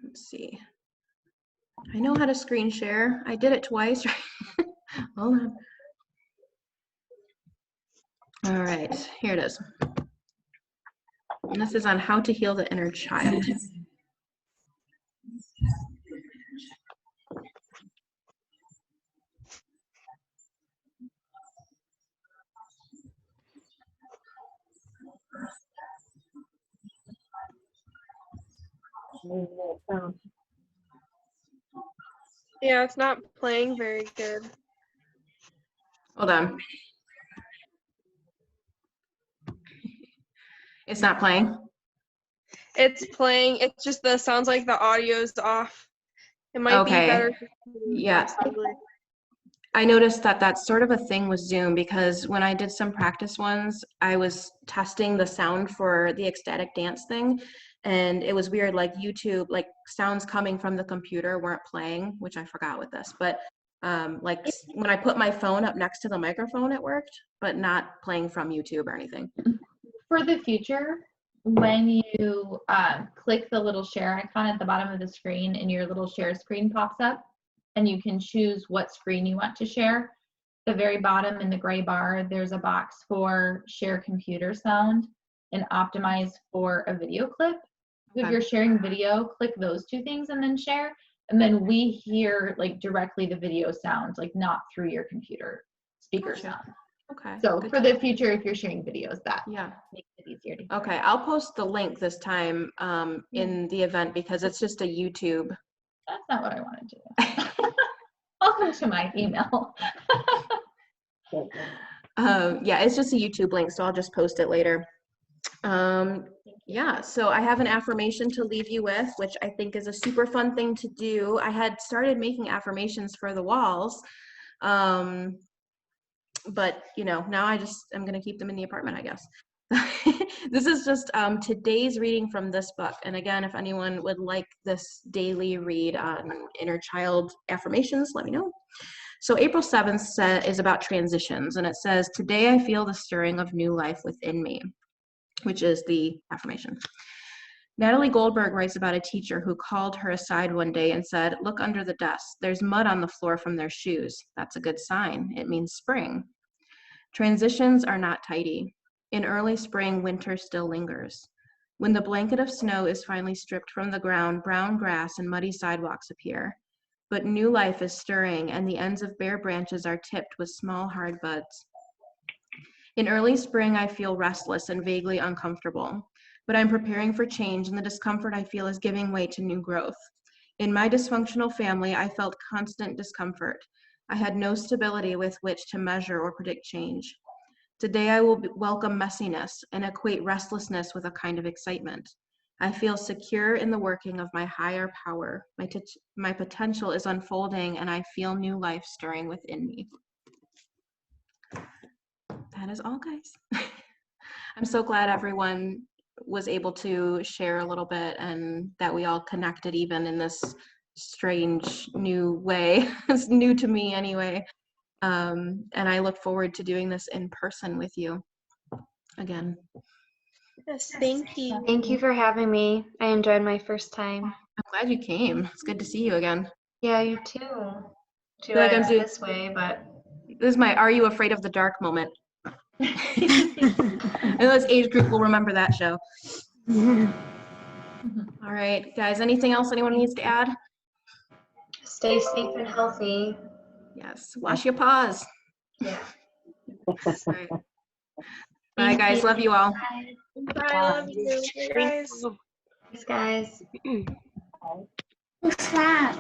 Let's see. I know how to screen share. I did it twice. Hold on. All right, here it is. And this is on how to heal the inner child. Yeah, it's not playing very good. Hold on. It's not playing? It's playing. It's just the sounds like the audio's off. It might be Okay. better. Yeah. I noticed that that's sort of a thing with Zoom, because when I did some practice ones, I was testing the sound for the ecstatic dance thing, and it was weird, like YouTube, like sounds coming from the computer weren't playing, which I forgot with this, but like when I put my phone up next to the microphone, it worked, but not playing from YouTube or anything. For the future, when you click the little share icon at the bottom of the screen and your little share screen pops up, and you can choose what screen you want to share. The very bottom in the gray bar, there's a box for share computer sound and optimize for a video clip. If Okay. you're sharing video, click those two things and then share. And then we hear like directly the video sound, like not through your computer speaker Gotcha. sound. Okay. So good for to the future, if you're sharing videos, that Yeah. makes it easier to hear. Okay, I'll post the link this time in the event, because it's just a YouTube. That's not what I wanted to do. Welcome to my email. Yeah, it's just a YouTube link, so I'll just post it later. Yeah, so I have an affirmation to leave you with, which I think is a super fun thing to do. I had started making affirmations for the walls, but you know, now I'm gonna keep them in the apartment, I guess. This is just today's reading from this book. And again, if anyone would like this daily read on inner child affirmations, let me know. So April 7th is about transitions, and it says, "Today I feel the stirring of new life within me," which is the affirmation. Natalie Goldberg writes about a teacher who called her aside one day and said, "Look under the desk. There's mud on the floor from their shoes. That's a good sign. It means spring." Transitions are not tidy. In early spring, winter still lingers. When the blanket of snow is finally stripped from the ground, brown grass and muddy sidewalks appear. But new life is stirring, and the ends of bare branches are tipped with small, hard buds. In early spring, I feel restless and vaguely uncomfortable, but I'm preparing for change, and the discomfort I feel is giving way to new growth. In my dysfunctional family, I felt constant discomfort. I had no stability with which to measure or predict change. Today, I will welcome messiness and equate restlessness with a kind of excitement. I feel secure in the working of my higher power. My potential is unfolding, and I feel new life stirring within me. That is all, guys. I'm so glad everyone was able to share a little bit, and that we all connected even in this strange new way. It's new to me anyway. And I look forward to doing this in person with you again. Yes, thank you. Thank you for having me. I enjoyed my first time. I'm glad you came. It's good to see you again. Yeah, you too. Two Feel like I'm eyes doing- this way, but This is my "Are You Afraid of the Dark" moment. I know this age group will remember that show. All right, guys, anything else anyone needs to add? stay safe and healthy. Yes, wash your paws. Yeah. All right. Bye, guys. Love you all. I love you, guys. Thanks, guys. Who's that?